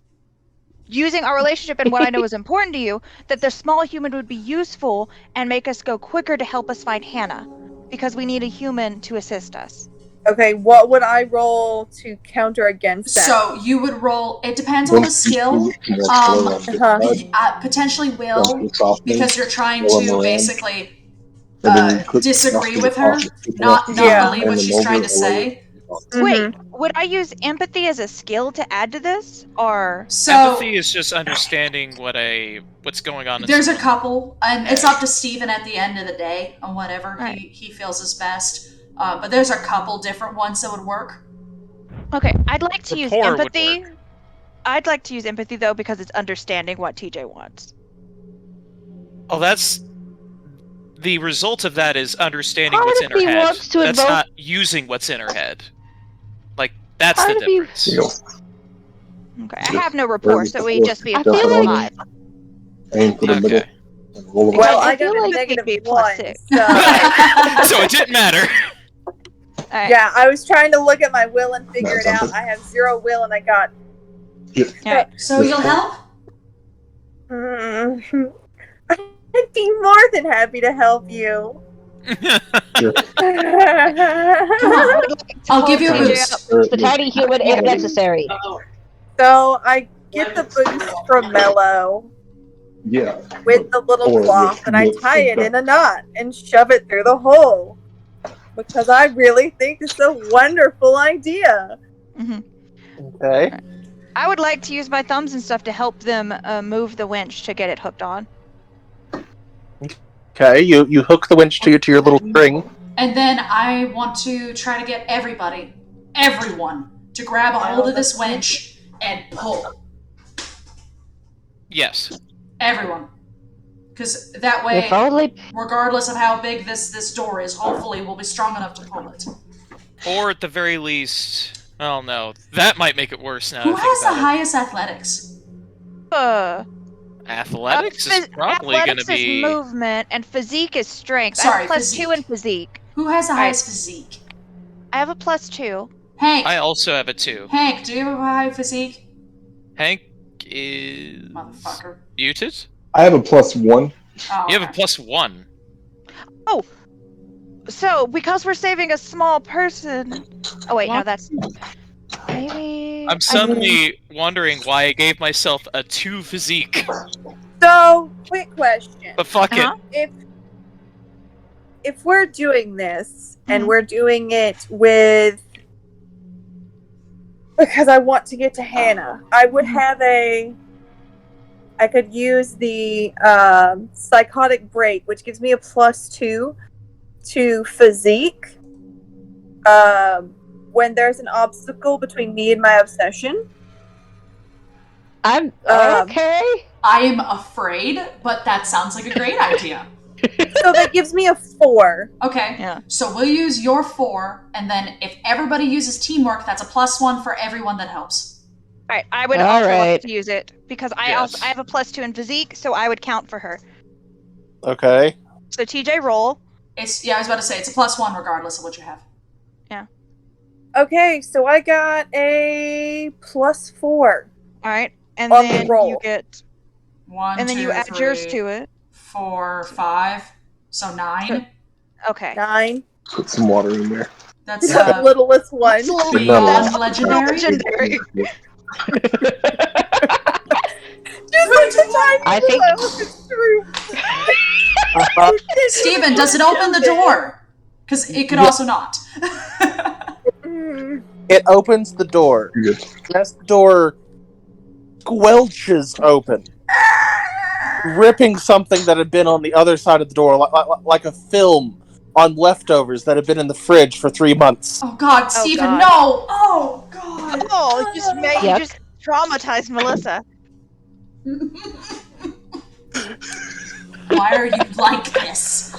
Using our relationship and what I know is important to you, that the small human would be useful and make us go quicker to help us find Hannah, because we need a human to assist us. Okay, what would I roll to counter against that? So you would roll. It depends on the skill. Potentially will, because you're trying to basically disagree with her, not believe what she's trying to say. Wait, would I use empathy as a skill to add to this, or So Empathy is just understanding what's going on. There's a couple, and it's up to Steven at the end of the day on whatever he feels is best. But there's a couple different ones that would work. Okay, I'd like to use Rapport would empathy. work. I'd like to use empathy though because it's understanding what TJ wants. Oh, that's the result of that is understanding Part what's of in her me head. wants to That's invoke- not using what's in her head. Like that's Part the of me- difference. Okay, I have no rapport, so we just be a I feel plus like- 5. Aim for the middle. Okay. And roll it Well, up. I feel got a like negative it'd be plus 1. 6. So, So it didn't matter. Alright. yeah, I was trying to look at my will and figure it out. I have 0 will, and I got. Alright. So you'll help? I'd be more than happy to help you. I'll give you a TJ boost. The tiny human if necessary. So I get the boost from Mello Yeah. with the little cloth, and I tie it in a knot and shove it through the hole because I really think it's a wonderful idea. Okay. I would like to use my thumbs and stuff to help them move the winch to get it hooked on. Okay, you hook the winch to your little string. And then I want to try to get everyone, to grab a hold of this winch and pull. Yes. Everyone. Because that way, If only regardless of how big this door is, hopefully we'll be strong enough to pull it. Or at the very least, oh no, that might make it worse now. Who that I has think the about highest athletics? Uh, it. Athletics is probably going to athletics be. is movement, and physique is strength. I Sorry, have plus physique. 2 in physique. Who has the Alright. highest physique? I have a plus 2. Hank. I also have a 2. Hank, do you have a high physique? Hank is Motherfucker. muted. I have a +1. Oh, You have a okay. +1. So, because we're saving a small person... Oh wait, no, What? that's... Maybe... I'm suddenly wondering why I gave myself a 2 physique. So, quick question: But fuck Uh-huh. if we're doing this and Mhm. we're doing it with, because I want to get to Hannah, I would have I could use the psychotic break, which gives me a +2 to physique when there's an obstacle between me and my obsession. I'm Um, okay. I am afraid, but that sounds like a great idea. So that gives me a 4. Okay. Yeah. So we'll use your 4, and then if everybody uses teamwork, that's a +1 for everyone that helps. Alright, I would All also like right. to use it, because I Yes. have a plus 2 in physique, so I would count for her. Okay. So TJ roll. I was about to say, it's a +1 regardless of what you have. Okay, so I got a +4. Alright, and On the then roll. you get... 1, And then 2, you add 3, yours to it. 4, 5. So 9. Okay. 9. Put some water in there. That's The littlest one. That's a little beyond No. legendary. legendary. Just like the time I think- I was through. Steven, does it open the door? Because it could Yeah. also not. It opens the door. You're good. As the door squelches open, ripping something that had been on the other side of the door, like a film on leftovers that had been in the fridge for 3 months. Oh God, Steven, God. no! Oh God! Oh, it just made Yep. you just traumatized Melissa. Why are you like this?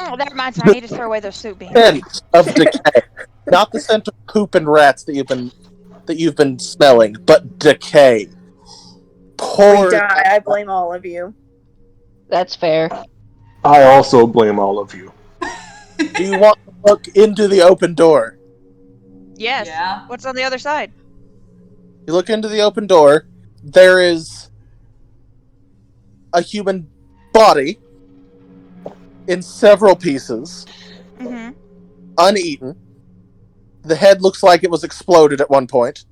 Oh, that reminds me, I need to throw away those soup beans. Scent of decay, not the scent of poop and rats that you've been smelling, but decay. We Poor. die. I blame all of you. That's fair. I also blame all of you. Do you want to look into the open door? Yes. Yeah. What's on the other side? You look into the open door. There is a human body in several pieces, Mm-hmm. uneaten. The head looks like it was exploded at one point.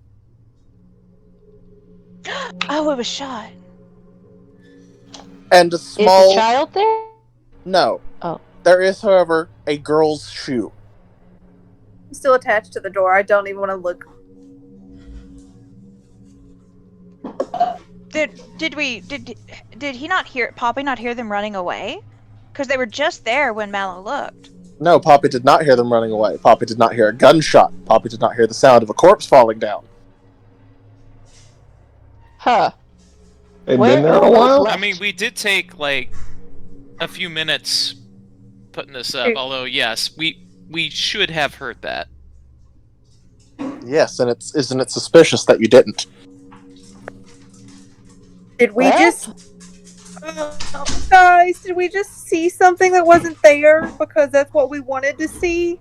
Oh, it was shot. And a Is small... the child there? No. Oh. There is, however, a girl's shoe. Still attached to the door. I don't even want to look. Did he not hear Poppy not hear them running away? Because they were just there when Mallow looked. No, Poppy did not hear them running away. Poppy did not hear a gunshot. Poppy did not hear the sound of a corpse falling down. Huh. They've Where been there are a the while? left? I mean, we did take, like, a few minutes putting this up, Shoot. although, yes, we should have heard that. Yes, and isn't it suspicious that you didn't? Did we What? just... guys, did we just see something that wasn't there because that's what we wanted to see?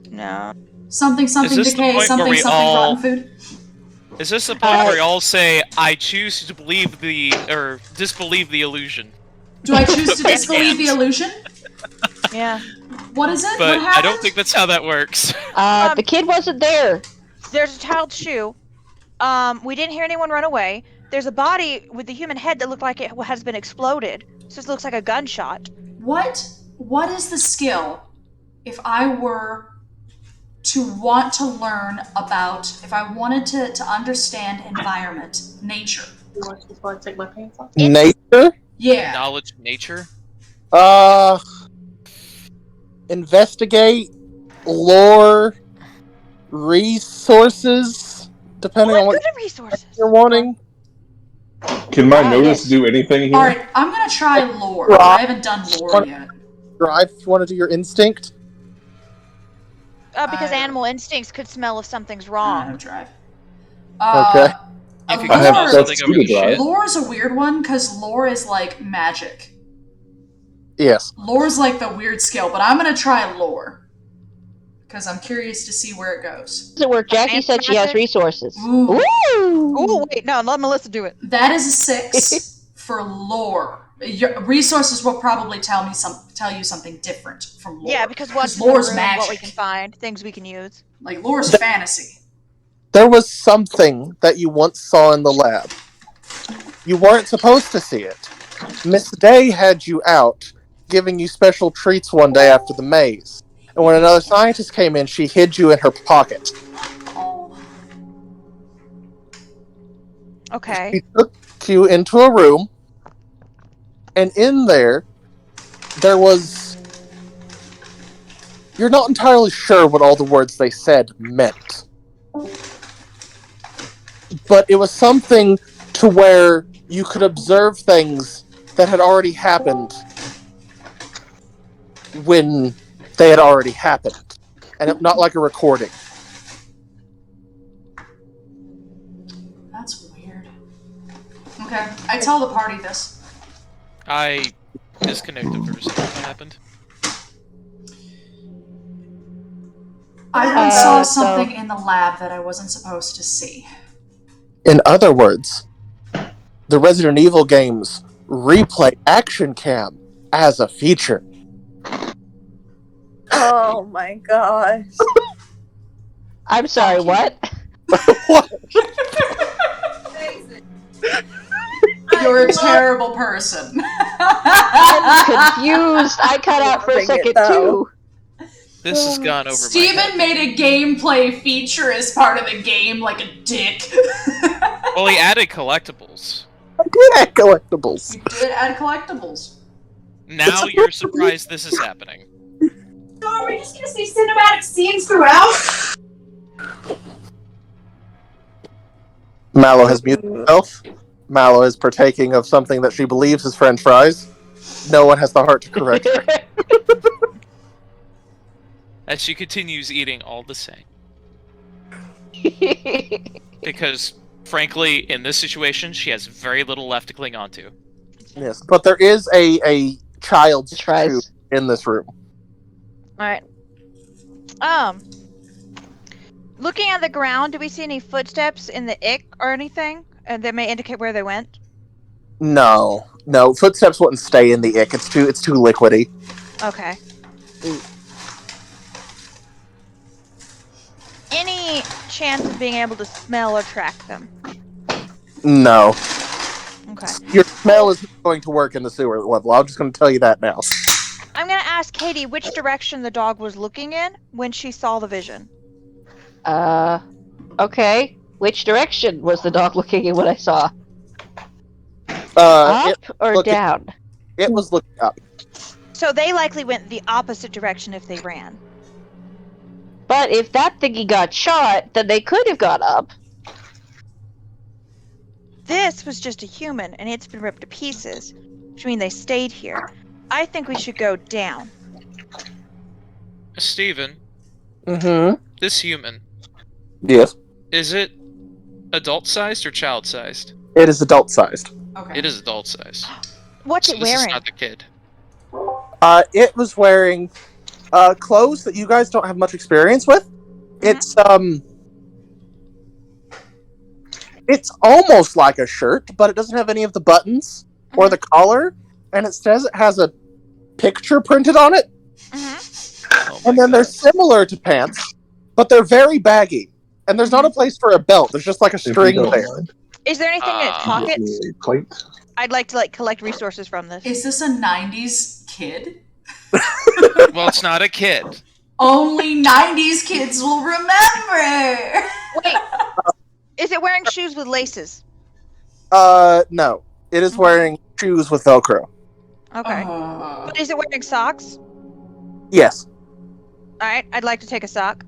No. Something Is this the decay, point something where we all- rotten food. Is this the point where we all say, I choose to believe or disbelieve the illusion? Do I choose to We disbelieve the can't. illusion? Yeah. What is it? But what happened? I don't think that's how that works. The kid wasn't there. There's a child's shoe. We didn't hear anyone run away. There's a body with the human head that looked like it has been exploded. So it looks like a gunshot. What is the skill if I were to want to learn about, if I wanted to understand environment, nature? You want to take my pants off? Nature? Yeah. Knowledge of nature? Investigate, lore, resources, depending on What what good resources? you're wanting. Can my notice yes. do anything here? Alright, I'm gonna try lore. I haven't done lore yet. Drive if you want to do your instinct. Because I- animal instincts could smell if something's I wrong. don't drive. Okay. If you Lore- can smell have something over the Scooter shit. Lore is a weird one, because lore is like magic. Yes. Lore is like the weird skill, but I'm gonna try lore. Because I'm curious to see where it goes. Doesn't work. Jackie Fancy said she has magic? resources. Ooh. Ooh! Oh wait, no, let Melissa do it. That is a 6 for lore. Your resources will probably tell you something different from lore. Yeah, because what's in the lore's room, magic. what we can find, things we can use. Like lore's fantasy. There was something that you once saw in the lab. You weren't supposed to see it. Miss Day had you out, giving you special treats one day after the maze. And when another scientist came in, she hid you in her pocket. Oh. Okay. She took you into a room, and in there was... You're not entirely sure what all the words they said meant. But it was something to where you could observe things that had already happened when they had already happened. And not like a recording. That's weird. Okay, I tell the party this. I disconnected for a second. What happened? I once saw so- something in the lab that I wasn't supposed to see. In other words, the Resident Evil games replay action cam as a feature. Oh my gosh. I'm sorry, what? What? You're a terrible person. I'm confused. I cut out for a Bring it, second, though. too. This has gone over my Steven head. made a gameplay feature as part of the game like a dick. Well, he added collectibles. I did add collectibles. You did add collectibles. Now you're surprised this is happening. So are we just gonna see cinematic scenes throughout? Mallow has muted herself. Mallow is partaking of something that she believes is French fries. No one has the heart to correct her. As she continues eating all the same. Because, frankly, in this situation, she has very little left to cling on to. Yes, but there is a child's shoe Tries. in this room. Alright. Looking at the ground, do we see any footsteps in the ick or anything? That may indicate where they went? No, footsteps wouldn't stay in the ick. It's too liquidy. Okay. any chance of being able to smell or track them? No. Okay. Your smell is not going to work in the sewer level. I'm just going to tell you that now. I'm gonna ask Katie which direction the dog was looking in when she saw the vision. Okay. Which direction was the dog looking in when I saw? It Up or looking- down? It was looking up. So they likely went the opposite direction if they ran. But if that thingy got shot, then they could have gone up. This was just a human, and it's been ripped to pieces, which means they stayed here. I think we should go down. Steven, Mm-hmm. this human, Yes. is it adult-sized or child-sized? It is adult-sized. Okay. It is adult-sized. What's So it this is wearing? not the kid. It was wearing clothes that you guys don't have much experience with. It's almost like a shirt, but it doesn't have any of the buttons or the collar, and it says it has a picture printed on it. Mm-hmm. Oh And my then they're God. similar to pants, but they're very baggy. And there's not a place for a belt. There's just like a string there. Is there anything in its pockets? Plate. I'd like to collect resources from this. Is this a 90s kid? Well, it's not a kid. Only 90s kids will remember! Wait, is it wearing shoes with laces? No. It is wearing shoes with Velcro. Okay. But is it wearing socks? Yes. Alright, I'd like to take a sock.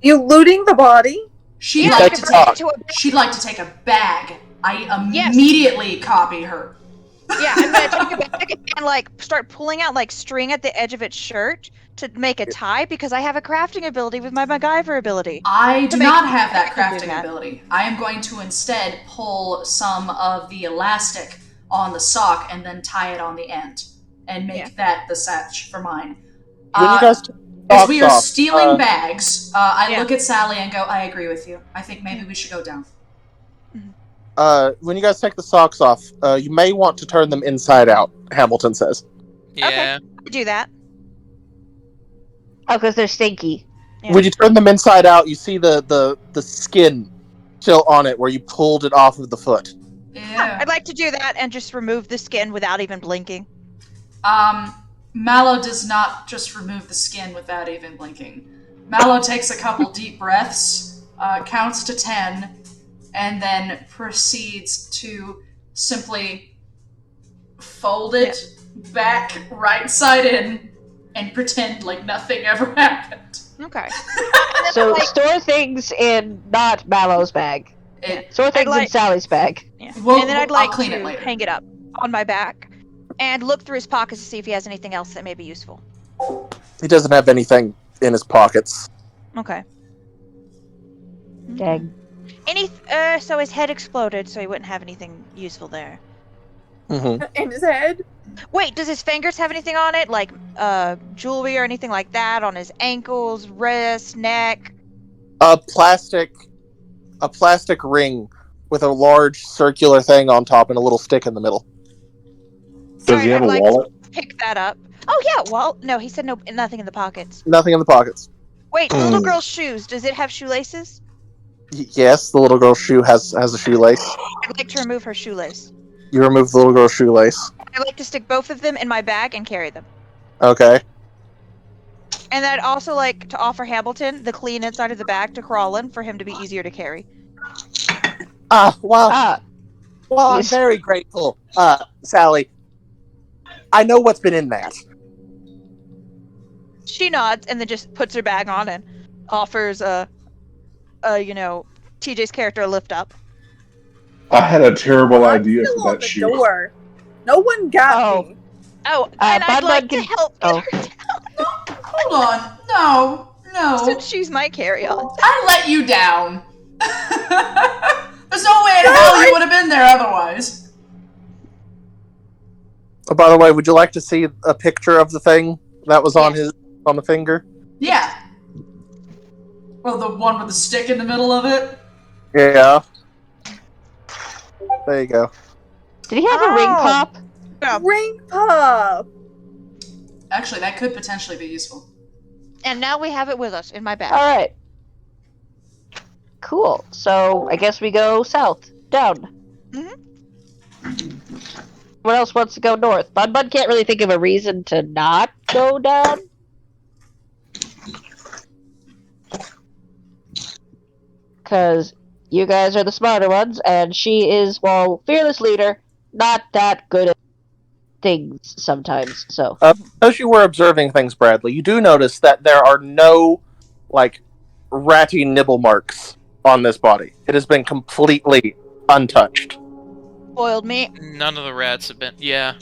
You looting the body? She'd Yeah, like I to could bring take. it to a- She'd like to take a bag. I Yes. immediately copy her. Yeah, I'm gonna take a bag and start pulling out string at the edge of its shirt to make a tie because I have a crafting ability with my MacGyver ability. I do make not have that I can do crafting that. ability. I am going to instead pull some of the elastic on the sock and then tie it on the end and make that the satch for mine. When you guys took As we are socks off, stealing bags, I Yeah. look at Sally and go, I agree with you. I think maybe we should go down. when you guys take the socks off, you may want to turn them inside out, Hamilton says. Yeah. I do that. Oh, because they're stinky. Yeah. When you turn them inside out, you see the skin still on it where you pulled it off of the foot. Yeah. I'd like to do that and just remove the skin without even blinking. Mallow does not just remove the skin without even blinking. Mallow takes a couple deep breaths, counts to 10, and then proceeds to simply fold it back right side in and pretend like nothing ever happened. Okay. So store things in not Mallow's bag. Store things in Sally's bag. Yeah. Well, and then I'd I'll like clean to it later. hang it up on my back and look through his pockets to see if he has anything else that may be useful. He doesn't have anything in his pockets. Okay. Dang. So his head exploded, so he wouldn't have anything useful there. Mm-hmm. In his head? Wait, does his fingers have anything on it? Like, jewelry or anything like that on his ankles, wrists, neck? A plastic ring with a large circular thing on top and a little stick in the middle. Does he have a wallet? Pick that up. Oh, yeah, well, no, he said nothing in the pockets. Nothing in the pockets. Wait, the little girl's shoes, does it have shoelaces? Yes, the little girl's shoe has a shoelace. I'd like to remove her shoelace. You remove the little girl's shoelace. I'd like to stick both of them in my bag and carry them. Okay. And I'd also like to offer Hamilton the clean inside of the bag to crawl in for him to be easier to carry. Well, I'm Yes. very grateful, Sally. I know what's been in that. She nods and then just puts her bag on and offers TJ's character a lift up. I had a terrible I'm idea still for on that the shoe. door. No one got me. Oh, and I'd Bud like Bud to can- help get oh. her down Hold on. No. since she's my carry-on. I let you down. There's no way in hell you would have been there otherwise. Oh, by the way, would you like to see a picture of the thing that was on the finger? Yeah. Well, the one with the stick in the middle of it? Yeah. There you go. Did he have a ring pop? Ring pop. Actually, that could potentially be useful. And now we have it with us in my bag. All right. Cool. So I guess we go south, down. What else wants to go north? Bud can't really think of a reason to not go down. Because you guys are the smarter ones, and she is, well, fearless leader, not that good at things sometimes. So As you were observing things, Bradley, you do notice that there are no, like, ratty nibble marks on this body. It has been completely untouched. Boiled meat. None of the rats have been. Yeah.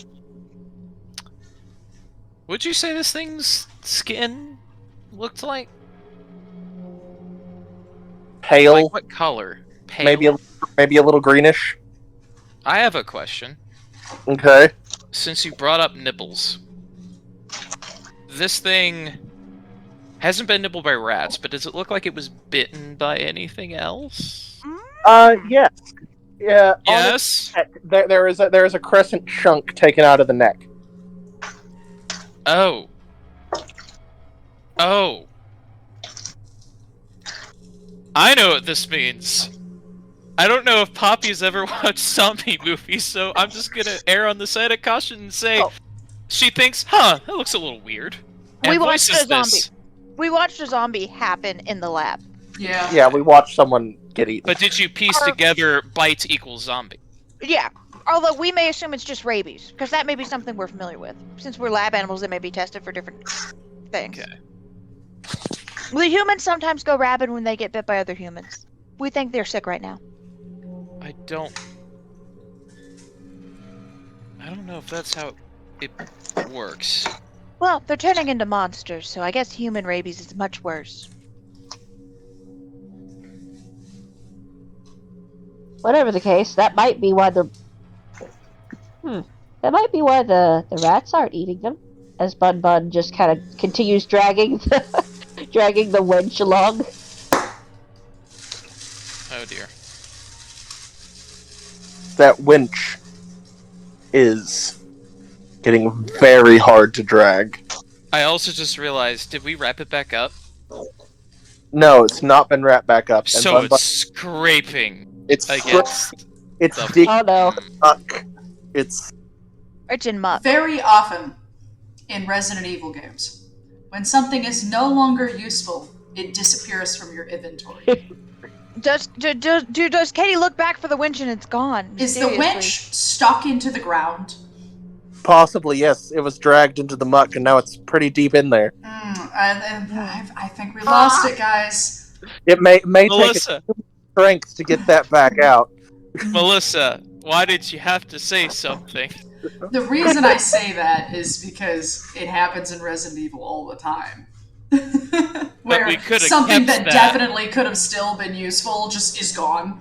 Would you say this thing's skin looked like? Pale, Like what color? Pale. maybe a little greenish. I have a question. Okay. Since you brought up nibbles, this thing hasn't been nibbled by rats, but does it look like it was bitten by anything else? Yes. Yeah. Yes. There is a crescent chunk taken out of the neck. Oh. Oh. I know what this means. I don't know if Poppy's ever watched zombie movies, so I'm just gonna err on the side of caution and say she thinks, huh, that looks a little weird. And We watched voices a zombie. this. We watched a zombie happen in the lab. Yeah. Yeah, we watched someone get eaten. But did you piece together bite equals zombie? Yeah. Although we may assume it's just rabies, because that may be something we're familiar with. Since we're lab animals, they may be tested for different things. Okay. The humans sometimes go rabid when they get bit by other humans. We think they're sick right now. I don't know if that's how it works. Well, they're turning into monsters, so I guess human rabies is much worse. whatever the case, that might be why the rats aren't eating them. As Bun just kind of continues dragging the wench along. Oh dear. That winch is getting very hard to drag. I also just realized, did we wrap it back up? No, it's not been wrapped back up. And So it's scraping it's against it's the digging Oh no. muck. It's in muck. Very often in Resident Evil games, when something is no longer useful, it disappears from your inventory. Does Katie look back for the winch and it's gone? Is the Seriously. winch stuck into the ground? possibly, yes. It was dragged into the muck, and now it's pretty deep in there. I think we lost it, guys. It may take Melissa, strength to get that back out. Melissa, why did you have to say something? The reason I say that is because it happens in Resident Evil all the time. Where we could've something kept that definitely could have still been useful just is gone.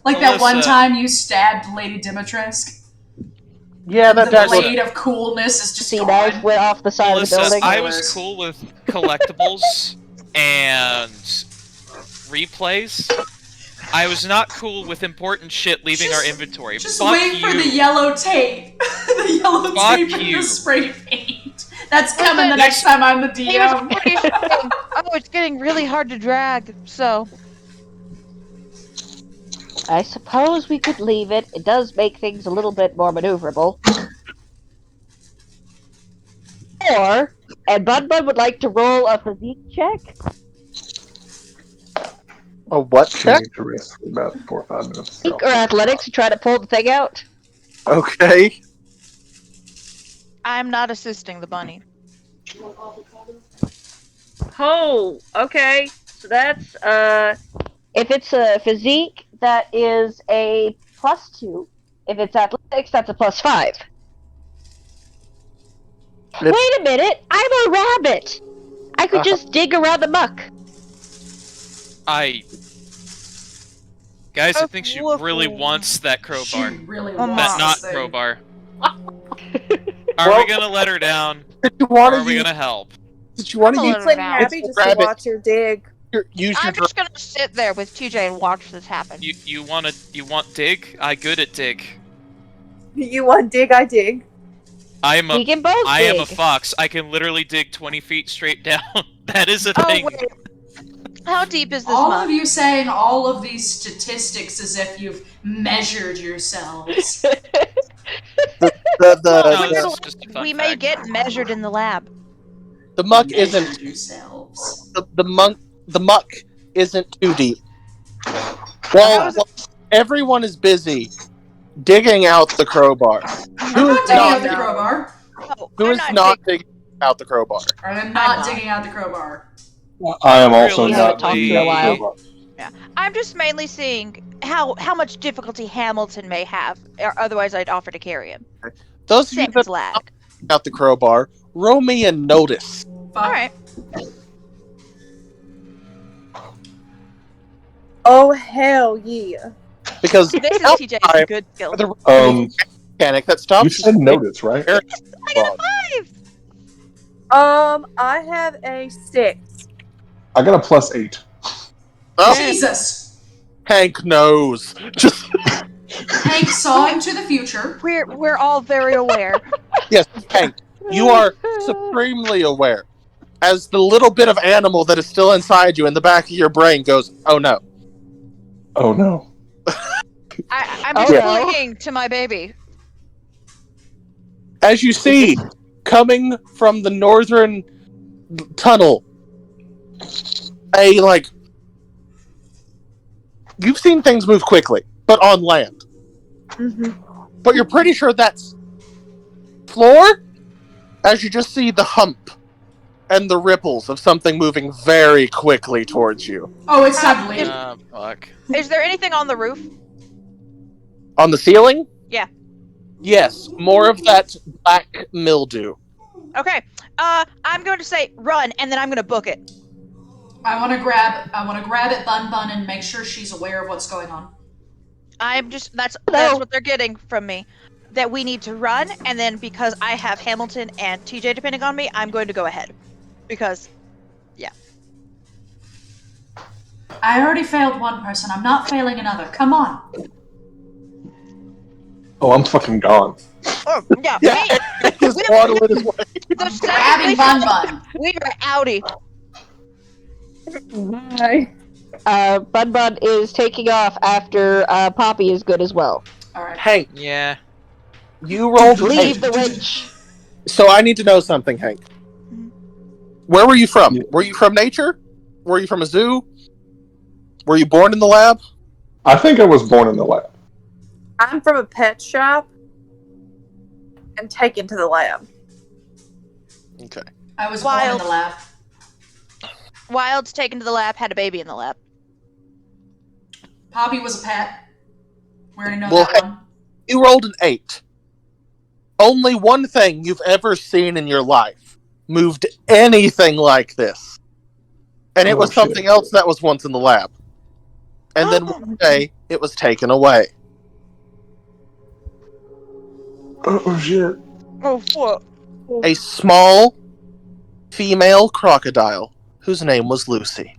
Like that one Melissa. time you stabbed Lady Dimitrescu. Yeah, that The dagger. blade of coolness is just See, gone. knife went off the side Melissa, of the building. I was cool with collectibles and replays. I was not cool with important shit leaving our inventory. Just Fuck wait for you. the yellow tape. The yellow Fuck tape and you. the spray paint. That's coming the next time I'm the He was DM. pretty sure. Oh, it's getting really hard to drag. So I suppose we could leave it. It does make things a little bit more maneuverable. Or, and Bun would like to roll a physique check. A what We check? need to rest for about 4 or 5 minutes. Physique or athletics to try to pull the thing out. Okay. I'm not assisting the bunny. Oh, okay. So that's, if it's a physique, that is a +2. If it's athletics, that's a +5. Wait a minute! I'm a rabbit! I could just dig around the muck. Guys, I think she really wants that crowbar. She really Come wants That on. not this thing. crowbar. Are Well- we gonna let her down? Did you Or want are to we use? gonna help? Did you want to I'm use? a Feeling now. happy just to Rabbit. watch her dig. Use your I'm just gonna sit there with TJ and watch this happen. You want dig? I good at dig. You want dig, I dig. I am We can both I am a dig. fox. I can literally dig 20 feet straight down. That is a Oh thing. wait. How deep is this All muck? of you saying all of these statistics as if you've measured yourselves. The No, the, it's just a fun we may fact. get measured in the lab. the muck Measured isn't yourselves. the muck isn't too deep. How is it- While everyone is busy digging out the crowbar, I'm who not is digging not out the crowbar. Oh, who I'm is not not dig- digging out the crowbar? I'm not not. digging out the crowbar. I am also Really? We haven't not talked digging for a out the while. crowbar. I'm just mainly seeing how much difficulty Hamilton may have, or otherwise I'd offer to carry him. Those of you Sans that lag. out the crowbar, roll me a notice. Fuck. All right. Oh hell yeah! Because This is time TJ's good skill. the Um, mechanic that you stops said notice, right? I got a 5. I have a 6. I got a +8. Oh, Jesus! Hank knows. Just Hank saw into the future. We're all very aware. yes, Hank, you are supremely aware. As the little bit of animal that is still inside you in the back of your brain goes, oh no. Oh no. I'm Oh, just no. clinging to my baby. As you see, coming from the northern tunnel, you've seen things move quickly, but on land. But you're pretty sure that's floor, as you just see the hump and the ripples of something moving very quickly towards you. Oh, it's time to leave. Fuck. Is there anything on the roof? On the ceiling? Yeah. Yes, more of that black mildew. Okay. I'm going to say run, and then I'm going to book it. I want to grab it, Bun Bun, and make sure she's aware of what's going on. That's what they're getting from me. That we need to run, and then because I have Hamilton and TJ depending on me, I'm going to go ahead. Because, yeah. I already failed one person. I'm not failing another. Come on. Oh, I'm fucking gone. Oh, yeah. Yeah, just waddling his way. I'm grabbing Bun Bun. We are outie. Bye. Bun Bun is taking off after Poppy is good as well. Alright. Hank, Yeah. you rolled an Leave 8. the witch. So I need to know something, Hank. Where were you from? Were you from nature? Were you from a zoo? Were you born in the lab? I think I was born in the lab. I'm from a pet shop and taken to the lab. Okay. I was born in the lab. Wild's taken to the lab, had a baby in the lab. Poppy was a pet. We already know Well, that one. You rolled an 8. Only one thing you've ever seen in your life moved anything like this. And it Oh, was something shit. else that was once in the lab. And then one day, it was taken away. Oh shit. Oh, fuck. A small female crocodile whose name was Lucy.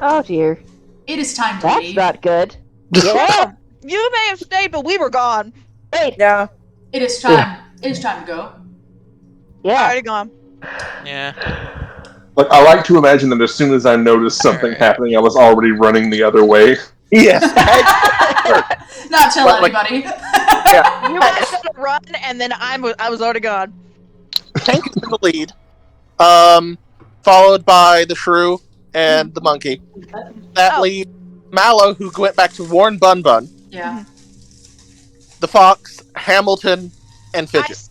Oh dear. It is time to That's leave. not good. Yeah. You may have stayed, but we were gone. Wait. Yeah. It is time. It is time to go. Yeah. Already gone. Yeah. Like, I like to imagine that as soon as I noticed something Alright. happening, I was already running the other way. Yes. Not tell But, like- anybody. Yeah. You guys had to run, and then I was already gone. Hank is in the lead. Followed by the shrew and the monkey. That Oh. leaves Mallow, who went back to warn Bun Bun, Yeah. the fox, Hamilton, and Fidget.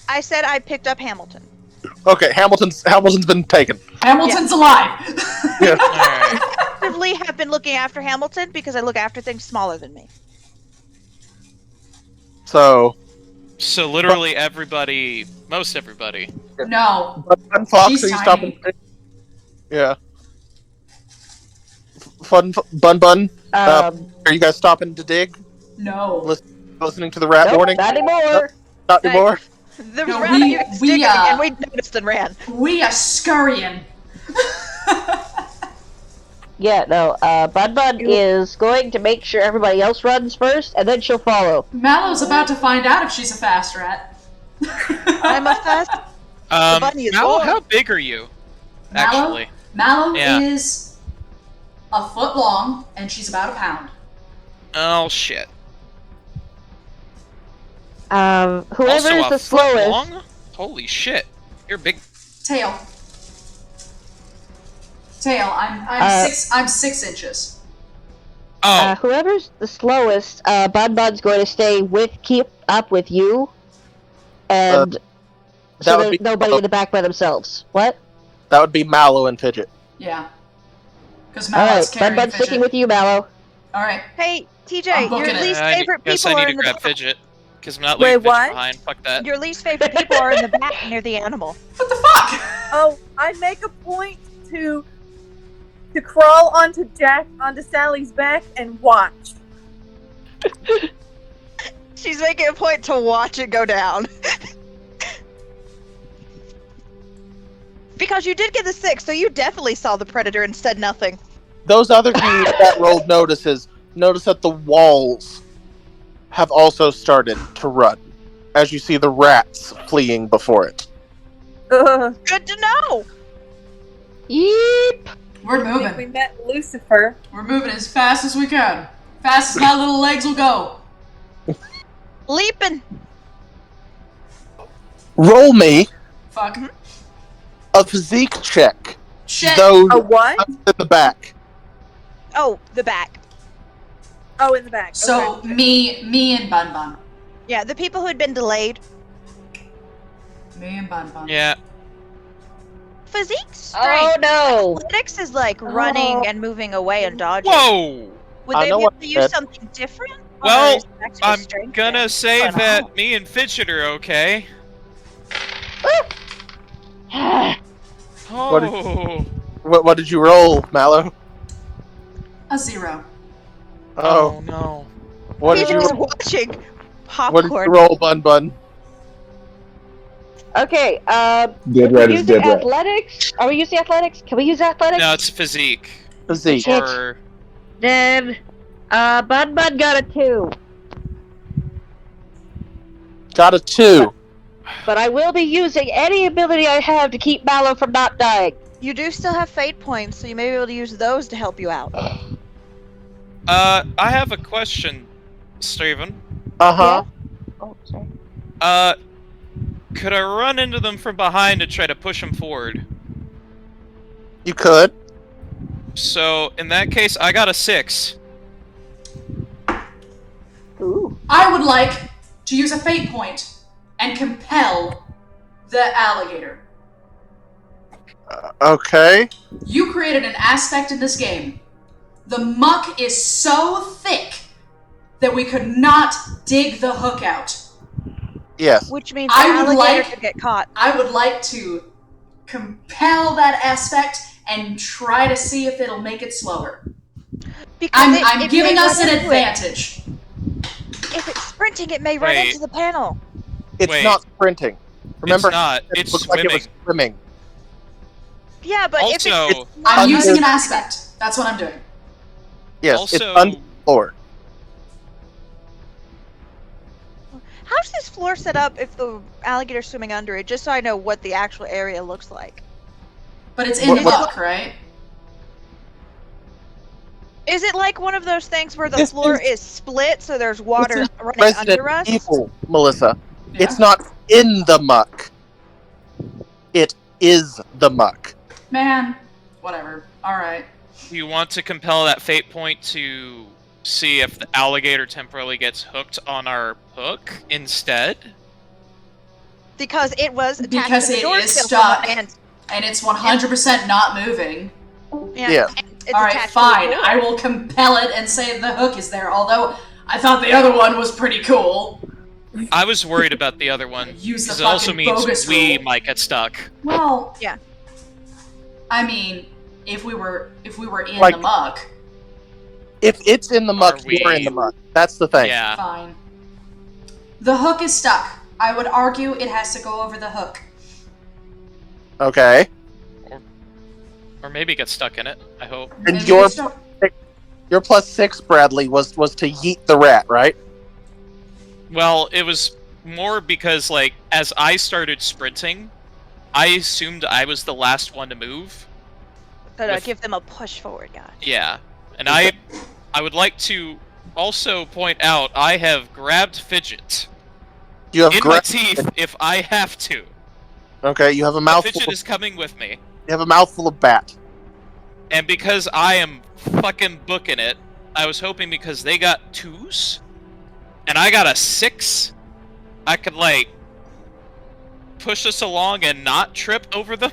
I said I picked up Hamilton. Okay, Hamilton's been taken. Hamilton's alive. Yeah. Alright. Actively have been looking after Hamilton because I look after things smaller than me. So, So literally everybody, most everybody. No. Fun Fox, She's are you tiny. stopping? Yeah. Bun Bun, are you guys stopping to dig? No. Listening to the rat Nope, warning? not anymore. Not anymore? The No, round we- you guys we, digging, uh, and we noticed and ran. We are scurrying. Yeah, no. Bun Bun is going to make sure everybody else runs first, and then she'll follow. Mallow's about to find out if she's a fast rat. I'm a fast. bunny is Mallow, long. how big are you? Actually. Mallow Yeah. is a foot long, and she's about a pound. Oh shit. Whoever's Also a the foot slowest. long? Holy shit. You're big. Tail. I'm 6 inches. Oh, Whoever's the slowest, Bun Bun's going to keep up with you, and that so would there's be- nobody in the back by themselves. What? That would be Mallow and Fidget. Yeah. Because All Mallow's right, Bun carrying Bun's Fidget. sticking with you, Mallow. Alright. Hey, I'm TJ, booking your it. least I favorite guess people I are need in to the grab Fidget. Because I'm not Wait, leaving Fidget what? behind. Fuck that. Your least favorite people are in the back near the animal. What the fuck? Oh, I make a point to crawl onto Sally's back and watch. She's making a point to watch it go down. Because you did get the 6, so you definitely saw the predator and said nothing. Those other of you that rolled notice that the walls have also started to run, as you see the rats fleeing before it. Good to know. Yeep. We're I think we moving. met Lucifer. We're moving as fast as we can. Fast as my little legs will go. Leaping. Roll me Fuck. a physique check. Shit. Those A what? in the back. Oh, the back. Oh, in the back. So, okay. me and Bun Bun. Yeah, the people who had been delayed. Me and Bun Bun. Yeah. Physique Oh strength. no! Athletics is like running and moving away and dodging. Whoa! Would I they know be what able to you use said. something different? Or Well, is it actually I'm strength gonna thing? say I don't know. that me and Fidget are okay. What Oh. What did you roll, Mallow? A 0. Oh, no. what did you He's roll? watching What did you popcorn. roll, Bun Bun? Okay, Dead we're rat is using dead rat. athletics? Are we using athletics? Can we use athletics? No, it's physique. Physique. Shit. Or Then, Bun Bun got a 2. Got a 2. But I will be using any ability I have to keep Mallow from not dying. You do still have fate points, so you may be able to use those to help you out. I have a question, Steven. Uh-huh. Oh, sorry. Could I run into them from behind and try to push them forward? You could. So, in that case, I got a 6. Ooh. I would like to use a fate point and compel the alligator. Okay. You created an aspect in this game. The muck is so thick that we could not dig the hook out. Yes. Which means I the would alligator like- could get caught. I would like to compel that aspect and try to see if it'll make it slower. Because I'm it giving may us run an into it. advantage. If it's sprinting, it may run Wait. into the panel. It's Wait. not sprinting. Remember, It's not. it It's looked like it was swimming. swimming. Yeah, but if Also, it's I'm Under- using an aspect. That's what I'm doing. Yes, also, it's on the floor. how's this floor set up if the alligator's swimming under it? Just so I know what the actual area looks like. But it's in What- the what- muck, right? Is it like one of those things where the This floor is- is split, so there's water This is running Resident under us? Evil, Melissa. Yeah. It's not in the muck. It is the muck. Man, whatever. Alright. do you want to compel that fate point to see if the alligator temporarily gets hooked on our hook instead? Because it was attached Because to the it door is sill stuck. and And it's 100% not moving. Yeah. it's Alright, attached fine. To the door. I will compel it and say the hook is there, although I thought the other one was pretty cool. I was worried about the other one, Use the because it also fucking means bogus we rule. might get stuck. Well, Yeah. I mean, if we were in Like- the muck, If it's in the muck, Are we- you're in the muck. That's the thing. Yeah. fine. The hook is stuck. I would argue it has to go over the hook. Okay. Or maybe get stuck in it, I hope. And Maybe your we still- your +6, Bradley, was to yeet the rat, right? Well, it was more because, like, as I started sprinting, I assumed I was the last one to move. Gotta give them a push forward, guys. Yeah, and I would like to also point out I have grabbed Fidget You have in my teeth if I have to. Okay, you have a mouthful. Fidget is coming with me, You have a mouthful of bat. and because I am fucking booking it, I was hoping because they got 2s, and I got a 6, I could like push us along and not trip over them.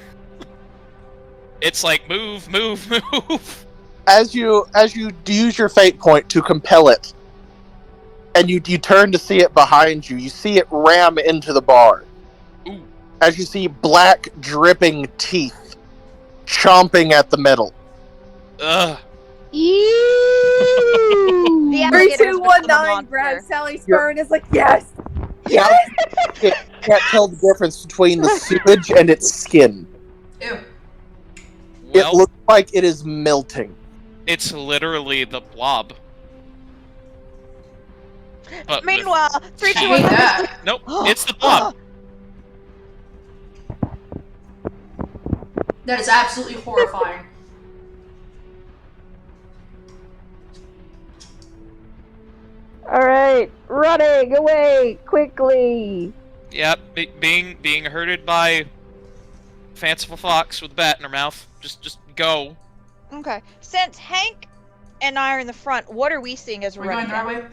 It's like move, move, move. As you use your fate point to compel it, and you turn to see it behind you, you see it ram into the bar. Ooh. As you see black dripping teeth chomping at the metal. Ugh. Ew. The alligators become a 3219 monster. grabs Sally's fur and is like, yes! Now, it can't tell the difference between the sewage and its skin. Ew. It Well, looks like it is melting. it's literally the blob. But with- Meanwhile, I 3, 2, hate 1. that. Nope, it's the blob. That is absolutely horrifying. Alright, running away quickly. Yep, being herded by fanciful fox with a bat in her mouth. Just go. Okay. Since Hank and I are in the front, what are we seeing as we're We're going running? the right way?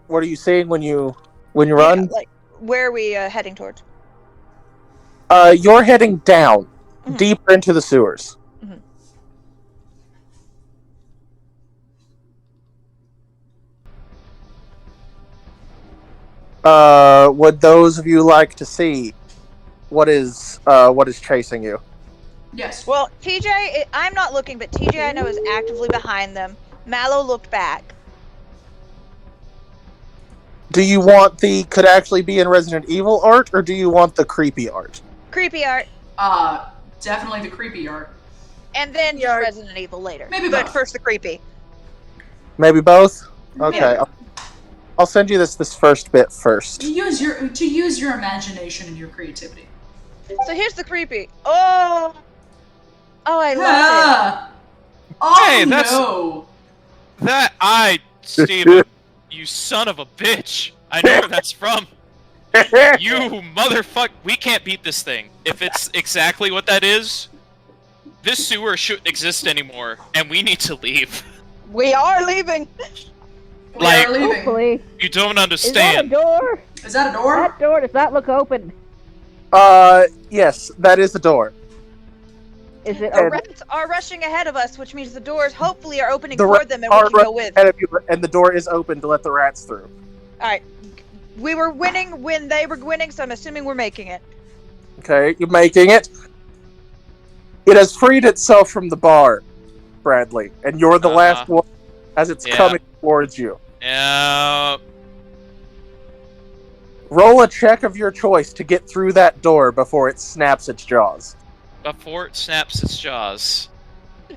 What are you seeing when you Yeah, run? like, where are we heading towards? You're heading down, Mhm. deeper into the sewers. Mhm. Would those of you like to see what is chasing you? Yes. Well, TJ, I'm not looking, but TJ I know is actively behind them. Mallow looked back. Do you want the could actually be in Resident Evil art, or do you want the creepy art? Creepy art, Definitely the creepy art. and then just Yeah. Resident Evil later. Maybe But both. first the creepy. Maybe both. Okay, Yeah. I'll send you this first bit first. To use your imagination and your creativity. So here's the creepy. Oh, I love Ah! Oh Hey, that's- no! Steven, you son of a bitch. I know where that's from. You motherfuck. We can't beat this thing. If it's exactly what that is, this sewer shouldn't exist anymore, and we need to leave. it. We are leaving. We Like- are leaving. Hopefully. You don't Is that a understand. door? Is that a door? That door does not look open. Yes, that is the door. Is it The open? rats are rushing ahead of us, which means the doors hopefully are opening The toward rats them, and are we can go with. ahead of you, and the door is open to let the rats through. All right. We were winning when they were winning, so I'm assuming we're making it. Okay, you're making it. It has freed itself from the bar, Bradley, and you're the last one as it's Yeah. coming towards you. Yeah. Roll a check of your choice to get through that door before it snaps its jaws. Before it snaps its jaws.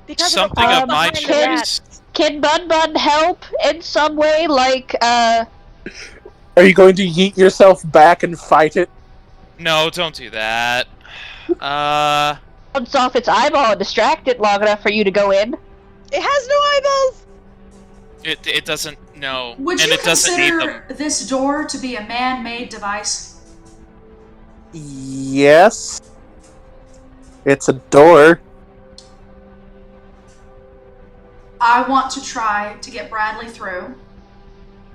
Because Something of, the of my behind the rats. choice. Can Bun Bun help in some way? Like, Are you going to yeet yourself back and fight it? No, don't do that. bounce off its eyeball and distract it long enough for you to go in? It has no eyeballs. It doesn't. No, Would and you it doesn't need them. consider this door to be a man-made device? Yes. It's a door. I want to try to get Bradley through,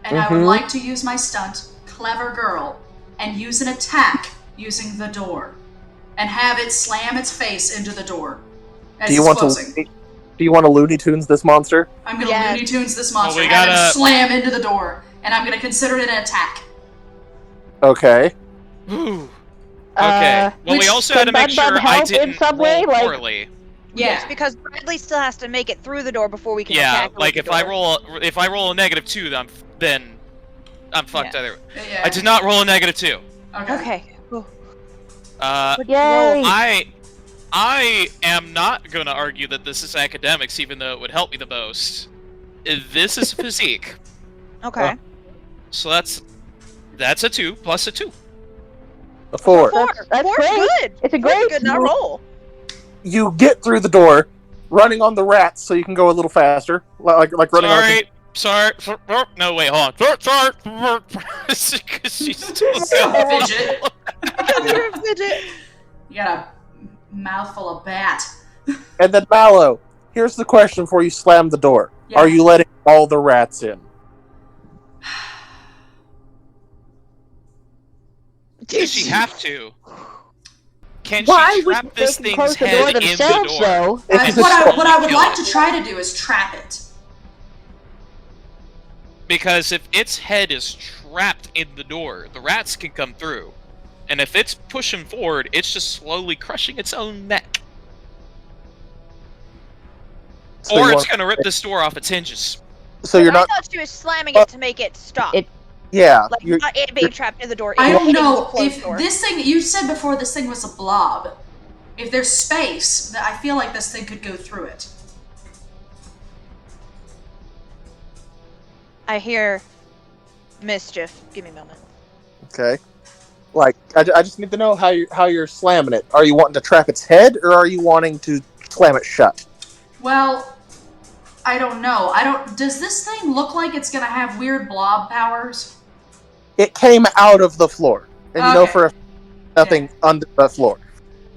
and I would Mhm. like to use my stunt, Clever Girl, and use an attack using the door, and have it slam its face into the door as Do you it's want closing. to? Do you want to Looney Tunes this monster? I'm gonna Yes. Looney Tunes this monster, we have gotta- it slam into the door, and I'm gonna consider it an attack. Okay. Ooh. Okay. Well, we which- also had to can make Bun sure Bun I help in didn't some roll way? Like- poorly. Yes, because Bradley still has to make it through the door before we can Yeah, attack her like with if the I door. roll a -2, then I'm fucked Yeah. either. Yeah. I did not roll a -2. Okay. Okay. Ooh. Yay! I am not going to argue that this is academics, even though it would help me the most. This is physique. Okay. So that's That's a 2 plus a 2. A 4. That's Four's great. good. It's a Four's great good. Now roll. You get through the door, running on the rats so you can go a little faster, like running on. Sorry. No, wait, hold on. Sorry. Because she's still Fidget. You're a fidget. You got a mouthful of bat. And then Mallow, here's the question before you slam the door: Yeah. Are you letting all the rats in? Does she have to? Can Why she would trap They this can thing's close the door head in the themselves, door? though. What I would like to try to do is trap it. Because if its head is trapped in the door, the rats can come through. And if it's pushing forward, it's just slowly crushing its own neck. So Or you it's want- going to rip this door off its hinges. So you're not. I thought she was slamming it to make it stop. Yeah. Like You're, not it being trapped in the door. I it don't hitting know the closed if door. this thing. You said before this thing was a blob. If there's space, I feel like this thing could go through it. I hear mischief. Give me a moment. okay. Like I just need to know how you're slamming it. Are you wanting to trap its head, or are you wanting to slam it shut? Well, I don't know. Does this thing look like it's gonna have weird blob powers? It came out of the floor, and you know Okay. for nothing under the floor.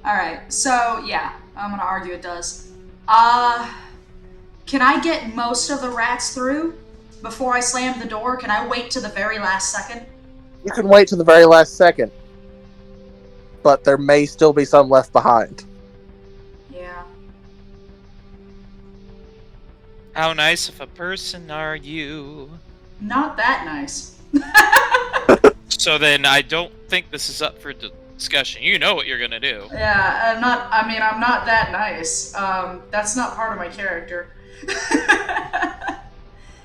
Alright, so yeah, I'm gonna argue it does. Can I get most of the rats through before I slam the door? Can I wait to the very last second? You can wait to the very last second, but there may still be some left behind. Yeah. How nice of a person are you? Not that nice. So then I don't think this is up for discussion. You know what you're going to do. Yeah, I'm not that nice. That's not part of my character.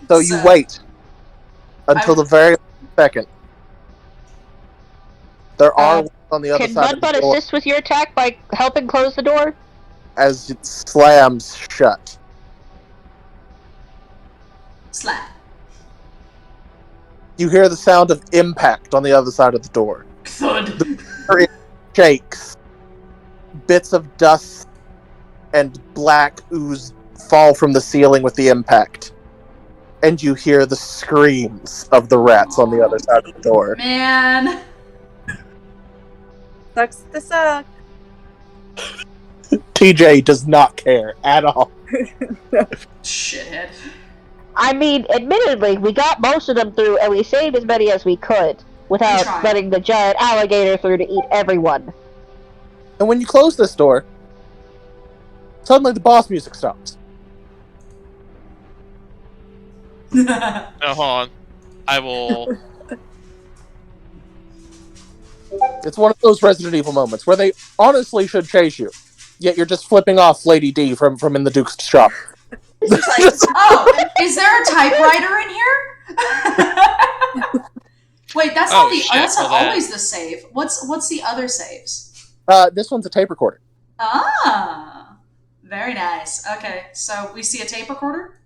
So you wait until the very second. There are ones on the other Can side of the Mudbutt door assist with your attack by helping close the door? as it slams shut. Slap. You hear the sound of impact on the other side of the door. Thud. It shakes. Bits of dust and black ooze fall from the ceiling with the impact. And you hear the screams of the rats on the other side of the door. Man. Sucks to suck. TJ does not care at all. Shithead. I mean, admittedly, we got most of them through, and we saved as many as we could without tried. letting the giant alligator through to eat everyone. And when you close this door, suddenly the boss music stops. No, hold on. I will... It's one of those Resident Evil moments where they honestly should chase you, yet you're just flipping off Lady D from in the Duke's shop. Oh, is there a typewriter in here? Wait, that's Oh, not the. shit, That's not well, that- always the save. What's the other saves? This one's a tape recorder. Ah, very nice. Okay, so we see a tape recorder.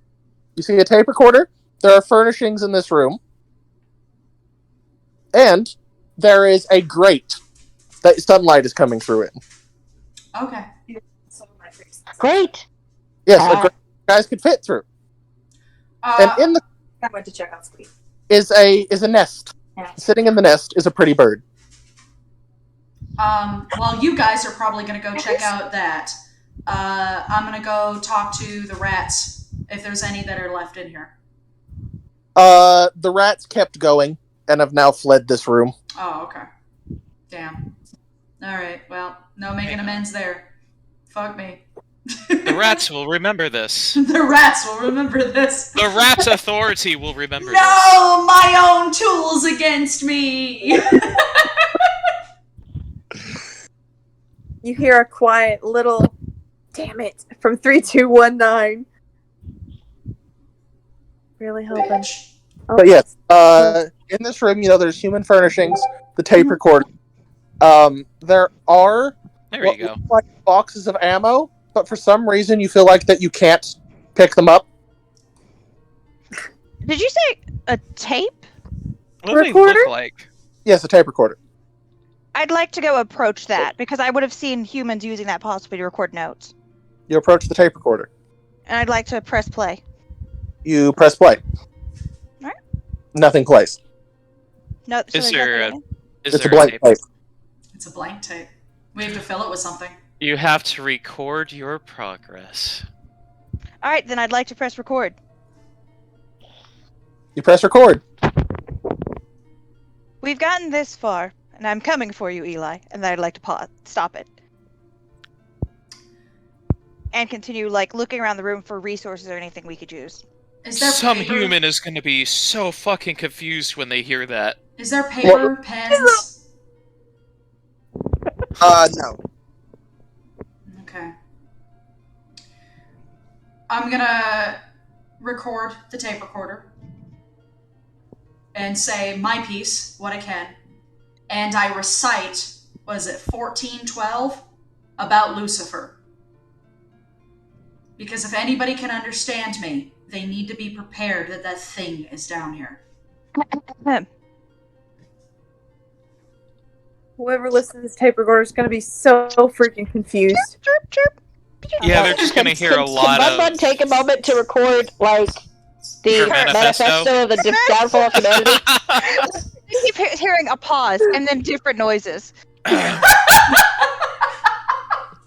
You see a tape recorder, there are furnishings in this room, and there is a grate that sunlight is coming through it. Okay. Great! Yes, a grate you guys could fit through. And in the I went to check out Squeak. is a nest. Yeah. Sitting in the nest is a pretty bird. Well, you guys are probably gonna go check out that. I'm gonna go talk to the rats if there's any that are left in here. The rats kept going and have now fled this room. Oh, okay. Damn. All right. Well, no making amends there. Fuck me. The rats will remember this. The rats will remember this. The Rats Authority will remember this. No, my own tools against me. You hear a quiet little "damn it" from 3219. Really hoping. Bitch. Oh, But yes, in this room, there's human furnishings, the tape recorder. There are There what you go. look like boxes of ammo, but for some reason you feel like that you can't pick them up. Did you say a tape? What do they Recorder? look like? Yes, a tape recorder. I'd like to go approach that because I would have seen humans using that possibly to record notes. You approach the tape recorder. And I'd like to press play. You press play. Alright. Nothing plays. No, so Is there's there nothing in it? Is It's a there blank tape? tape. It's a blank tape. We have to fill it with something. You have to record your progress. Alright, then I'd like to press record. You press record. We've gotten this far, and I'm coming for you, Eli, and I'd like to stop it. And continue, looking around the room for resources or anything we could use. Is there Some paper? human is going to be so fucking confused when they hear that. Is there paper, pens? No. Okay. I'm gonna record the tape recorder and say my piece, what I can, and I recite, was it 1412, about Lucifer. Because if anybody can understand me, they need to be prepared that that thing is down here. Whoever listens to this tape recorder is going to be so freaking confused. Chirp, chirp. Yeah, they're just going to hear a lot Can Bun of... take a moment to record, the Your manifesto? manifesto of the downfall of humanity? I keep hearing a pause and then different noises.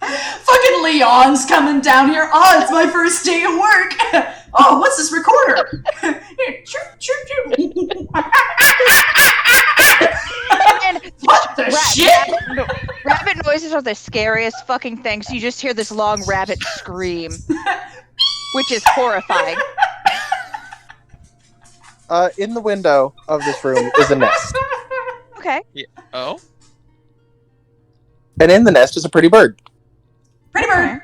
Fucking Leon's coming down here. Oh, it's my first day of work. Oh, what's this recorder? Chirp, chirp, chirp. And What the shit? Rabbit noises are the scariest fucking things. You just hear this long rabbit scream, which is horrifying. In the window of this room is a nest. Okay. Oh? And in the nest is a pretty bird. Pretty bird.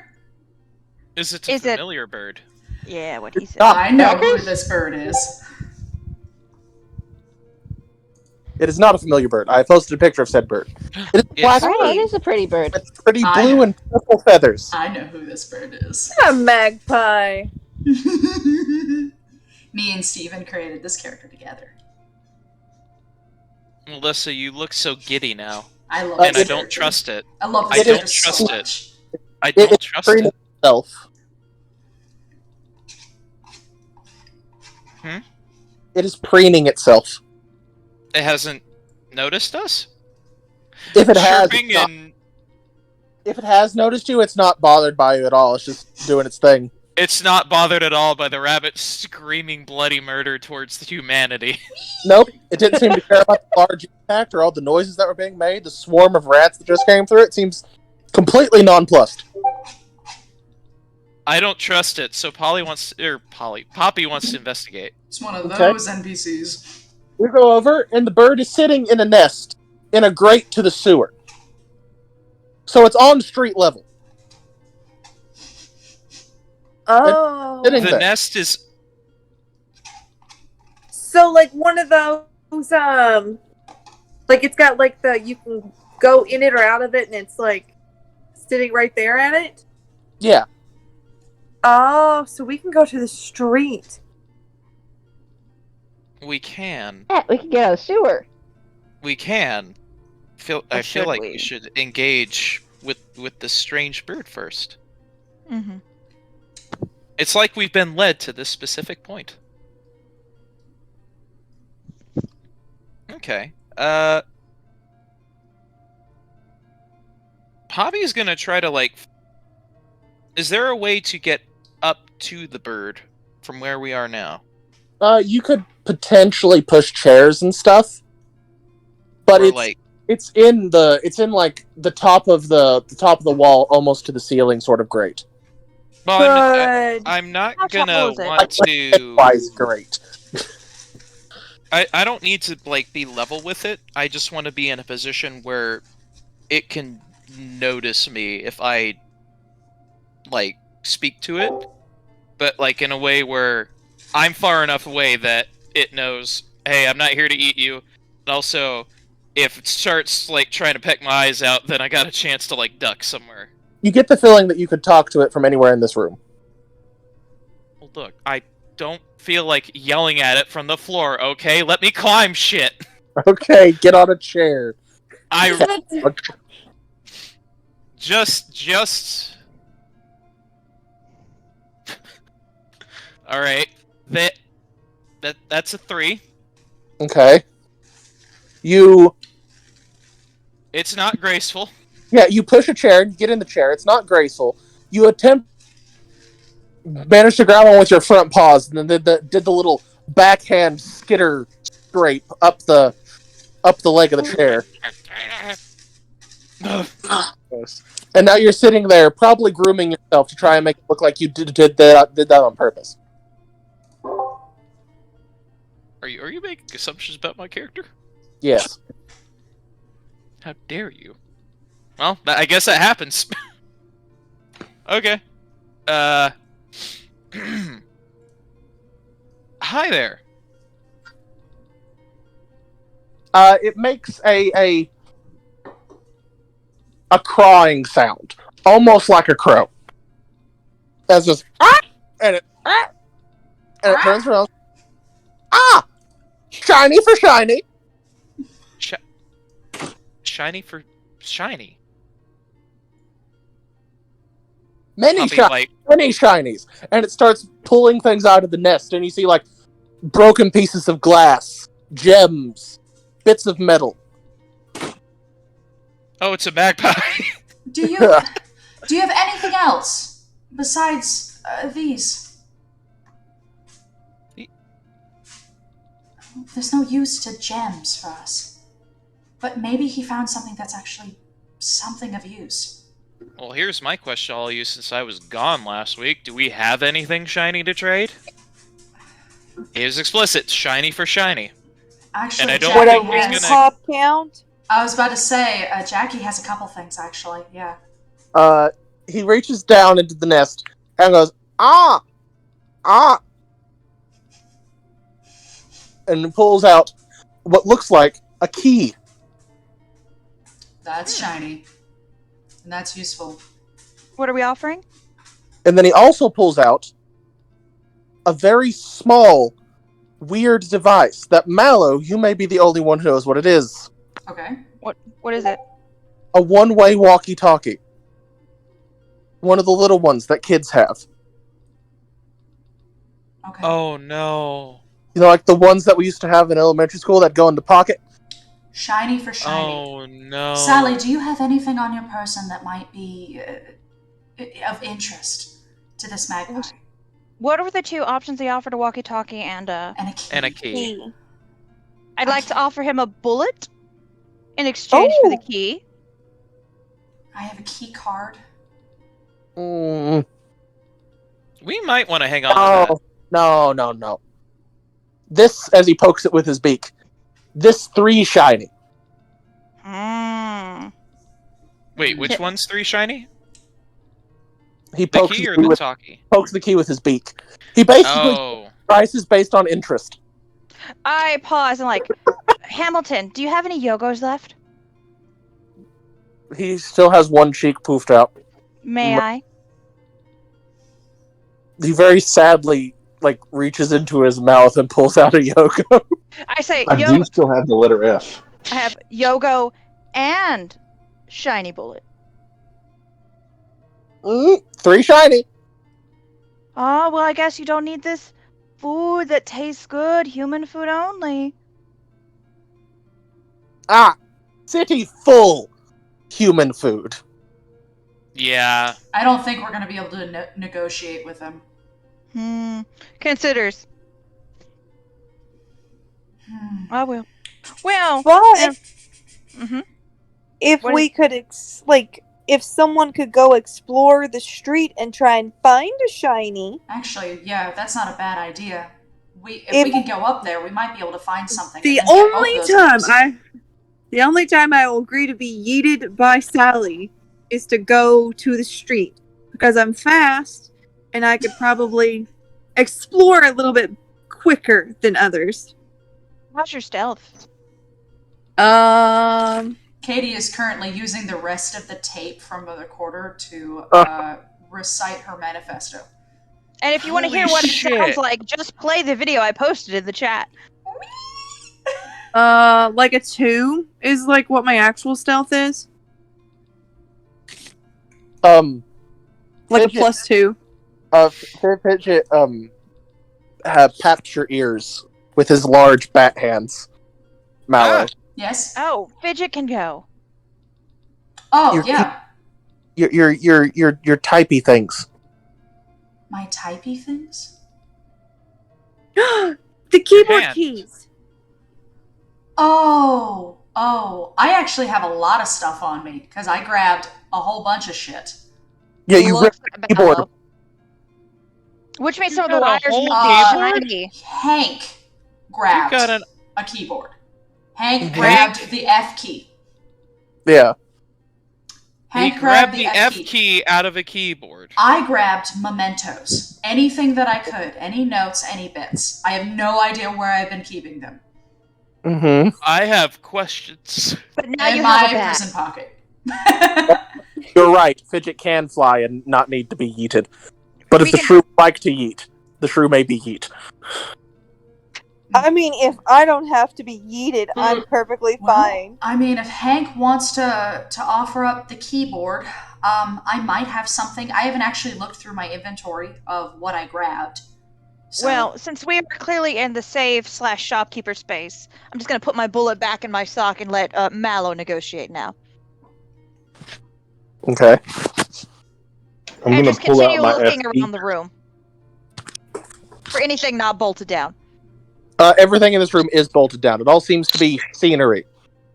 Is it a Is it- familiar bird? Yeah, what he said. I know who this bird is. It is not a familiar bird. I posted a picture of said bird. It is a Yes. black Oh, it bird is a pretty bird. with pretty I blue know. and purple feathers. I know who this bird is. A magpie. Me and Steven created this character together. Melissa, you look so giddy now. I love And this I don't character. trust it. I love I this don't character trust so it. much. I don't trust preening it. itself. Hmm? It is preening itself. It hasn't noticed us? If it has, Chirping it's not- and... if it has noticed you, it's not bothered by you at all. It's just doing its thing. It's not bothered at all by the rabbit screaming bloody murder towards humanity. Nope, it didn't seem to care about the large impact or all the noises that were being made. The swarm of rats that just came through it seems completely nonplussed. I don't trust it, so Poppy wants to investigate. It's one of Okay. those NPCs. We go over, and the bird is sitting in a nest in a grate to the sewer. So it's on street level. Oh. Sitting The there. nest is... So like one of those like it's got like you can go in it or out of it and it's like sitting right there at it? Yeah. Oh, so we can go to the street. We can. Yeah, we can get out of the sewer. We can. I feel should like we? we should engage with this strange bird first. Mm-hmm. It's like we've been led to this specific point. Okay. Poppy's gonna try to, Is there a way to get up to the bird from where we are now? You could potentially push chairs and stuff. But Or, it's in the top of the wall, almost to the ceiling, sort of grate. Well, Good. I'm not How tall gonna is it? want to... Wise grate. I don't need to, be level with it. I just want to be in a position where it can notice me if I, speak to it. But, in a way where I'm far enough away that it knows, hey, I'm not here to eat you. And also, if it starts, trying to peck my eyes out, then I got a chance to, duck somewhere. You get the feeling that you could talk to it from anywhere in this room. Well, look, I don't feel like yelling at it from the floor, okay? Let me climb shit! Okay, get on a chair. I just. All right. That's a 3. Okay. You It's not graceful. you push a chair, you get in the chair. It's not graceful. You manage to grab one with your front paws, and then did the little backhand skitter scrape up the leg of the chair. And now you're sitting there, probably grooming yourself to try and make it look like you did that on purpose. Are you making assumptions about my character? Yes. How dare you? Well, I guess that happens. Okay. Hi there. It makes a crawling sound, almost like a crow. As just and it turns around. Shiny for shiny. Shiny for shiny. Many shinies, and it starts pulling things out of the nest, and you see like broken pieces of glass, gems, bits of metal. Oh, it's a magpie. Do you have anything else besides these? There's no use to gems for us. But maybe he found something that's actually something of use. Well, here's my question to all of you since I was gone last week. Do we have anything shiny to trade? It is explicit. Shiny for shiny. Actually, and I don't Would a think ring he's gonna... pop count? I was about to say, Jackie has a couple things, actually. Yeah. He reaches down into the nest and goes, ah! And pulls out what looks like a key. That's shiny. And that's useful. What are we offering? And then he also pulls out a very small, weird device that, Mallow, you may be the only one who knows what it is. Okay. What is it? A one-way walkie-talkie. One of the little ones that kids have. Okay. Oh, no. You know, like the ones that we used to have in elementary school that go in the pocket? Shiny for shiny. Oh, no. Sally, do you have anything on your person that might be of interest to this magpie? What were the two options they offered? A walkie-talkie and a key. And a key. I'd like to offer him a bullet in exchange for the key. I have a key card. Mm. We might want to hang on to that. No. This, as he pokes it with his beak, this 3 shiny. Wait, which one's 3 shiny? He The pokes key or key the talkie? Pokes the key with his beak. He basically prices based on interest. I pause and Hamilton, do you have any Yogos left? He still has one cheek poofed out. May I? He very sadly reaches into his mouth and pulls out a Yogo. I say, I do still have the letter F. I have Yogo and shiny bullet. 3 shiny. Oh, well, I guess you don't need this food that tastes good. Human food only. City full human food. Yeah. I don't think we're going to be able to negotiate with him. Considers. I will. Well, but if What we could, if someone could go explore the street and try and find a shiny. Actually, yeah, that's not a bad idea. If we can go up there, we might be able to find something. The only time I will agree to be yeeted by Sally is to go to the street, because I'm fast and I could probably explore a little bit quicker than others. How's your stealth? Katie is currently using the rest of the tape from the recorder to recite her manifesto. And if you want to hear what it sounds like, just play the video I posted in the chat. Like a 2 is like what my actual stealth is. Like Fidget, a +2. Fidget, papped your ears with his large bat hands. Mallow. Yes. Oh, Fidget can go. Oh, Your yeah. Your typey things. My typey things? The keyboard Hand. keys. Oh. I actually have a lot of stuff on me because I grabbed a whole bunch of shit. Yeah, you Looks ripped like the keyboard. Mallow. Which means You some of the got a wires whole might be keyboard? shiny. Hank grabbed You got an- a keyboard. Hank Hank? grabbed the F key. Yeah. Hank He grabbed the F F key. key out of a keyboard. I grabbed mementos. Anything that I could. Any notes, any bits. I have no idea where I've been keeping them. Mm-hmm. I have questions. But now In you my have a bat. prison pocket. You're right. Fidget can fly and not need to be yeeted. But if We the can- shrew would like to yeet, the shrew may be yeet. I mean, if I don't have to be yeeted, I'm perfectly Well, fine. I mean, if Hank wants to offer up the keyboard, I might have something. I haven't actually looked through my inventory of what I grabbed. So, Well, since we are clearly in the save/shopkeeper space, I'm just gonna put my bullet back in my sock and let Mallow negotiate now. Okay. I'm And gonna just pull out continue my looking FD. around the room for anything not bolted down. Everything in this room is bolted down. It all seems to be scenery.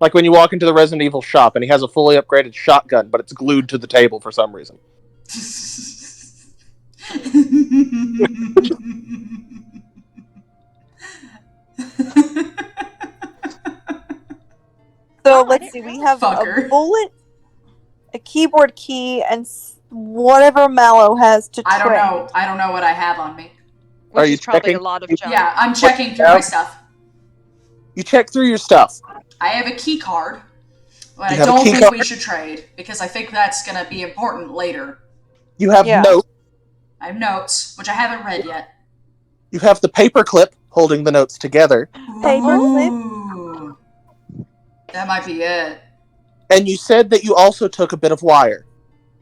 Like when you walk into the Resident Evil shop and he has a fully upgraded shotgun, but it's glued to the table for some reason. So Oh, I let's didn't see, we realize- have Fucker. a bullet, a keyboard key, and whatever Mallow has to I don't trade. know. I don't know what I have on me. Are Which you is probably a checking? lot of junk. Yeah, I'm checking through my stuff. You check through your stuff. I have a key card, but You I have a don't key think card? we should trade because I think that's going to be important later. You have Yeah. notes. I have notes, which I haven't read yet. You have the paper clip holding the notes together. Paperclip? Ooh. That might be it. And you said that you also took a bit of wire.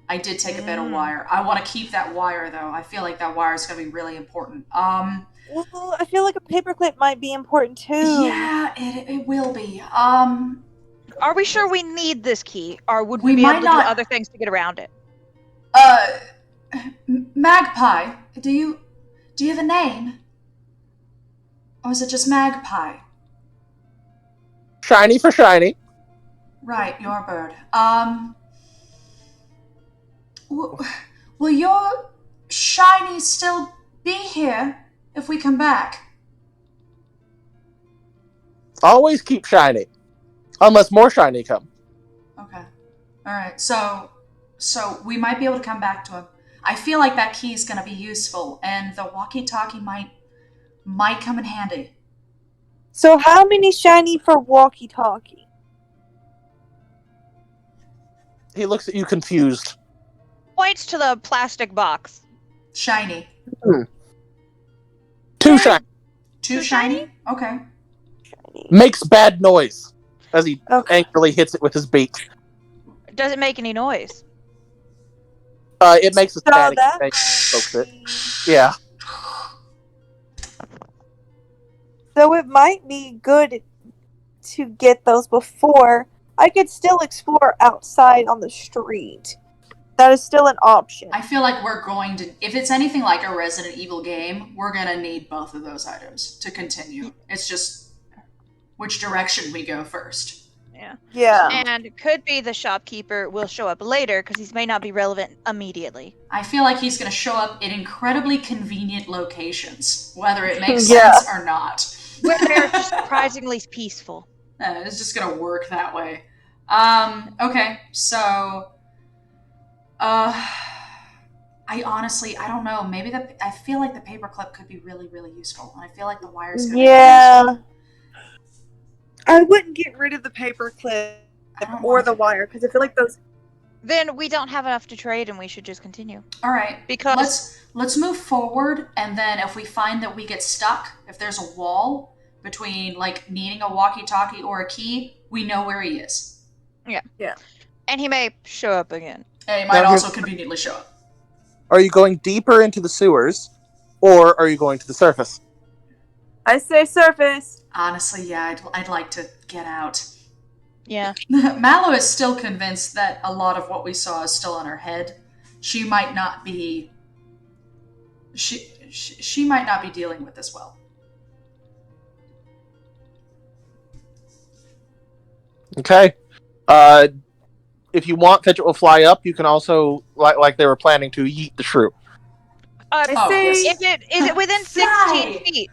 I did take a bit of wire. I want to keep that wire though. I feel like that wire is going to be really important. Well, I feel like a paperclip might be important too. Yeah, it will be. Are we sure we need this key, or would we We be might able to not- do other things to get around it? Magpie, do you have a name? Or is it just Magpie? Shiny for shiny. Right, you're a bird. Will your shiny still be here if we come back? Always keep shiny. Unless more shiny come. Okay. Alright, so we might be able to come back to him. I feel like that key is going to be useful, and the walkie-talkie might come in handy. So how many shiny for walkie-talkie? He looks at you confused. Points to the plastic box. Shiny. Too shiny. Too shiny? Okay. Makes bad noise as he Okay. angrily hits it with his beak. Does it make any noise? It makes a So static that thing. might Pokes it. be- Yeah. So it might be good to get those before. I could still explore outside on the street. That is still an option. I feel like we're going to, if it's anything like a Resident Evil game, we're going to need both of those items to continue. It's just which direction we go first. Yeah. And it could be the shopkeeper will show up later because he may not be relevant immediately. I feel like he's going to show up in incredibly convenient locations, whether it makes Yeah. sense or not. Where they're just surprisingly peaceful. It's just going to work that way. Okay, so I honestly, I don't know. Maybe I feel like the paperclip could be really, really useful, and I feel like the wire's going to Yeah. be useful. I wouldn't get rid of the paperclip I don't or want the to. wire because I feel like those. Then we don't have enough to trade and we should just continue. All right, Because let's move forward, and then if we find that we get stuck, if there's a wall between like needing a walkie-talkie or a key, we know where he is. And he may show up again. And he might Now, also conveniently show up. Are you going deeper into the sewers, or are you going to the surface? I say surface. Honestly, yeah, I'd like to get out. Yeah. Mallow is still convinced that a lot of what we saw is still in her head. She might not be. She might not be dealing with this well. Okay. If you want, Fidget will fly up. You can also, like they were planning to, yeet the shrew. Oh, say- yes. Is it within Fly. 16 feet?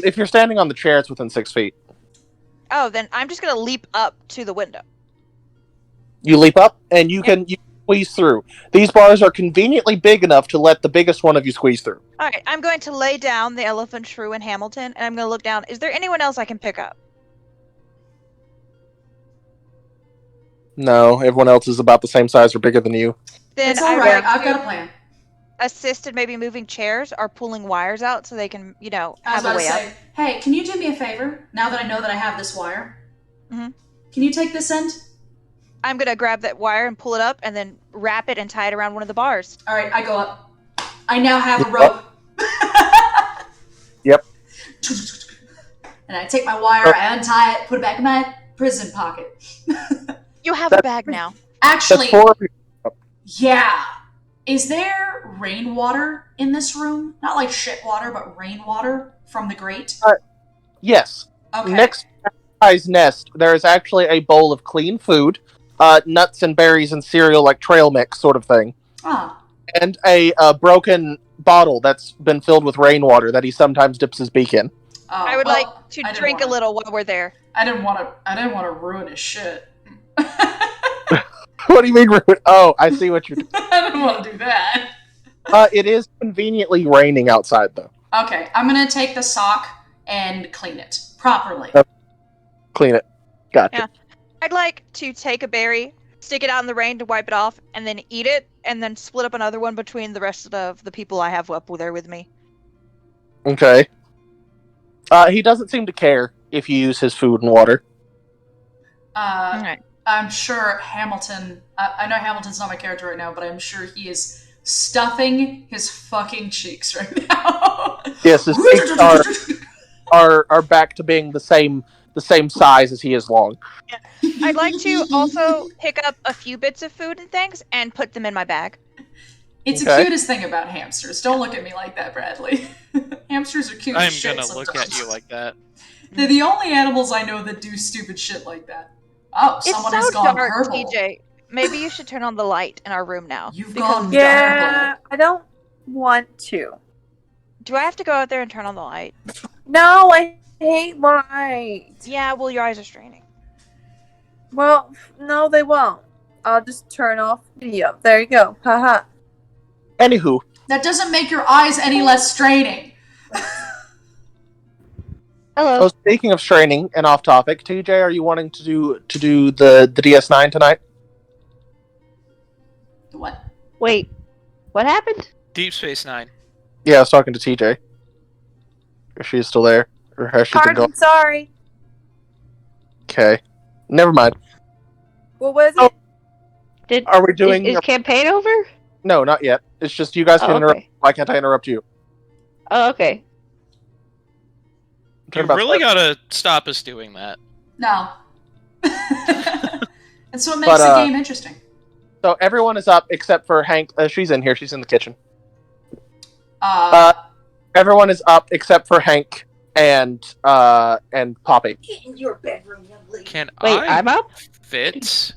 If you're standing on the chair, it's within 6 feet. Oh, then I'm just gonna leap up to the window. You leap up, and you can squeeze through. These bars are conveniently big enough to let the biggest one of you squeeze through. All right, I'm going to lay down the elephant shrew in Hamilton, and I'm going to look down. Is there anyone else I can pick up? No, everyone else is about the same size or bigger than you. Then It's I all would right. like I've to got a plan. assist in maybe moving chairs or pulling wires out so they can, I was have a about to way up. say, hey, can you do me a favor? Now that I know that I have this wire, Mhm. can you take this end? I'm going to grab that wire and pull it up and then wrap it and tie it around one of the bars. All right, I go up. I now have a rope. Yep. And I take my wire, I untie it, put it back in my prison pocket. You have a bag now. Actually, That's 4 of you. yeah. Is there rainwater in this room? Not like shit water, but rainwater from the grate? Yes. Okay. Next to Guy's nest, there is actually a bowl of clean food, nuts and berries and cereal, like trail mix sort of thing, Ah, and a broken bottle that's been filled with rainwater that he sometimes dips his beak in. oh, I would well, like to I didn't drink a wanna- little while we're there. I didn't want to ruin his shit. What do you mean? Oh, I see what you're doing. I didn't want to do that. It is conveniently raining outside, though. Okay, I'm gonna take the sock and clean it properly. Clean it. Gotcha. Yeah. I'd like to take a berry, stick it out in the rain to wipe it off, and then eat it, and then split up another one between the rest of the people I have up there with me. Okay. He doesn't seem to care if you use his food and water. Uh, Alright. I'm sure Hamilton. I know Hamilton's not my character right now, but I'm sure he is stuffing his fucking cheeks right now. Yes, his cheeks are back to being the same size as he is long. I'd like to also pick up a few bits of food and things and put them in my bag. It's Okay. the cutest thing about hamsters. Don't look at me like that, Bradley. Hamsters are cute I'm as shit gonna look sometimes. at you like that. They're the only animals I know that do stupid shit like that. Oh, someone it's has so gone dark, purple. TJ. Maybe you should turn on the light in our room now. You've because- gone Yeah, I don't want to. Do I have to go out there and turn on the light? No, I hate light. Yeah, well, your eyes are straining. Well, no, they won't. I'll just turn off video. There you go. Haha. Anywho, That doesn't make your eyes any less straining. Hello. so speaking of straining and off topic, TJ, are you wanting to do the DS9 tonight? What? Wait, what happened? Deep Space Nine. Yeah, I was talking to TJ. If she's still there, or has she been gone? Pardon, sorry. Okay, never mind. What was it? Oh. Did Are we doing? is campaign over? No, not yet. It's just you guys can Oh, interrupt. okay. Why can't I interrupt you? Oh, okay. Turn You about really that. gotta stop us doing that. No. That's what makes But, the game interesting. So everyone is up except for Hank. She's in here. She's in the kitchen. Everyone is up except for Hank and Poppy. Get in your bedroom, young lady. Can Wait, I I'm up? fit?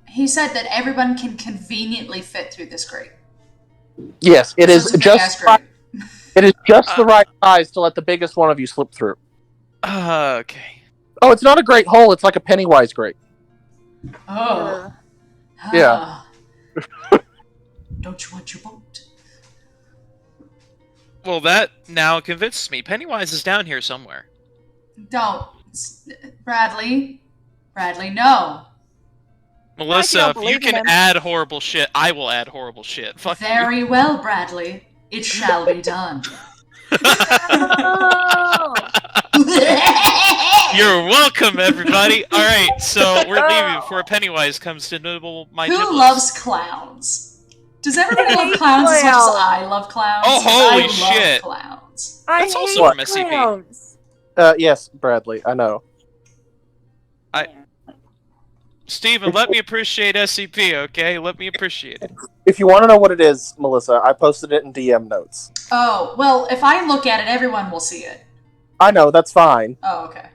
He said that everyone can conveniently fit through this grate. Yes, it This is a big-ass just grate. it is just the right size to let the biggest one of you slip through. Okay. Oh, it's not a great hole. It's like a Pennywise grate. Oh. Yeah. Don't you want your boat? Well, that now convinces me. Pennywise is down here somewhere. Don't. Bradley. Bradley, no. Melissa, don't if you believe in can him. add horrible shit, I will add horrible shit. Fuck you. Very well, Bradley. It shall be done. You're welcome, everybody. All right, so we're leaving before Pennywise comes to nibble my Who nipples. loves clowns? Does everybody love clowns as much as I love clowns? Oh, 'Cause holy I love shit. clowns. That's I also hate from SCP. clowns. Yes, Bradley, I know. Steven, let me appreciate SCP, okay? Let me appreciate it. If you want to know what it is, Melissa, I posted it in DM notes. Oh, well, if I look at it, everyone will see it. I know, that's fine. Oh, okay.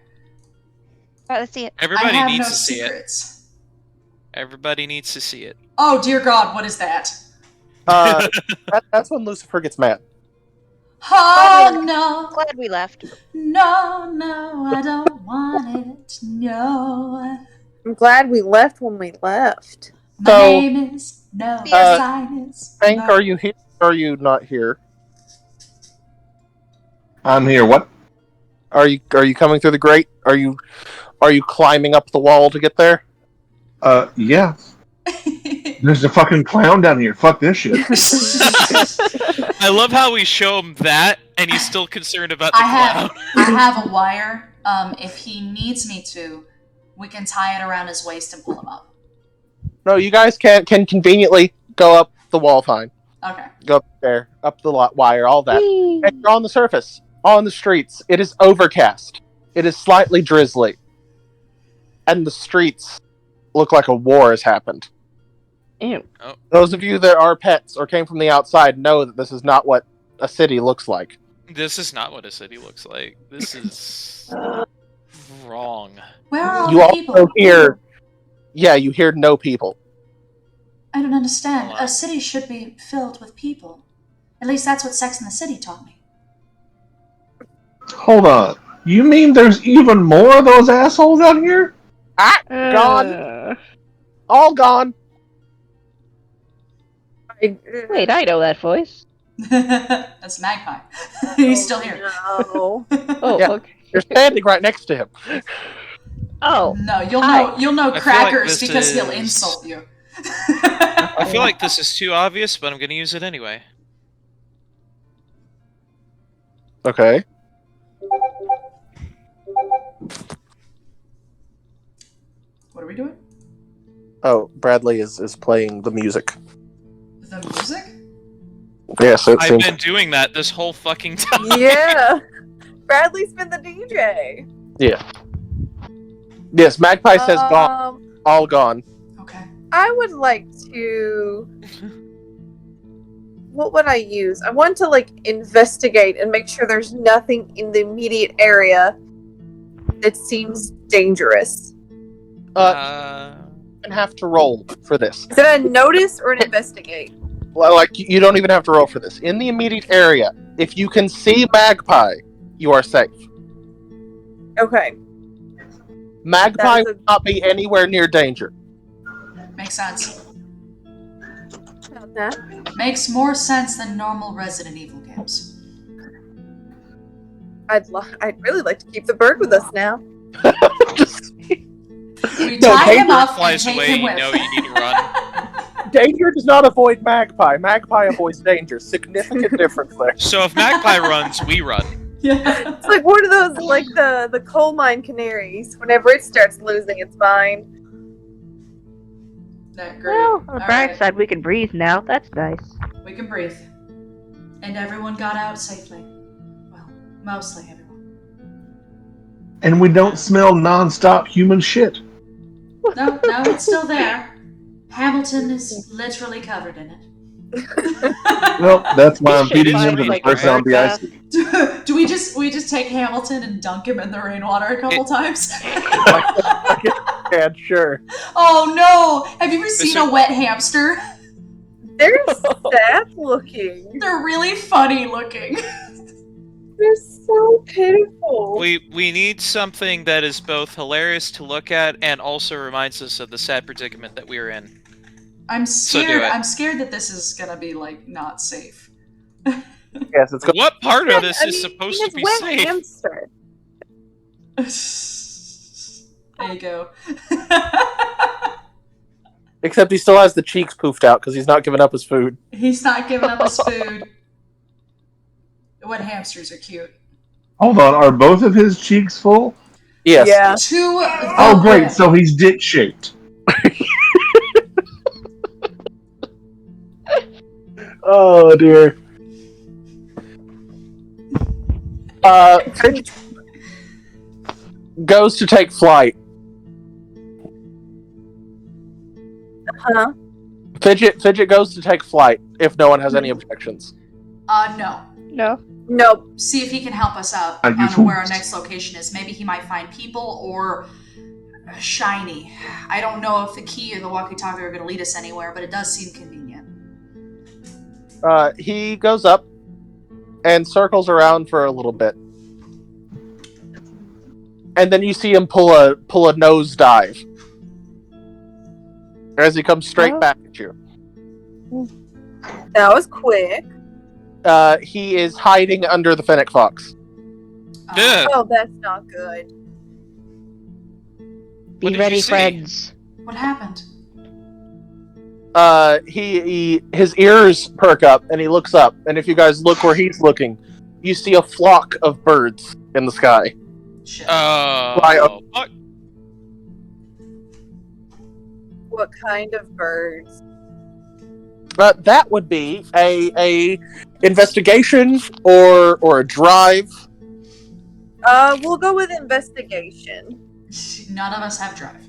Alright, let's see it. Everybody I have needs no to see it. secrets. Everybody needs to see it. Oh, dear God, what is that? That's when Lucifer gets mad. Oh, no. Glad we left. No, no, I don't want it. No. I'm glad we left when we left. My So, name is no sinus. Hank, No. are you here or are you not here? I'm here. What? Are you coming through the grate? Are you climbing up the wall to get there? Yeah. There's a fucking clown down here. Fuck this shit. I love how we show him that, and he's still concerned about the clown. I have a wire. If he needs me to, we can tie it around his waist and pull him up. No, you guys can conveniently go up the wall fine. Okay. Go up there, up the wire, all that. Whee! And you're on the surface, on the streets. It is overcast. It is slightly drizzly. And the streets look like a war has happened. Ew. Those of you that are pets or came from the outside know that this is not what a city looks like. This is not what a city looks like. This is wrong. Where are all You the also people? hear... Yeah, you hear no people. I don't understand. Hold on. A city should be filled with people. At least that's what Sex and the City taught me. Hold on. You mean there's even more of those assholes out here? Gone. All gone. Wait, I know that voice. That's Magpie. He's still here. No. Oh, Yeah. okay. You're standing right next to him. Oh, No, you'll Hi. know I feel like Crackers this because he'll is- insult you. I feel like this is too obvious, but I'm gonna use it anyway. Okay. What are we doing? Oh, Bradley is playing the music. The music? Yes, it I've seems... been doing that this whole fucking time. Yeah. Bradley's been the DJ. Yes, Magpie says gone. All gone. Okay. I would like to. What would I use? I want to investigate and make sure there's nothing in the immediate area that seems dangerous. You don't have to roll for this. Is it a notice or an investigate? Well, you don't even have to roll for this. In the immediate area, if you can see Magpie, you are safe. Okay. Magpie That's a- will not be anywhere near danger. Makes sense. About that. Makes more sense than normal Resident Evil games. I'd really like to keep the bird with us now. Just, We No, tie him danger up and flies take away, him you with. know you need to run. danger does not avoid Magpie. Magpie avoids danger. Significant difference there. So if Magpie runs, we run. Yeah. It's like one of those, the coal mine canaries. Whenever it starts losing its mind. That great. well, on the All bright right. side, we can breathe now. That's nice. We can breathe. And everyone got out safely. Well, mostly everyone. And we don't smell non-stop human shit. No, it's still there. Hamilton is literally covered in it. Well, that's why I'm Should feeding find, him to the like, first a zombie I bird see. Do we just take Hamilton and dunk him in the rainwater a couple times? Yeah, sure. Oh no! Have you ever seen a wet hamster? They're sad looking. They're really funny looking. They're so pitiful. We need something that is both hilarious to look at and also reminds us of the sad predicament that we are in. I'm do scared. it. I'm scared that this is gonna be not safe. Yes, it's good. What part of this I is mean, supposed to it's be wet safe? hamster. There you go. Except he still has the cheeks poofed out because he's not giving up his food. He's not giving up his food. What hamsters are cute? Hold on, are both of his cheeks full? Yes. Yeah. To the Oh, great, brim. so he's dick-shaped. Oh dear. Fidget goes to take flight. Huh? Fidget goes to take flight if no one has any objections. No. No. Nope. See if he can help us out I do on where our too. next location is. Maybe he might find people or shiny. I don't know if the key or the walkie-talkie are going to lead us anywhere, but it does seem convenient. He goes up and circles around for a little bit, and then you see him pull a nose dive as he comes straight Oh. back at you. That was quick. He is hiding under the fennec fox. Yeah. Oh, that's not good. What Be did ready, you see? friends. What happened? His ears perk up and he looks up, and if you guys look where he's looking, you see a flock of birds in the sky. Shit. Fly up. Fuck. What kind of birds? That would be a investigation or a drive. We'll go with investigation. None of us have drive.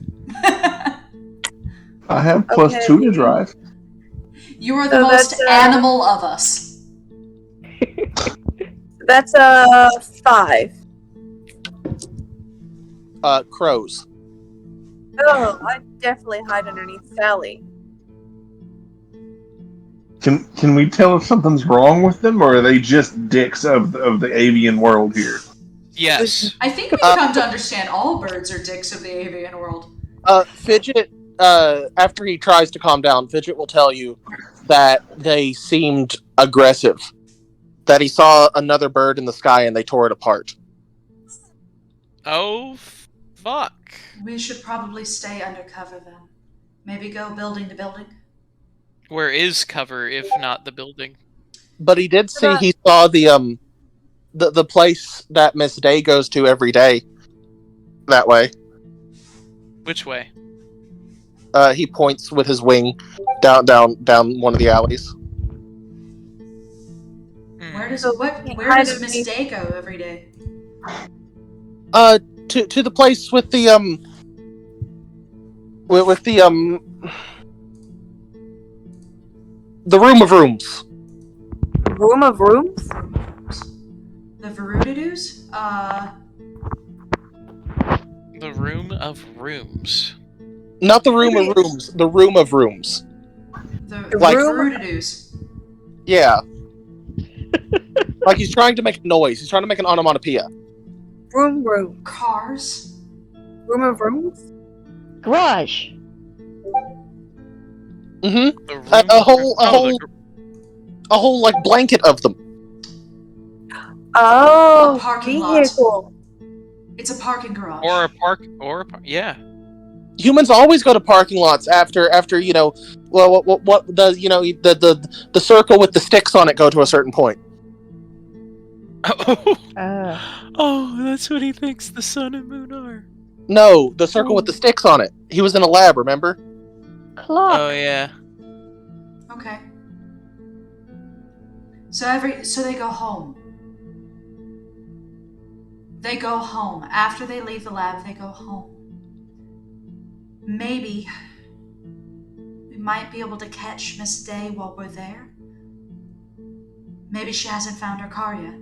I have plus Okay. 2 to drive. You are the So most that's, animal of us. That's 5. Crows. Oh, I definitely hide underneath Sally. Can we tell if something's wrong with them, or are they just dicks of the avian world here? Yes. I think we've come to understand all birds are dicks of the avian world. Fidget, after he tries to calm down, Fidget will tell you that they seemed aggressive. That he saw another bird in the sky and they tore it apart. Oh, fuck. We should probably stay undercover then. Maybe go building to building. Where is cover if not the building? But he did see he saw the place that Miss Day goes to every day. That way. Which way? He points with his wing down one of the alleys. Hmm. Where does So where hide does Miss underneath- Day go every day? To the place with the the room of rooms. Room of rooms? The Verudidoos? The room of rooms. Not the room of rooms, the room of rooms. The Like- Verudidoos. Yeah. Like he's trying to make a noise. He's trying to make an onomatopoeia. Room. Cars? Room of rooms? Garage. Mm-hmm. The room A whole the a whole like blanket of them. Oh, A parking lot. vehicle. It's a parking garage. or a park yeah. Humans always go to parking lots after you know. Well, what does you know the circle with the sticks on it go to a certain point? Oh, that's what he thinks the sun and moon are. No, the circle with the sticks on it. He was in a lab, remember? Clock. Oh yeah. Okay. So they go home. They go home. After they leave the lab, they go home. Maybe we might be able to catch Miss Day while we're there. Maybe she hasn't found her car yet.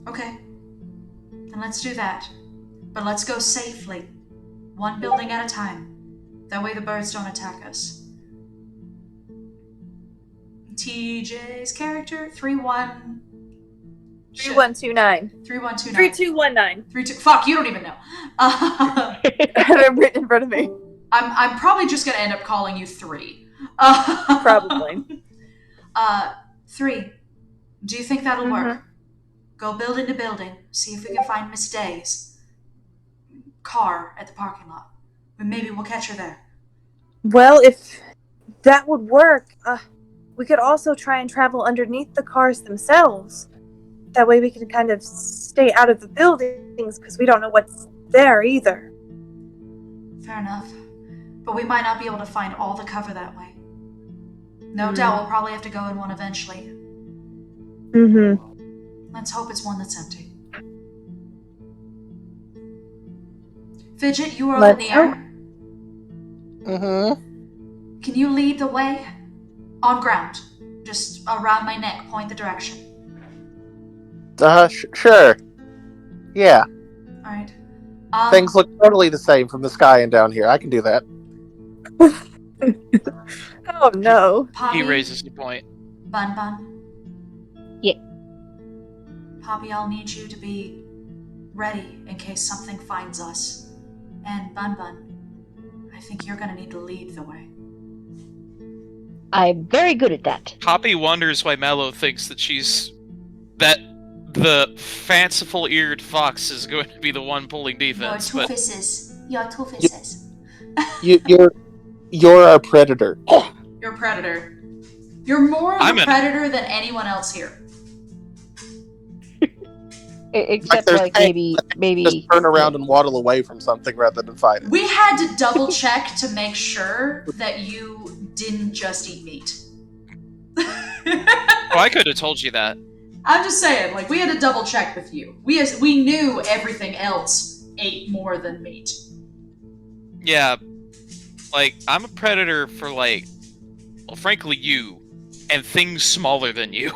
Okay. Then let's do that. But let's go safely. One building at a time. That way the birds don't attack us. TJ's character 31 3129. 3129 3219. 32 fuck, you don't even know. I have it written in front of me. I'm probably just gonna end up calling you 3. Probably. 3. Do you think that'll work? Go building to building, see if we can find Miss Day's car at the parking lot. Maybe we'll catch her there. Well, if that would work, we could also try and travel underneath the cars themselves. That way we can kind of stay out of the buildings because we don't know what's there either. Fair enough. But we might not be able to find all the cover that way. No doubt we'll probably have to go in one eventually. Mm-hmm. Let's hope it's one that's empty. Fidget, you are in the air. Mm-hmm. Can you lead the way? On ground. Just around my neck, point the direction. Sure. Yeah. Alright. Things look totally the same from the sky and down here. I can do that. Oh no. Poppy, He raises the point. Bun Bun. Yeah. Poppy, I'll need you to be ready in case something finds us. And Bun Bun, I think you're gonna need to lead the way. I'm very good at that. Poppy wonders why Mallow thinks that the fanciful-eared fox is going to be the one pulling defense. You're two fisses. You're two fisses. You're a predator. You're a predator. You're more of a predator than anyone else here. Except there's like pain, maybe Just turn around and waddle away from something rather than fight it. We had to double check to make sure that you didn't just eat meat. Oh, I could have told you that. I'm just saying, like, we had to double check with you. We knew everything else ate more than meat. Yeah, like, I'm a predator for, like, well, frankly, you, and things smaller than you.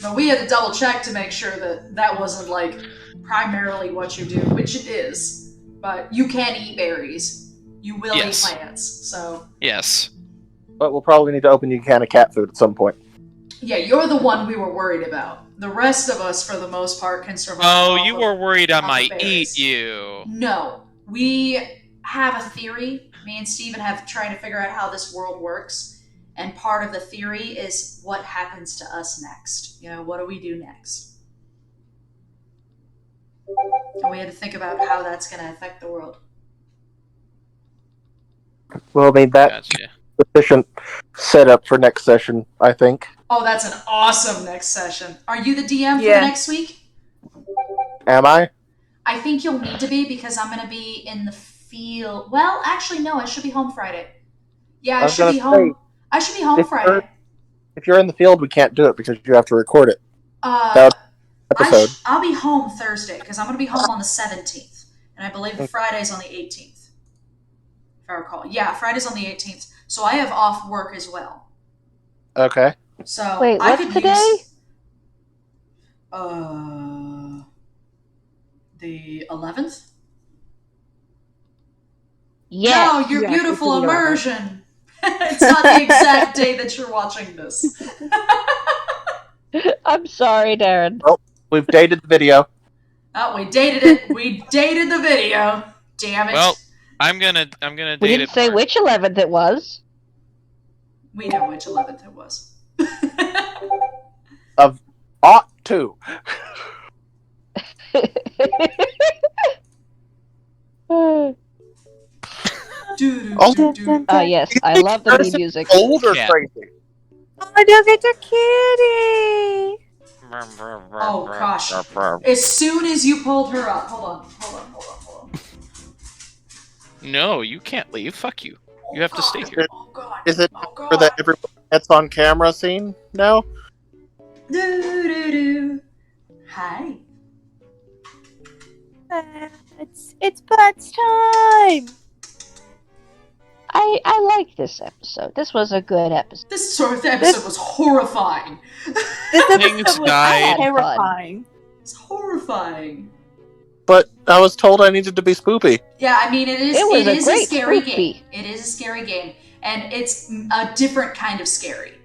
But we had to double check to make sure that that wasn't, like, primarily what you do, which it is. But you can eat berries. You will eat plants, so... Yes. But we'll probably need to open you a can of cat food at some point. Yeah, you're the one we were worried about. The rest of us, for the most part, can survive. Oh, you were worried I might eat you. No. We have a theory. Me and Steven have tried to figure out how this world works. And part of the theory is what happens to us next. You know, what do we do next? And we had to think about how that's going to affect the world. Well, I mean, that's sufficient setup for next session, I think. Oh, that's an awesome next session. Are you the DM for next week? Am I? I think you'll need to be because I'm going to be in the field. Well, actually, no, I should be home Friday. Yeah, I should be home. I should be home Friday. If you're in the field, we can't do it because you have to record it. Episode. I'll be home Thursday because I'm going to be home on the 17th. And I believe Friday's on the 18th. If I recall. Yeah, Friday's on the 18th. So I have off work as well. Okay. So wait, I what's could today? use the 11th? Yes. No, your beautiful immersion. It's not the exact day that you're watching this. I'm sorry, Darren. Well, we've dated the video. Oh, we dated it. We dated the video. Damn it. Well, I'm gonna date We didn't it say more. which 11th it was. We know which 11th it was. Of ought to. Yes, I love the new music. Old or crazy? Oh, look at the kitty! Oh, gosh. As soon as you pulled her up. Hold on. No, you can't leave. Fuck you. You have to stay here. Is it for that everyone gets on camera scene now? Hi. It's Butts time! I like this episode. This was a good episode. This episode was horrifying. This Things episode was died. terrifying. It's horrifying. But I was told I needed to be spoopy. Yeah, I mean, it is a great scary spoopy. game. It is a scary game. And it's a different kind of scary.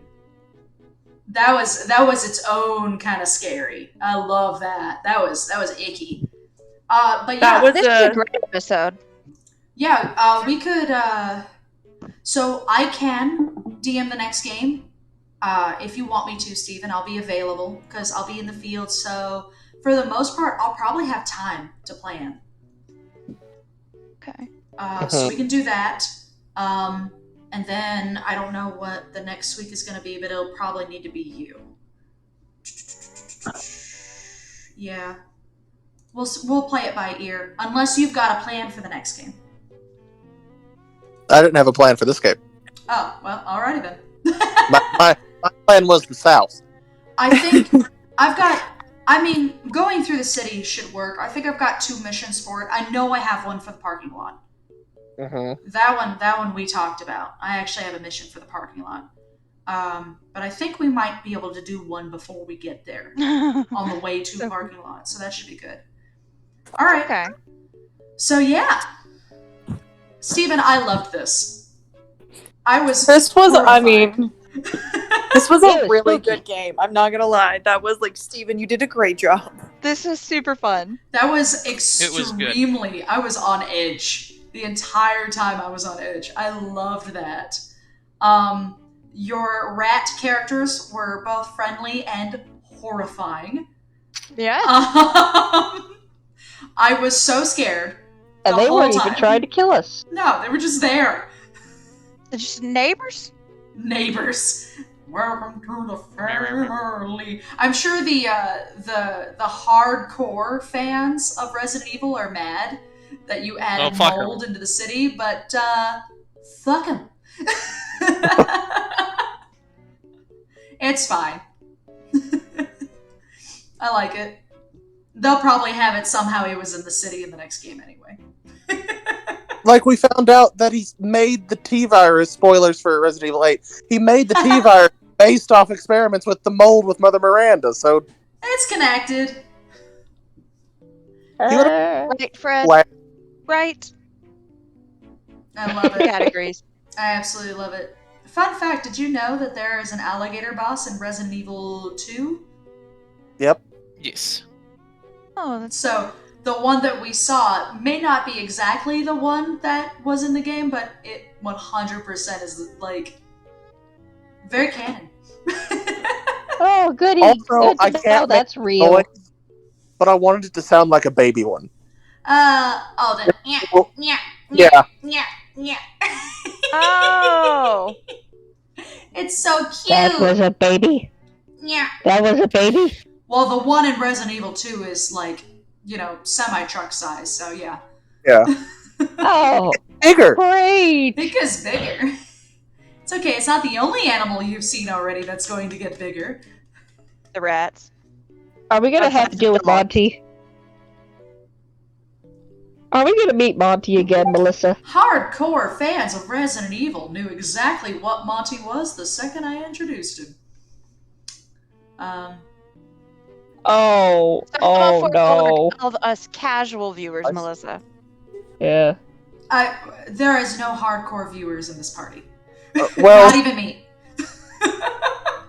That was its own kind of scary. I love that. That was icky. But yeah, This was a great episode. Yeah, we could. So I can DM the next game. If you want me to, Steven, I'll be available because I'll be in the field. So for the most part, I'll probably have time to plan. Okay. So we can do that. And then I don't know what the next week is going to be, but it'll probably need to be you. Yeah. We'll play it by ear, unless you've got a plan for the next game. I didn't have a plan for this game. Oh, well, alrighty then. My plan was the South. I think going through the city should work. I think I've got 2 missions for it. I know I have one for the parking lot. Mm-hmm. That one we talked about. I actually have a mission for the parking lot. But I think we might be able to do one before we get there on the way to the parking lot. So that should be good. All right. Okay. So yeah, Steven, I loved this. This was a It was really spooky. good game. I'm not gonna lie. That was like, Steven, you did a great job. This was super fun. That was It was good. extremely. I was on edge the entire time. I was on edge. I loved that. Your rat characters were both friendly and horrifying. Yeah. I was so scared. And the they whole weren't time. even trying to kill us. No, they were just there. They're just neighbors. Welcome to the family. I'm sure the hardcore fans of Resident Evil are mad that you added fuck 'em. mold into the city, but fuck them. It's fine. I like it. They'll probably have it somehow he was in the city in the next game anyway. Like, we found out that he made the T-virus, spoilers for Resident Evil 8, he made the T-virus based off experiments with the mold with Mother Miranda, so... It's connected. Right, Fred? Wow. Right? I love it. Categories. I absolutely love it. Fun fact, did you know that there is an alligator boss in Resident Evil 2? Yep. Yes. Oh, that's So, the one that we saw may not be exactly the one that was in the game, but it 100% is, like, very canon. Oh, goody. Also, Good to I know can't that's make real. noise, but I wanted it to sound like a baby one. The Well, yeah, yeah. yeah. Oh! It's so cute. That was a baby. Yeah. That was a baby. Well, the one in Resident Evil 2 is, like, semi-truck size, so yeah. Yeah. Oh, Bigger! great. Because bigger. It's okay, it's not the only animal you've seen already that's going to get bigger. The rats. Are we gonna have to deal with Monty? Are we gonna meet Monty again, Melissa? Hardcore fans of Resident Evil knew exactly what Monty was the second I introduced him. Oh no. All of us casual viewers, Melissa. Yeah. There is no hardcore viewers in this party. Well, Not even me.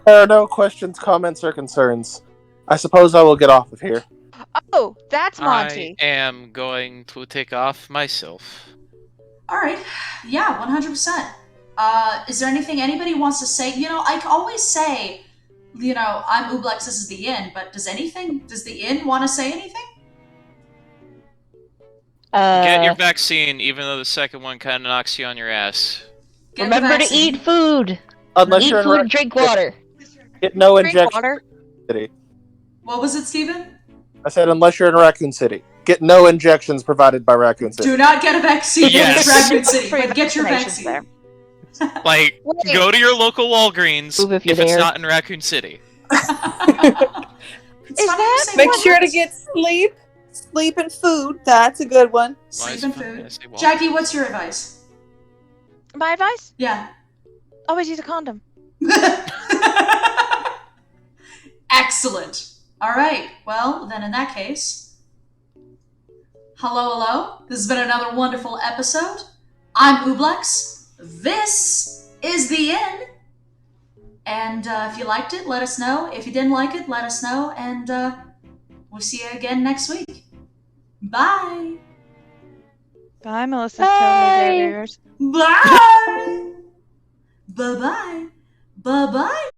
there are no questions, comments, or concerns. I suppose I will get off of here. Oh, that's Monty. I am going to take off myself. Alright. Yeah, 100%. Is there anything anybody wants to say? I always say, I'm Ublex, this is the inn, but does the inn want to say anything? Get your vaccine, even though the second one kind of knocks you on your ass. Get the Remember to vaccine. eat food. Unless Eat you're in food and drink water. Get no Drink injection water. city. What was it, Steven? I said unless you're in Raccoon City. Get no injections provided by Raccoon City. Do not get a vaccine Yes. in Raccoon City, Free but get your vaccinations vaccine. Like, Wait. go to your local Walgreens Move if if you're it's there. not in Raccoon City. It's Is funny you that- say Make that. sure to get sleep. Sleep and food. That's a good one. Why Sleep is and it funny food. I say Walgreens? Jackie, what's your advice? My advice? Yeah. Always use a condom. Excellent. All right. Well, then in that case, hello. This has been another wonderful episode. I'm Ublex. This is the end. And if you liked it, let us know. If you didn't like it, let us know. And we'll see you again next week. Bye. Bye, Melissa. Bye. Viewers. Bye. Bye-bye. Bye-bye.